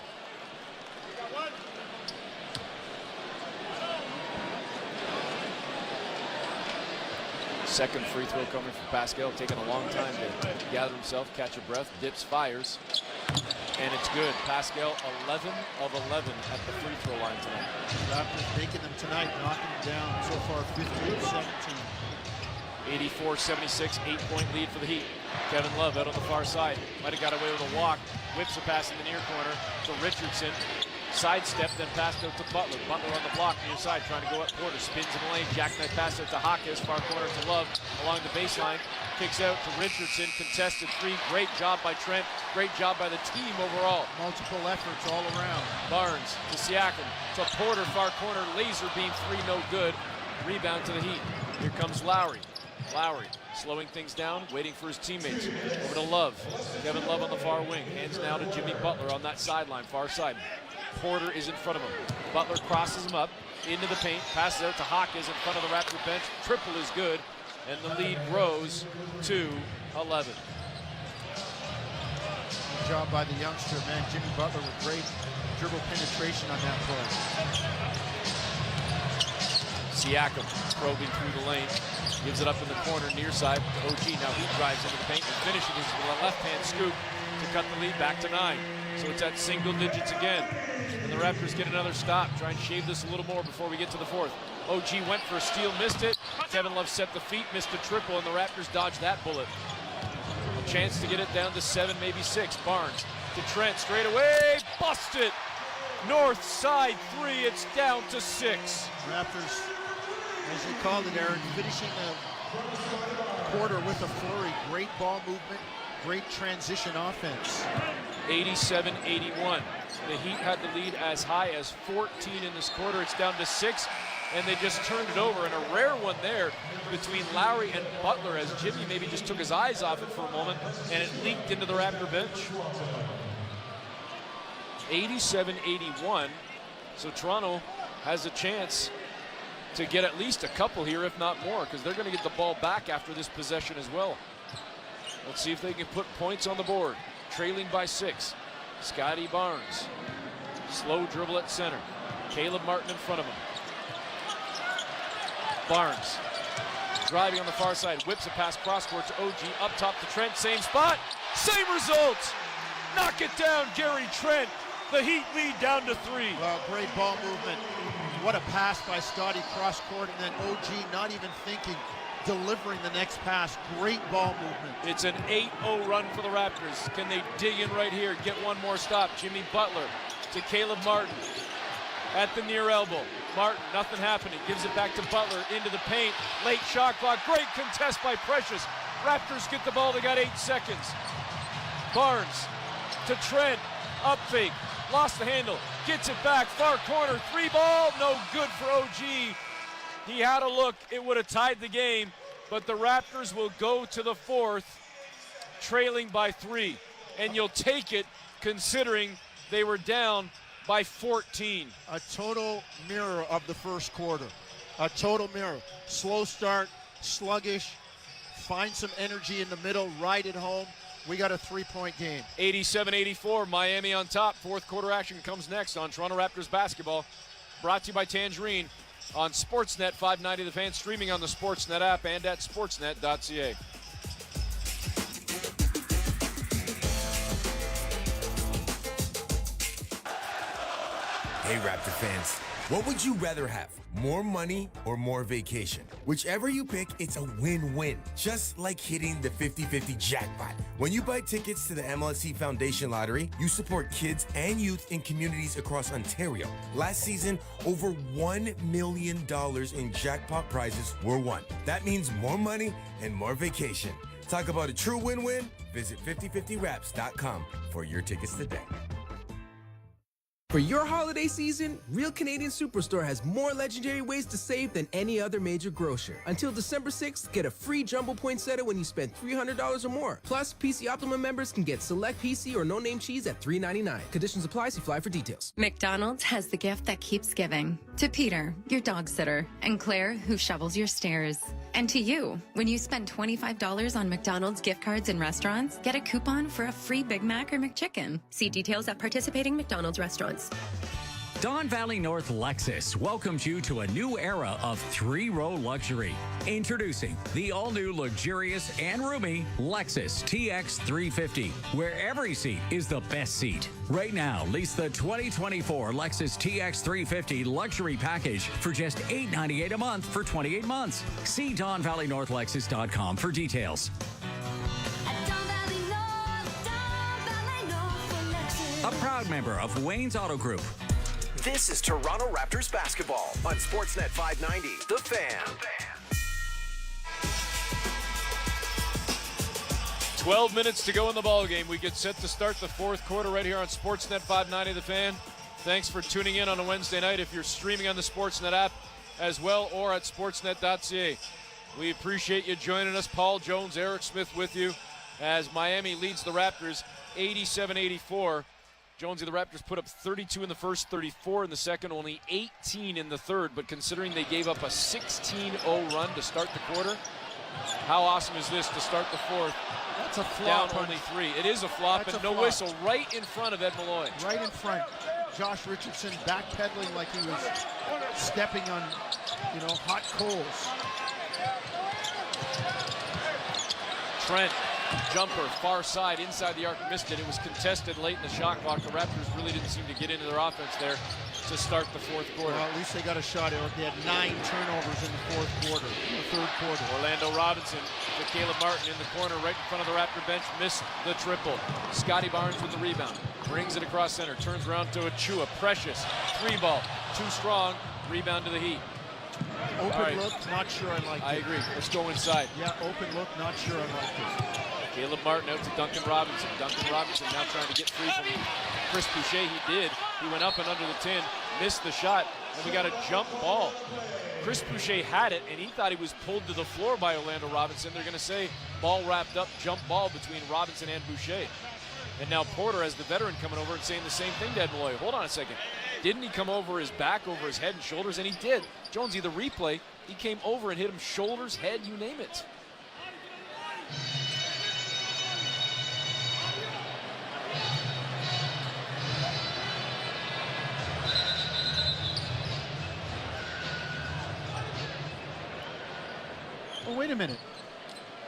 Second free throw coming from Pascal, taking a long time to gather himself, catch a breath, dips, fires, and it's good. Pascal 11 of 11 at the free throw line tonight. Raptors making them tonight, knocking them down so far 15-17. 84-76, 8-point lead for the Heat. Kevin Love out on the far side. Might have got away with a walk. Whips a pass in the near corner to Richardson. Sidestep, then pass out to Butler. Butler on the block near side, trying to go up Porter. Spins in the lane. Jackknife pass out to Hawkins. Far corner to Love along the baseline. Kicks out to Richardson. Contested 3. Great job by Trent. Great job by the team overall. Multiple efforts all around. Barnes to Siakam. To Porter, far corner. Laser beam 3, no good. Rebound to the Heat. Here comes Lowry. Lowry slowing things down, waiting for his teammates. Over to Love. Kevin Love on the far wing. Hands now to Jimmy Butler on that sideline, far side. Porter is in front of him. Butler crosses him up into the paint, passes out to Hawkins in front of the Raptor bench. Triple is good, and the lead grows to 11. Good job by the youngster, man. Jimmy Butler with great dribble penetration on that play. Siakam probing through the lane. Gives it up in the corner near side to OG. Now he drives into the paint and finishes with a left-hand scoop to cut the lead back to 9. So it's at single digits again. And the Raptors get another stop. Try and shave this a little more before we get to the fourth. OG went for a steal, missed it. Kevin Love set the feet, missed a triple, and the Raptors dodged that bullet. A chance to get it down to 7, maybe 6. Barnes to Trent, straight away, busted. North side 3, it's down to 6. Raptors, as you called it, Aaron, finishing the quarter with a flurry. Great ball movement, great transition offense. 87-81. The Heat had the lead as high as 14 in this quarter. It's down to 6, and they just turned it over. And a rare one there between Lowry and Butler as Jimmy maybe just took his eyes off it for a moment, and it leaked into the Raptor bench. 87-81. So Toronto has a chance to get at least a couple here, if not more, because they're going to get the ball back after this possession as well. Let's see if they can put points on the board. Trailing by 6. Scotty Barnes. Slow dribble at center. Caleb Martin in front of him. Barnes driving on the far side, whips a pass cross-court to OG, up top to Trent, same spot, same result! Knock it down, Gary Trent. The Heat lead down to 3. Well, great ball movement. What a pass by Scotty cross-court, and then OG not even thinking, delivering the next pass. Great ball movement. It's an 8-0 run for the Raptors. Can they dig in right here, get one more stop? Jimmy Butler to Caleb Martin at the near elbow. Martin, nothing happening. Gives it back to Butler into the paint. Late shot clock. Great contest by Precious. Raptors get the ball. They got 8 seconds. Barnes to Trent. Up fake. Lost the handle. Gets it back. Far corner. 3 ball. No good for OG. He had a look. It would have tied the game. But the Raptors will go to the 4th, trailing by 3. And you'll take it considering they were down by 14. A total mirror of the first quarter. A total mirror. Slow start, sluggish, find some energy in the middle, ride it home. We got a 3-point game. 87-84, Miami on top. Fourth quarter action comes next on Toronto Raptors basketball. Brought to you by Tangerine on Sportsnet 590 The Fan, streaming on the Sportsnet app and at sportsnet.ca. Hey Raptor fans, what would you rather have? More money or more vacation? Whichever you pick, it's a win-win. Just like hitting the 50-50 jackpot. When you buy tickets to the MLSE Foundation Lottery, you support kids and youth in communities across Ontario. Last season, over $1 million in jackpot prizes were won. That means more money and more vacation. Talk about a true win-win? Visit 5050raps.com for your tickets today. For your holiday season, Real Canadian Superstore has more legendary ways to save than any other major grocer. Until December 6th, get a free Jumbo Point Setter when you spend $300 or more. Plus, PC Optimum members can get select PC or no-name cheese at $3.99. Conditions apply. See Fly for details. McDonald's has the gift that keeps giving. To Peter, your dog sitter, and Claire, who shovels your stairs. And to you, when you spend $25 on McDonald's gift cards and restaurants, get a coupon for a free Big Mac or McChicken. See details at participating McDonald's restaurants. Don Valley North Lexus welcomes you to a new era of 3-row luxury. Introducing the all-new luxurious and roomy Lexus TX 350, where every seat is the best seat. Right now, lease the 2024 Lexus TX 350 luxury package for just $898 a month for 28 months. See DonValleyNorthLexus.com for details. A proud member of Wayne's Auto Group. This is Toronto Raptors basketball on Sportsnet 590, The Fan. 12 minutes to go in the ballgame. We get set to start the fourth quarter right here on Sportsnet 590 The Fan. Thanks for tuning in on a Wednesday night if you're streaming on the Sportsnet app as well or at sportsnet.ca. We appreciate you joining us. Paul Jones, Eric Smith with you as Miami leads the Raptors 87-84. Jonesy, the Raptors put up 32 in the first, 34 in the second, only 18 in the third. But considering they gave up a 16-0 run to start the quarter, how awesome is this to start the fourth? That's a flop. Down only 3. It is a flop, and no whistle right in front of Ed Malloy. Right in front. Josh Richardson backpedaling like he was stepping on, hot coals. Trent. Jumper, far side, inside the arc, missed it. It was contested late in the shot clock. The Raptors really didn't seem to get into their offense there to start the fourth quarter. Well, at least they got a shot, Eric. They had 9 turnovers in the third quarter. Orlando Robinson to Caleb Martin in the corner, right in front of the Raptor bench, missed the triple. Scotty Barnes with the rebound, brings it across center, turns around to Achua. Precious, 3-ball, too strong, rebound to the Heat. Open look, not sure I like it. I agree. Let's go inside. Yeah, open look, not sure I like it. Caleb Martin out to Duncan Robinson. Duncan Robinson now trying to get free from Chris Boucher. He did. He went up and under the tin, missed the shot, and we got a jump ball. Chris Boucher had it, and he thought he was pulled to the floor by Orlando Robinson. They're going to say ball wrapped up, jump ball between Robinson and Boucher. And now Porter, as the veteran, coming over and saying the same thing to Ed Malloy. Hold on a second. Didn't he come over his back, over his head and shoulders? And he did. Jonesy, the replay, he came over and hit him shoulders, head, you name it. Well, wait a minute.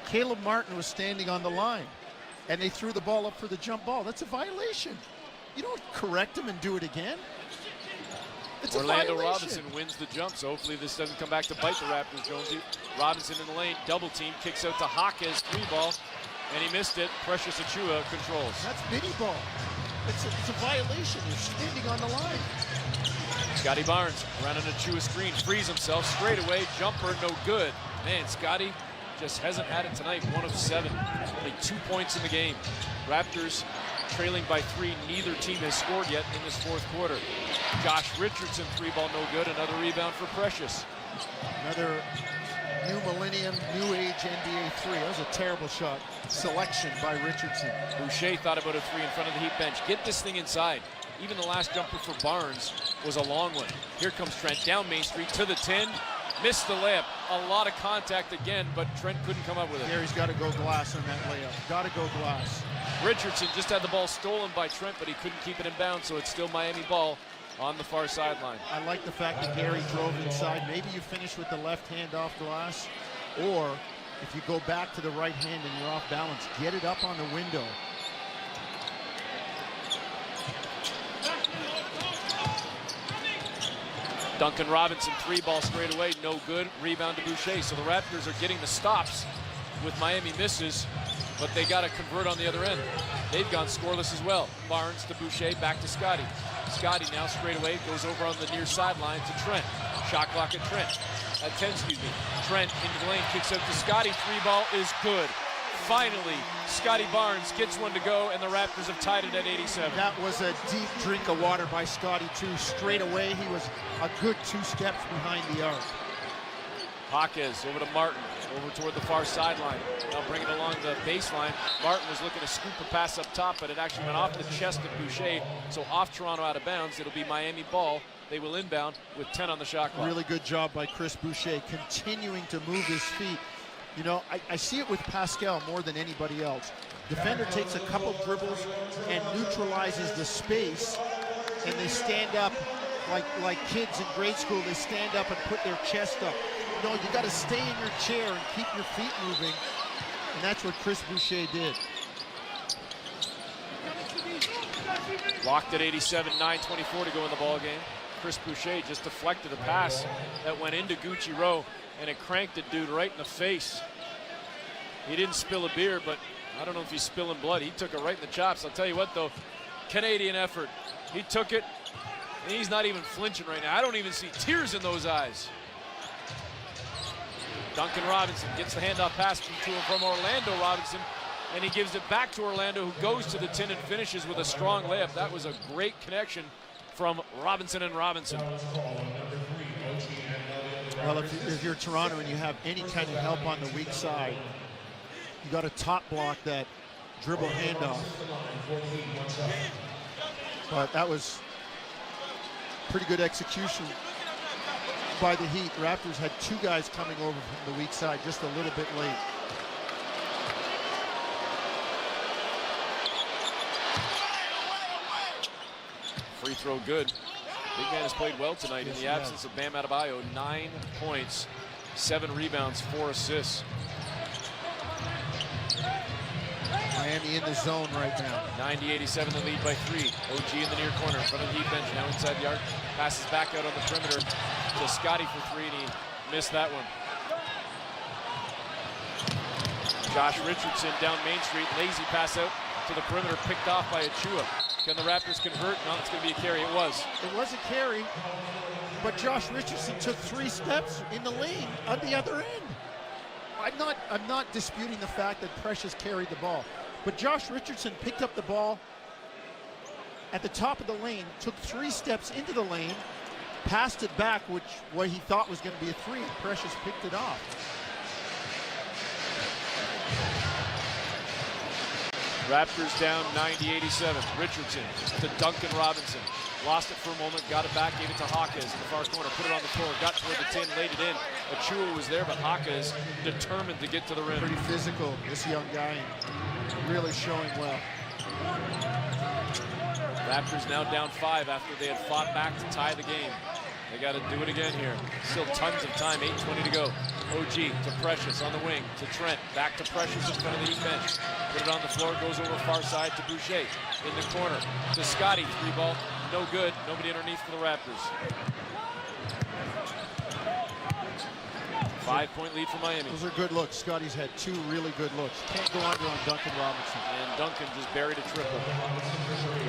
Caleb Martin was standing on the line, and they threw the ball up for the jump ball. That's a violation. You don't correct him and do it again. It's Orlando a violation. Robinson wins the jump, so hopefully this doesn't come back to bite the Raptors, Jonesy. Robinson in the lane, double team, kicks out to Hawkes, 3-ball, and he missed it. Precious Achiuwa controls. That's mini ball. It's a violation. You're standing on the line. Scotty Barnes around an Achiuwa screen, frees himself, straight away, jumper, no good. Man, Scotty just hasn't had it tonight, 1 of 7. Only 2 points in the game. Raptors trailing by 3. Neither team has scored yet in this fourth quarter. Josh Richardson, 3-ball, no good. Another rebound for Precious. Another new millennium, new age NBA 3. That was a terrible shot. Selection by Richardson. Boucher thought about a 3 in front of the Heat bench. Get this thing inside. Even the last jumper for Barnes was a long one. Here comes Trent down Main Street to the 10. Missed the layup. A lot of contact again, but Trent couldn't come up with it. Gary's got to go glass on that layup. Got to go glass. Richardson just had the ball stolen by Trent, but he couldn't keep it in bounds, so it's still Miami ball on the far sideline. I like the fact that Gary drove inside. Maybe you finish with the left hand off glass, or if you go back to the right hand and you're off balance, get it up on the window. Duncan Robinson, 3-ball straight away, no good. Rebound to Boucher. So the Raptors are getting the stops with Miami misses, but they got to convert on the other end. They've gone scoreless as well. Barnes to Boucher, back to Scotty. Scotty now straight away goes over on the near sideline to Trent. Shot clock at Trent. At 10, excuse me. Trent into the lane, kicks out to Scotty. 3-ball is good. Finally, Scotty Barnes gets one to go, and the Raptors have tied it at 87. That was a deep drink of water by Scotty, too. Straight away, he was a good 2 steps behind the arc. Hawkes over to Martin, over toward the far sideline. Now bringing it along the baseline. Martin was looking to scoop a pass up top, but it actually went off the chest of Boucher. So off Toronto out of bounds. It'll be Miami ball. They will inbound with 10 on the shot clock. Really good job by Chris Boucher, continuing to move his feet. You know, I see it with Pascal more than anybody else. Defender takes a couple dribbles and neutralizes the space, and they stand up like kids in grade school. They stand up and put their chest up. No, you got to stay in your chair and keep your feet moving, and that's what Chris Boucher did. Locked at 87, 9:24 to go in the ball game. Chris Boucher just deflected a pass that went into Gucci Rowe, and it cranked a dude right in the face. He didn't spill a beer, but I don't know if he's spilling blood. He took it right in the chops. I'll tell you what, though, Canadian effort. He took it, and he's not even flinching right now. I don't even see tears in those eyes. Duncan Robinson gets the handoff pass to him from Orlando Robinson, and he gives it back to Orlando, who goes to the 10 and finishes with a strong layup. That was a great connection from Robinson and Robinson. Well, if you're Toronto and you have any kind of help on the weak side, you got to top block that dribble handoff. But that was pretty good execution by the Heat. Raptors had 2 guys coming over from the weak side just a little bit late. Free throw good. Big man has played well tonight in the absence of Bam Adebayo. 9 points, 7 rebounds, 4 assists. Miami in the zone right now. 90-87, the lead by 3. OG in the near corner, in front of the Heat bench, now inside the arc. Passes back out on the perimeter to Scotty for 3, and he missed that one. Josh Richardson down Main Street, lazy pass out to the perimeter, picked off by Achiuwa. Can the Raptors convert? No, it's going to be a carry. It was. It was a carry, but Josh Richardson took 3 steps in the lane on the other end. I'm not disputing the fact that Precious carried the ball, but Josh Richardson picked up the ball at the top of the lane, took 3 steps into the lane, passed it back, what he thought was going to be a 3, and Precious picked it off. Raptors down 90-87. Richardson to Duncan Robinson. Lost it for a moment, got it back, gave it to Hawkes in the far corner, put it on the floor, got toward the 10, laid it in. Achiuwa was there, but Hawkes determined to get to the rim. Pretty physical, this young guy, really showing well. Raptors now down 5 after they had fought back to tie the game. They got to do it again here. Still tons of time, 8:20 to go. OG to Precious on the wing, to Trent, back to Precious in front of the Heat bench. Put it on the floor, goes over far side to Boucher. In the corner to Scotty, 3-ball, no good. Nobody underneath for the Raptors. 5-point lead for Miami. Those are good looks. Scotty's had 2 really good looks. Can't go under on Duncan Robinson. And Duncan just buried a triple.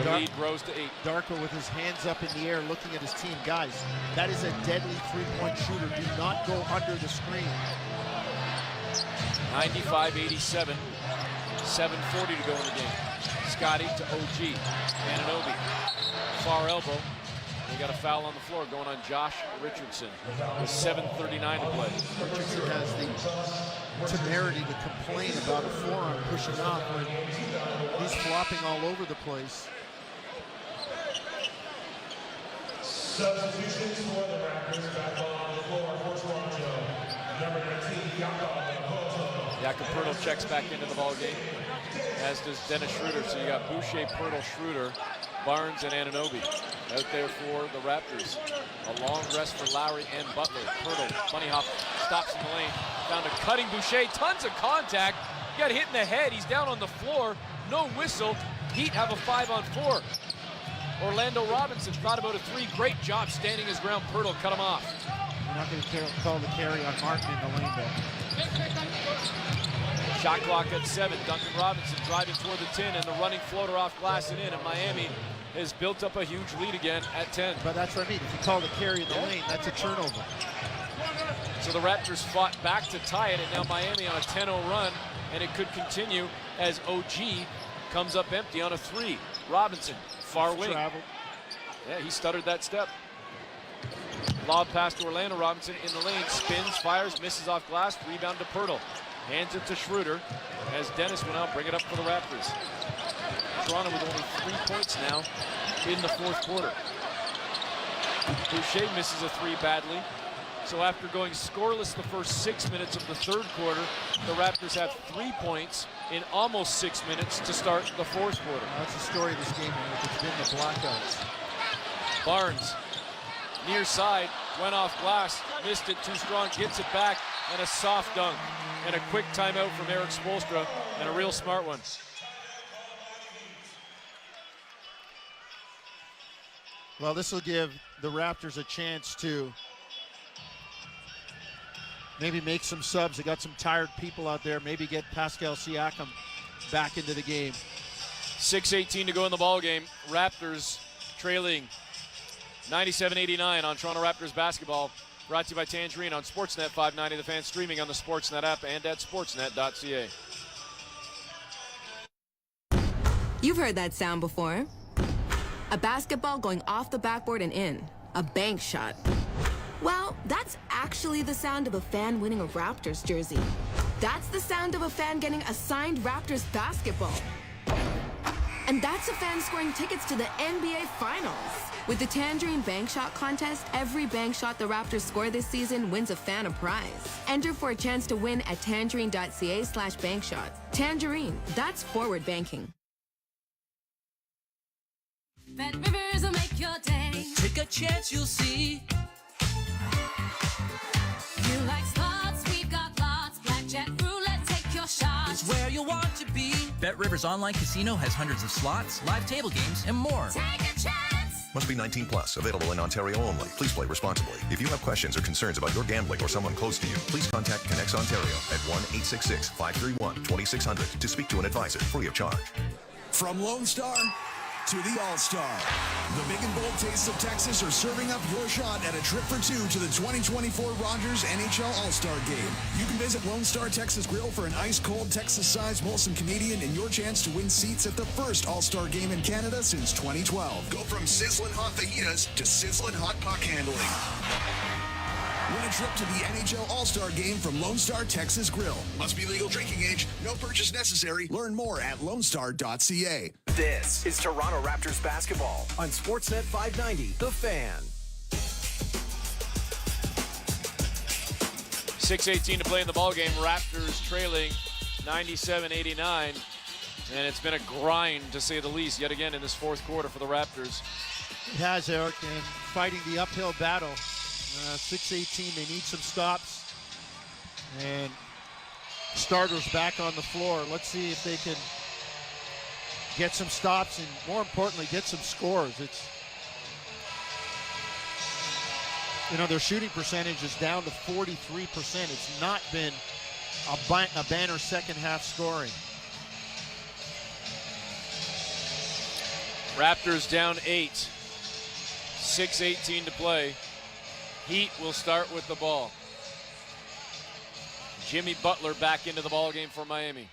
The lead grows to 8. Darko with his hands up in the air looking at his team. Guys, that is a deadly 3-point shooter. Do not go under the screen. 95-87. 7:40 to go in the game. Scotty to OG. Anunoby. Far elbow. We got a foul on the floor going on Josh Richardson with 7:39 to play. Richardson has the temerity to complain about a forearm pushing off when he's flopping all over the place. Substitutions for the Raptors. Back on the floor for Toronto. Number 19, Jakob Poeltl checks back into the ball game, as does Dennis Schroeder. So you got Boucher, Poeltl, Schroeder, Barnes, and Anunoby out there for the Raptors. A long rest for Lowry and Butler. Poeltl, bunny hop, stops in the lane. Found a cutting Boucher, tons of contact. He got hit in the head. He's down on the floor. No whistle. Heat have a 5-on-4. Orlando Robinson thought about a 3. Great job standing his ground. Poeltl cut him off. You're not going to call the carry on Martin in the lane, though. Shot clock at 7. Duncan Robinson driving toward the 10 and the running floater off glass and in. And Miami has built up a huge lead again at 10. But that's what I mean. If you call the carry in the lane, that's a turnover. So the Raptors fought back to tie it, and now Miami on a 10-0 run, and it could continue as OG comes up empty on a 3. Robinson, far wing. Traveled. Yeah, he stuttered that step. Lob pass to Orlando Robinson in the lane, spins, fires, misses off glass, rebound to Poeltl. Hands it to Schroeder as Dennis went out, bring it up for the Raptors. Toronto with only 3 points now in the fourth quarter. Boucher misses a 3 badly. So after going scoreless the first 6 minutes of the third quarter, the Raptors have 3 points in almost 6 minutes to start the fourth quarter. That's the story of this game, Eric. It's been the blackouts. Barnes, near side, went off glass, missed it too strong, gets it back, and a soft dunk. And a quick timeout from Eric Spoelstra, and a real smart one. Well, this will give the Raptors a chance to maybe make some subs. They got some tired people out there. Maybe get Pascal Siakam back into the game. 6:18 to go in the ball game. Raptors trailing 97-89 on Toronto Raptors basketball. Brought to you by Tangerine on Sportsnet 590, the fan, streaming on the Sportsnet app and at sportsnet.ca. You've heard that sound before. A basketball going off the backboard and in. A bank shot. Well, that's actually the sound of a fan winning a Raptors jersey. That's the sound of a fan getting a signed Raptors basketball. And that's a fan scoring tickets to the NBA Finals. With the Tangerine Bank Shot contest, every bank shot the Raptors score this season wins a fan a prize. Enter for a chance to win at tangerine.ca/bankshot. Tangerine, that's forward banking. Bet Rivers will make your day. Take a chance, you'll see. You like slots, we've got lots. Blackjack, roulette, take your shot. It's where you want to be. Bet Rivers Online Casino has hundreds of slots, live table games, and more. Take a chance. Must be 19 plus. Available in Ontario only. Please play responsibly. If you have questions or concerns about your gambling or someone close to you, please contact Connects Ontario at 1-866-531-2600 to speak to an advisor free of charge. From Lone Star to the All-Star, the big and bold tastes of Texas are serving up your shot at a trip for 2 to the 2024 Rogers NHL All-Star Game. You can visit Lone Star Texas Grill for an ice-cold Texas-sized Molson Canadian and your chance to win seats at the first All-Star Game in Canada since 2012. Go from sizzling hot fajitas to sizzling hot puck handling. Win a trip to the NHL All-Star Game from Lone Star Texas Grill. Must be legal drinking age. No purchase necessary. Learn more at lonestar.ca. This is Toronto Raptors basketball on Sportsnet 590, The Fan. 6:18 to play in the ballgame. Raptors trailing 97-89. And it's been a grind, to say the least, yet again in this fourth quarter for the Raptors. It has, Eric, and fighting the uphill battle 6:18, they need some stops. And starters back on the floor. Let's see if they can get some stops and, more importantly, get some scores. Their shooting percentage is down to 43%. It's not been a banner second half scoring. Raptors down 8. 6:18 to play. Heat will start with the ball. Jimmy Butler back into the ball game for Miami.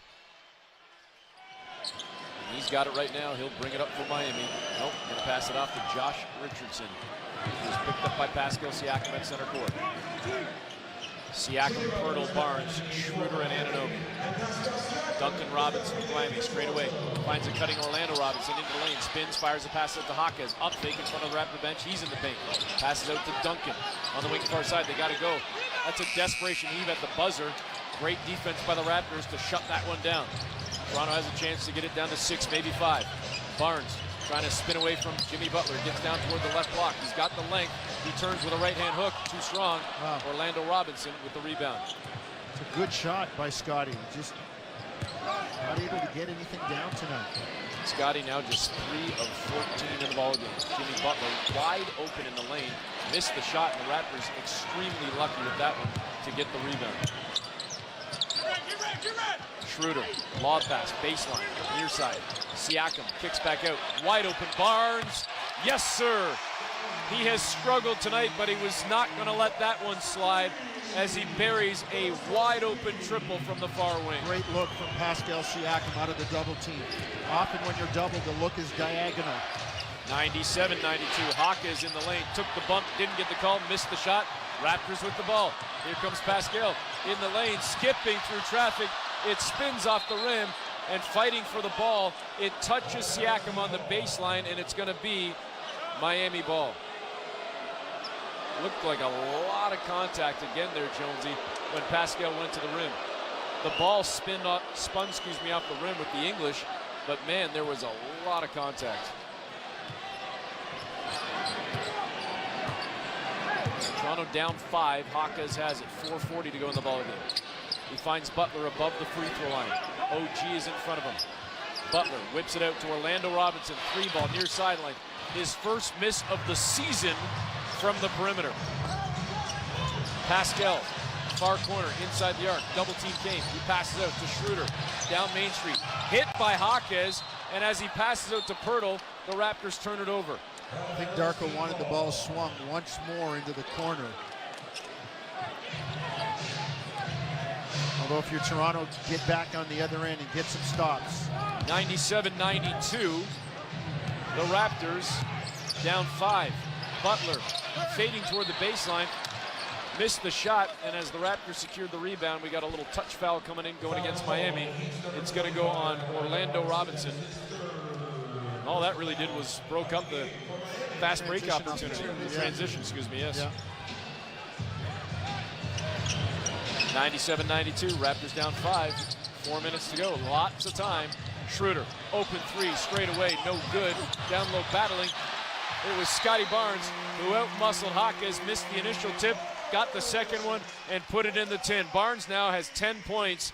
He's got it right now. He'll bring it up for Miami. Nope, gonna pass it off to Josh Richardson. He was picked up by Pascal Siakam at center court. Siakam, Pirtle, Barnes, Schroeder, and Anunoby. Duncan Robinson with Miami straight away. Finds a cutting Orlando Robinson into the lane. Spins, fires a pass out to Jaquez. Up fake in front of the Raptor bench. He's in the paint. Passes out to Duncan. On the wing far side, they got to go. That's a desperation heave at the buzzer. Great defense by the Raptors to shut that one down. Toronto has a chance to get it down to 6, maybe 5. Barnes trying to spin away from Jimmy Butler. Gets down toward the left block. He's got the length. He turns with a right-hand hook. Too strong. Wow. Orlando Robinson with the rebound. It's a good shot by Scotty. Just not able to get anything down tonight. Scotty now just 3 of 14 in the ballgame. Jimmy Butler wide open in the lane. Missed the shot, and the Raptors extremely lucky with that one to get the rebound. Schroeder, lob pass, baseline, near side. Siakam kicks back out. Wide open, Barnes. Yes, sir. He has struggled tonight, but he was not going to let that one slide as he buries a wide open triple from the far wing. Great look from Pascal Siakam out of the double team. Often when you're doubled, the look is diagonal. 97-92, Jaquez in the lane, took the bump, didn't get the call, missed the shot. Raptors with the ball. Here comes Pascal in the lane, skipping through traffic. It spins off the rim and fighting for the ball. It touches Siakam on the baseline, and it's going to be Miami ball. Looked like a lot of contact again there, Jonesy, when Pascal went to the rim. The ball spun off the rim with the English, but man, there was a lot of contact. Toronto down 5. Jaquez has it. 4:40 to go in the ball game. He finds Butler above the free throw line. OG is in front of him. Butler whips it out to Orlando Robinson. 3-ball near sideline. His first miss of the season from the perimeter. Pascal, far corner, inside the arc. Double team came. He passes out to Schroeder. Down Main Street. Hit by Jaquez. And as he passes out to Pirtle, the Raptors turn it over. I think Darko wanted the ball swung once more into the corner. Although if you're Toronto, get back on the other end and get some stops. 97-92. The Raptors down 5. Butler fading toward the baseline. Missed the shot, and as the Raptors secured the rebound, we got a little touch foul coming in going against Miami. It's going to go on Orlando Robinson. All that really did was broke up the fast break opportunity. Transition, excuse me, yes. Yeah. 97-92, Raptors down 5. 4 minutes to go, lots of time. Schroeder, open 3, straight away, no good. Down low battling. It was Scotty Barnes who out-muscled Jaquez, missed the initial tip, got the second one, and put it in the tin. Barnes now has 10 points,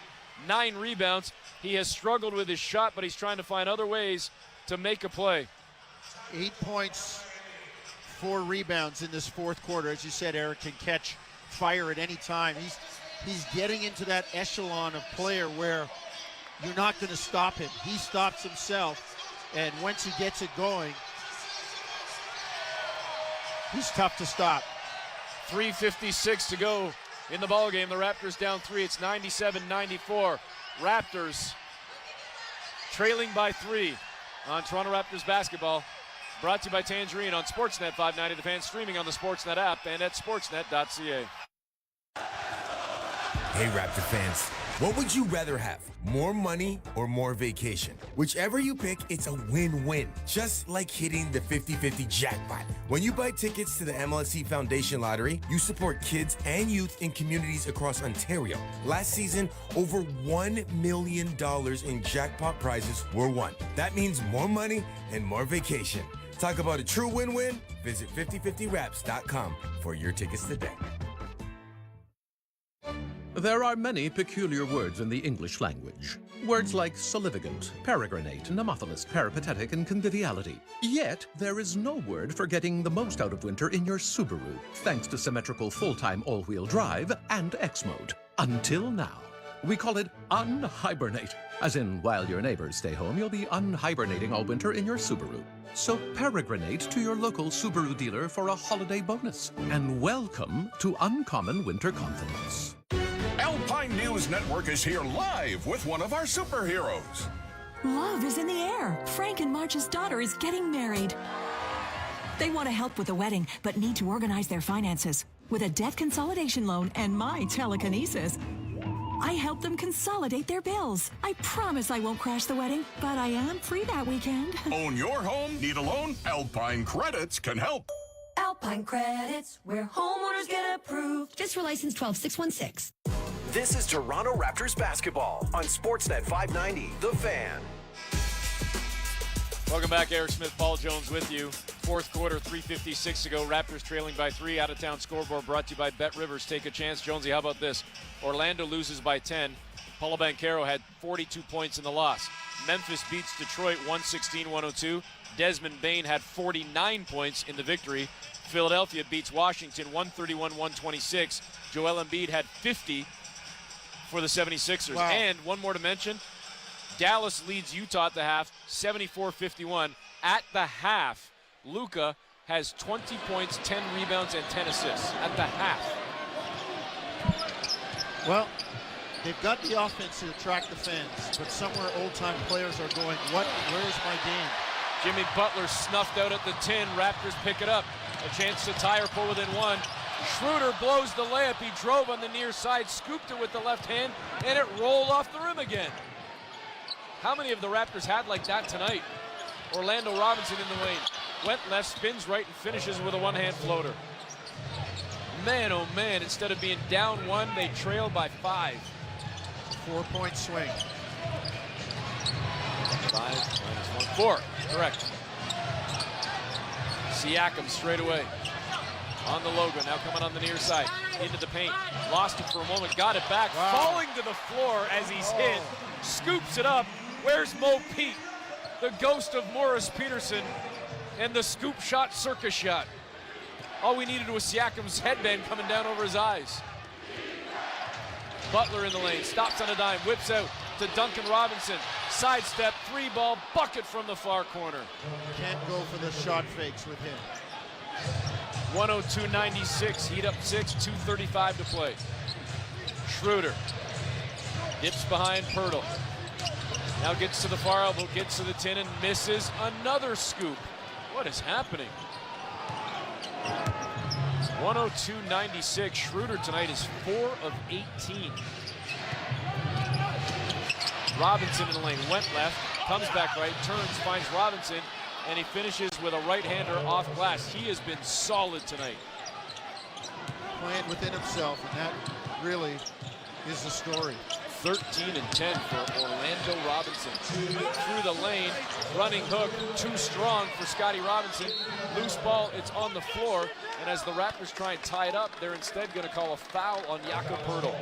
9 rebounds. He has struggled with his shot, but he's trying to find other ways to make a play. 8 points, 4 rebounds in this fourth quarter. As you said, Eric can catch fire at any time. He's getting into that echelon of player where you're not going to stop him. He stops himself, and once he gets it going, he's tough to stop. 3:56 to go in the ballgame. The Raptors down 3. It's 97-94. Raptors trailing by 3 on Toronto Raptors basketball. Brought to you by Tangerine on Sportsnet 590. The Fan, streaming on the Sportsnet app and at sportsnet.ca. Hey, Raptor fans, what would you rather have? More money or more vacation? Whichever you pick, it's a win-win. Just like hitting the 50-50 jackpot. When you buy tickets to the MLSE Foundation Lottery, you support kids and youth in communities across Ontario. Last season, over $1 million in jackpot prizes were won. That means more money and more vacation. Talk about a true win-win? Visit 5050wraps.com for your tickets today. There are many peculiar words in the English language. Words like salivigant, peregrinate, nemophilus, peripatetic, and conviviality. Yet, there is no word for getting the most out of winter in your Subaru, thanks to symmetrical full-time all-wheel drive and X-Mode. Until now. We call it unhibernate, as in while your neighbors stay home, you'll be unhibernating all winter in your Subaru. So peregrinate to your local Subaru dealer for a holiday bonus. And welcome to Uncommon Winter Confidence. Alpine News Network is here live with one of our superheroes. Love is in the air. Frank and Marge's daughter is getting married. They want to help with the wedding, but need to organize their finances. With a debt consolidation loan and my telekinesis, I help them consolidate their bills. I promise I won't crash the wedding, but I am free that weekend. Own your home? Need a loan? Alpine Credits can help. Alpine Credits, where homeowners get approved. Just for license 12616. This is Toronto Raptors basketball on Sportsnet 590, The Fan. Welcome back, Eric Smith, Paul Jones with you. Fourth quarter, 3:56 to go. Raptors trailing by 3. Out-of-town scoreboard brought to you by Bet Rivers. Take a chance. Jonesy, how about this? Orlando loses by 10. Paulo Banchero had 42 points in the loss. Memphis beats Detroit 116-102. Desmond Bane had 49 points in the victory. Philadelphia beats Washington 131-126. Joel Embiid had 50 for the 76ers. Wow. And one more to mention, Dallas leads Utah at the half, 74-51. At the half, Luka has 20 points, 10 rebounds, and 10 assists at the half. Well, they've got the offense to attract the fans, but somewhere old-time players are going, where's my game? Jimmy Butler snuffed out at the 10. Raptors pick it up. A chance to tie or pull within 1. Schroeder blows the layup. He drove on the near side, scooped it with the left hand, and it rolled off the rim again. How many of the Raptors had like that tonight? Orlando Robinson in the lane. Went left, spins right, and finishes with a one-hand floater. Man, oh man, instead of being down 1, they trail by 5. 4-point swing. 5 minus 1. 4, correct. Siakam straight away. On the logo, now coming on the near side. Into the paint. Lost it for a moment, got it back. Wow. Falling to the floor as he's hit. Scoops it up. Where's Mo Pete? The ghost of Morris Peterson. And the scoop shot, circus shot. All we needed was Siakam's headband coming down over his eyes. Butler in the lane, stops on a dime, whips out to Duncan Robinson. Sidestep, 3-ball, bucket from the far corner. Can't go for the shot fakes with him. 102-96, Heat up 6, 2:35 to play. Schroeder dips behind Pirtle. Now gets to the far elbow, gets to the 10 and misses another scoop. What is happening? 102-96, Schroeder tonight is 4 of 18. Robinson in the lane, went left, comes back right, turns, finds Robinson, and he finishes with a right-hander off glass. He has been solid tonight. Playing within himself, and that really is the story. 13 and 10 for Orlando Robinson. Through the lane, running hook, too strong for Scottie Robinson. Loose ball, it's on the floor, and as the Raptors try and tie it up, they're instead going to call a foul on Jakob Poeltl.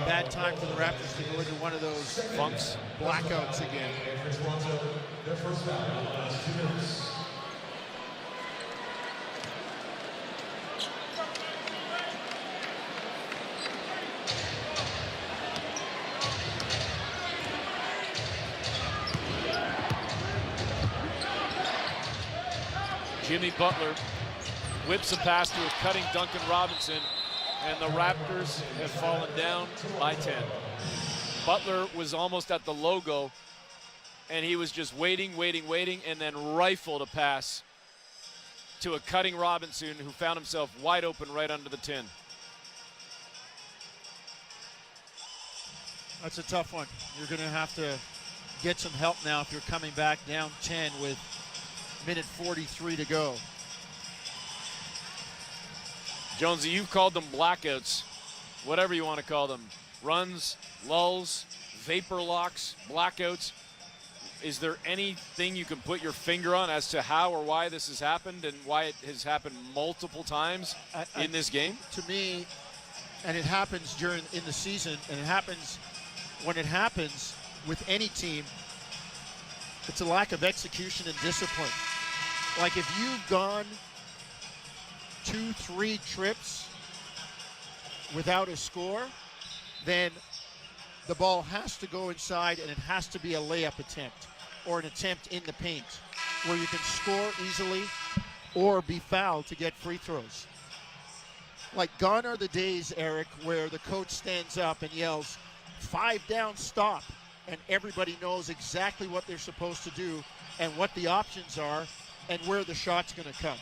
Bad time for the Raptors to go into one of those funks, blackouts again. Jimmy Butler whips a pass to a cutting Duncan Robinson, and the Raptors have fallen down by 10. Butler was almost at the logo, and he was just waiting, and then rifled a pass to a cutting Robinson who found himself wide open right under the 10. That's a tough one. You're going to have to get some help now if you're coming back down 10 with minute 43 to go. Jonesy, you've called them blackouts, whatever you want to call them. Runs, lulls, vapor locks, blackouts. Is there anything you can put your finger on as to how or why this has happened and why it has happened multiple times in this game? To me, and it happens in the season, and it happens when it happens with any team, it's a lack of execution and discipline. Like if you've gone 2-3 trips without a score, then the ball has to go inside and it has to be a layup attempt or an attempt in the paint where you can score easily or be fouled to get free throws. Like gone are the days, Eric, where the coach stands up and yells, 5 down, stop, and everybody knows exactly what they're supposed to do and what the options are and where the shot's going to come.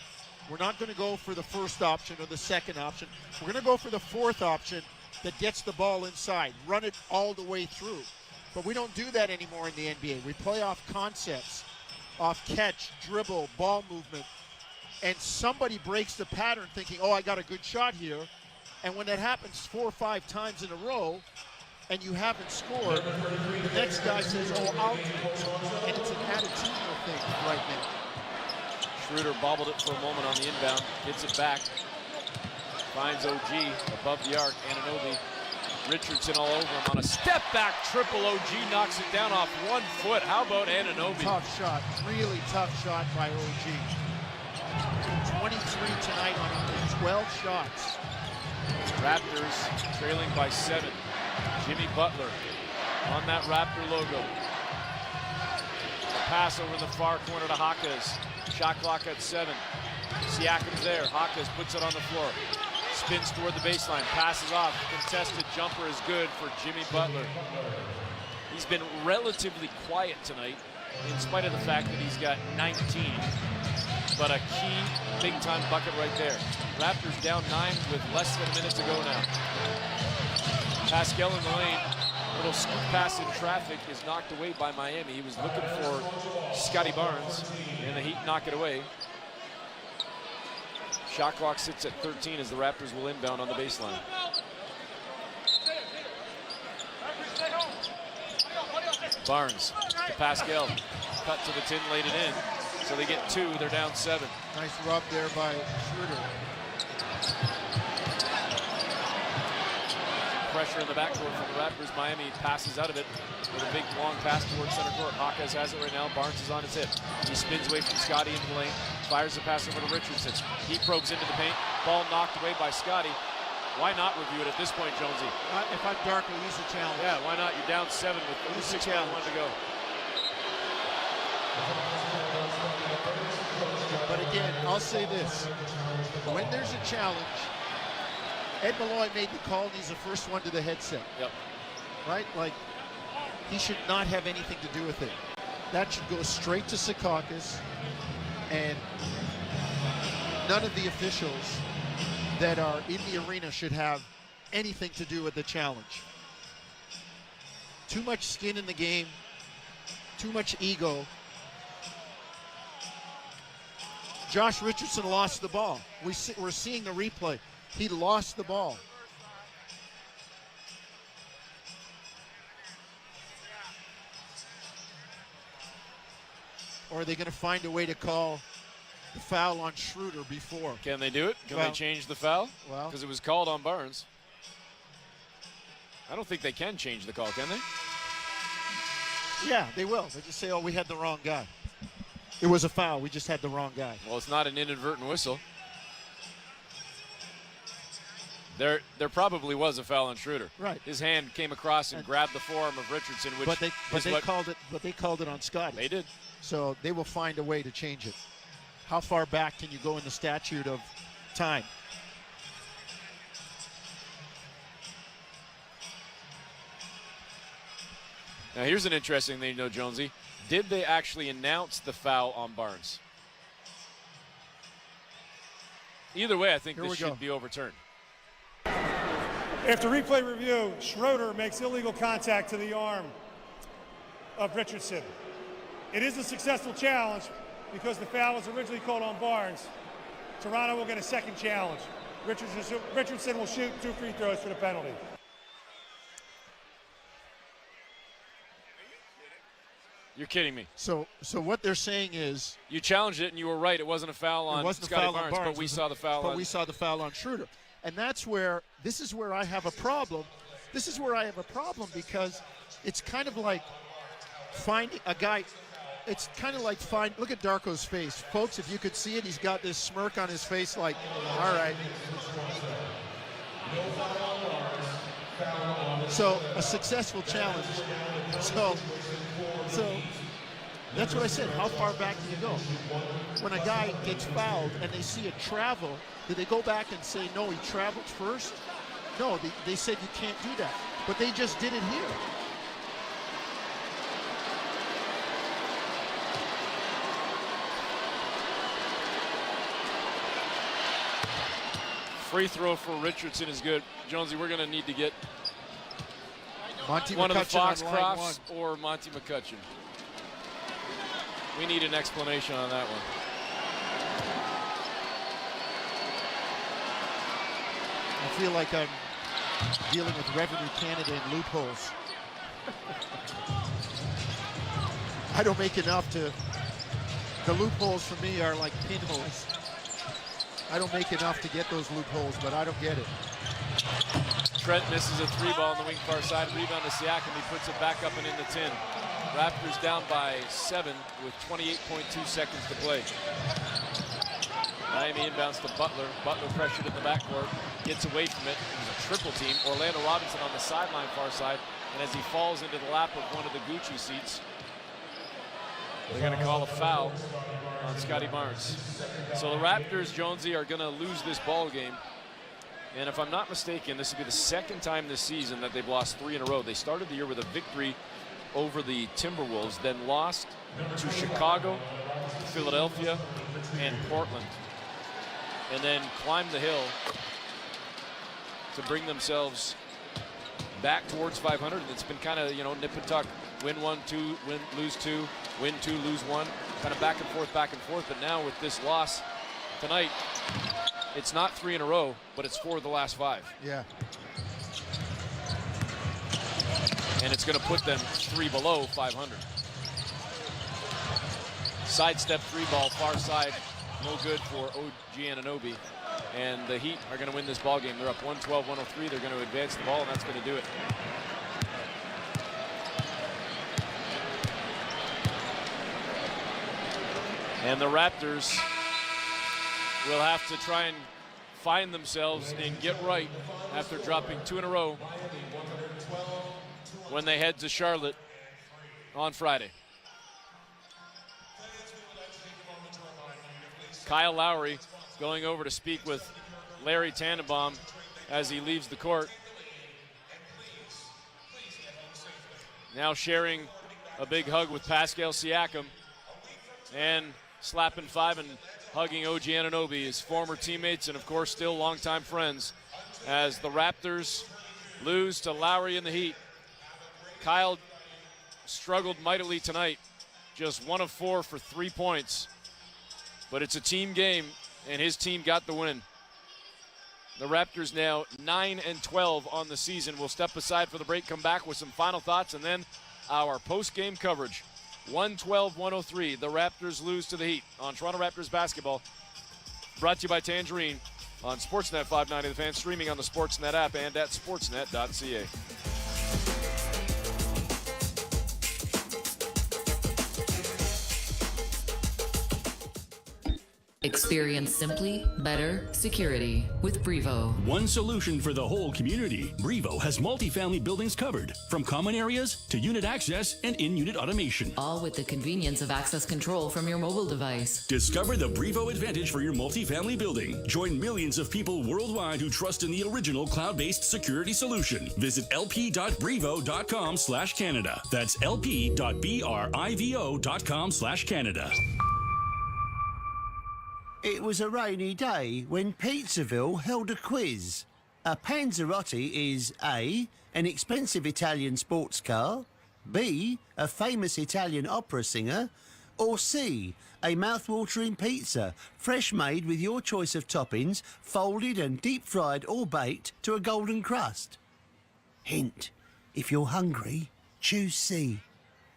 We're not going to go for the first option or the second option. We're going to go for the fourth option that gets the ball inside, run it all the way through. But we don't do that anymore in the NBA. We play off concepts, off catch, dribble, ball movement, and somebody breaks the pattern thinking, oh, I got a good shot here. And when that happens 4 or 5 times in a row and you haven't scored, the next guy says, oh, I'll do it. And it's an attitudinal thing right now. Schroeder bobbled it for a moment on the inbound, gets it back, finds OG above the arc. Anunoby, Richardson all over him on a step back triple. OG knocks it down off 1 foot. How about Anunoby? Tough shot, really tough shot by OG. 23 tonight on only 12 shots. Raptors trailing by 7. Jimmy Butler on that Raptor logo. A pass over in the far corner to Hawkes. Shot clock at 7. Siakam's there. Hawkes puts it on the floor. Spins toward the baseline. Passes off. Contested jumper is good for Jimmy Butler. He's been relatively quiet tonight, in spite of the fact that he's got 19. But a key big-time bucket right there. Raptors down 9 with less than a minute to go now. Pascal in the lane. Little scoop pass in traffic is knocked away by Miami. He was looking for Scotty Barnes, and the Heat knock it away. Shot clock sits at 13 as the Raptors will inbound on the baseline. Barnes to Pascal. Cut to the tin, laid it in. So they get 2, they're down 7. Nice rub there by Schroeder. Pressure in the backcourt from the Raptors. Miami passes out of it with a big long pass towards center court. Hawkes has it right now. Barnes is on his hip. He spins away from Scotty into the lane. Fires the pass over to Richardson. He probes into the paint. Ball knocked away by Scotty. Why not review it at this point, Jonesy? If I'm dark, I'll use the challenge. Yeah, why not? You're down 7 with 6.1 to go. But again, I'll say this. When there's a challenge, Ed Malloy made the call, and he's the first one to the headset. Yep. Right? Like, he should not have anything to do with it. That should go straight to Secaucus, and none of the officials that are in the arena should have anything to do with the challenge. Too much skin in the game, too much ego. Josh Richardson lost the ball. We're seeing the replay. He lost the ball. Or are they going to find a way to call the foul on Schroeder before? Can they do it? Can they change the foul? Well, because it was called on Barnes. I don't think they can change the call, can they? Yeah, they will. They just say, oh, we had the wrong guy. It was a foul. We just had the wrong guy. Well, it's not an inadvertent whistle. There probably was a foul on Schroeder. Right. His hand came across and grabbed the forearm of Richardson, which they called it on Scotty. They did. So they will find a way to change it. How far back can you go in the statute of time? Now here's an interesting thing, Jonesy. Did they actually announce the foul on Barnes? Either way, I think this should be overturned. After replay review, Schroeder makes illegal contact to the arm of Richardson. It is a successful challenge because the foul was originally called on Barnes. Toronto will get a second challenge. Richardson will shoot 2 free throws for the penalty. You're kidding me. So what they're saying is you challenged it and you were right. It wasn't a foul on Scotty Barnes, but we saw the foul. But we saw the foul on Schroeder, and this is where I have a problem. This is where I have a problem because it's kind of like finding a guy. It's kind of like look at Darko's face, folks. If you could see it, he's got this smirk on his face, like, all right. So a successful challenge. So that's what I said. How far back do you go? When a guy gets fouled and they see a travel, do they go back and say, no, he traveled first? No, they said you can't do that. But they just did it here. Free throw for Richardson is good. Jonesy, we're going to need to get Monty one McCutcheon of the Foxcrofts on line or Monty McCutcheon. We need an explanation on that one. I feel like I'm dealing with Revenue Canada and loopholes. I don't make enough to. The loopholes for me are like pinholes. I don't make enough to get those loopholes, but I don't get it. Trent misses a 3-ball on the wing far side. Rebound to Siakam. He puts it back up and in the 10. Raptors down by 7 with 28.2 seconds to play. Miami inbounds to Butler. Butler pressured in the backcourt. Gets away from it. It was a triple team. Orlando Robinson on the sideline far side. And as he falls into the lap of one of the Gucci seats, they're going to call a foul on Scotty Barnes. So the Raptors, Jonesy, are going to lose this ball game. And if I'm not mistaken, this will be the second time this season that they've lost 3 in a row. They started the year with a victory over the Timberwolves, then lost to Chicago, Philadelphia, and Portland. And then climbed the hill to bring themselves back towards 500. It's been kind of, nip and tuck. Win 1, 2, lose 2, win 2, lose 1. Kind of back and forth. But now with this loss tonight, it's not 3 in a row, but it's 4 of the last 5. Yeah. And it's going to put them 3 below 500. Sidestep 3-ball, far side, no good for OG Anunoby. And the Heat are going to win this ball game. They're up 112-103. They're going to advance the ball, and that's going to do it. And the Raptors will have to try and find themselves and get right after dropping 2 in a row when they head to Charlotte on Friday. Kyle Lowry going over to speak with Larry Tannenbaum as he leaves the court. Now sharing a big hug with Pascal Siakam and slapping 5 and hugging OG Anunoby, his former teammates and, of course, still longtime friends, as the Raptors lose to Lowry in the Heat. Kyle struggled mightily tonight, just 1 of 4 for 3 points. But it's a team game, and his team got the win. The Raptors now 9-12 on the season. We'll step aside for the break, come back with some final thoughts, and then our post-game coverage. 112-103, the Raptors lose to the Heat on Toronto Raptors basketball. Brought to you by Tangerine on Sportsnet 590 The Fan, streaming on the Sportsnet app and at sportsnet.ca. Experience simply better security with Brevo. One solution for the whole community. Brevo has multifamily buildings covered, from common areas to unit access and in-unit automation. All with the convenience of access control from your mobile device. Discover the Brevo advantage for your multifamily building. Join millions of people worldwide who trust in the original cloud-based security solution. Visit lp.brevo.com/Canada. That's lp.brivo.com/Canada. It was a rainy day when Pizzaville held a quiz. A Panzerotti is A, an expensive Italian sports car, B, a famous Italian opera singer, or C, a mouth-watering pizza, fresh made with your choice of toppings, folded and deep-fried or baked to a golden crust. Hint, if you're hungry, choose C.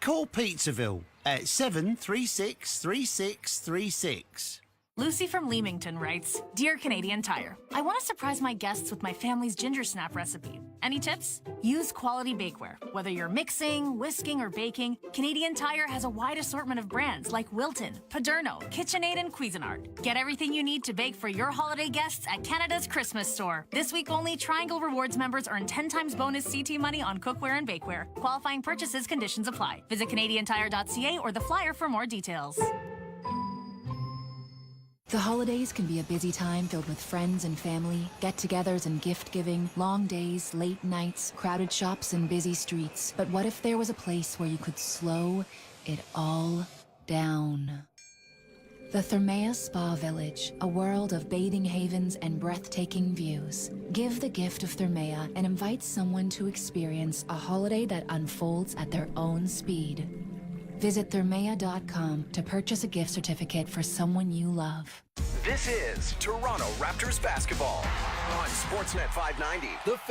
Call Pizzaville at 736-3636. Lucy from Leamington writes, Dear Canadian Tire, I want to surprise my guests with my family's ginger snap recipe. Any tips? Use quality bakeware. Whether you're mixing, whisking, or baking, Canadian Tire has a wide assortment of brands like Wilton, Paderno, KitchenAid, and Cuisinart. Get everything you need to bake for your holiday guests at Canada's Christmas store. This week only, Triangle Rewards members earn 10 times bonus CT money on cookware and bakeware. Qualifying purchases, conditions apply. Visit CanadianTire.ca or the flyer for more details. The holidays can be a busy time filled with friends and family, get-togethers and gift-giving, long days, late nights, crowded shops and busy streets. But what if there was a place where you could slow it all down? The Thermea Spa Village, a world of bathing havens and breathtaking views. Give the gift of Thermea and invite someone to experience a holiday that unfolds at their own speed. Visit Thermea.com to purchase a gift certificate for someone you love. This is Toronto Raptors basketball on Sportsnet 590.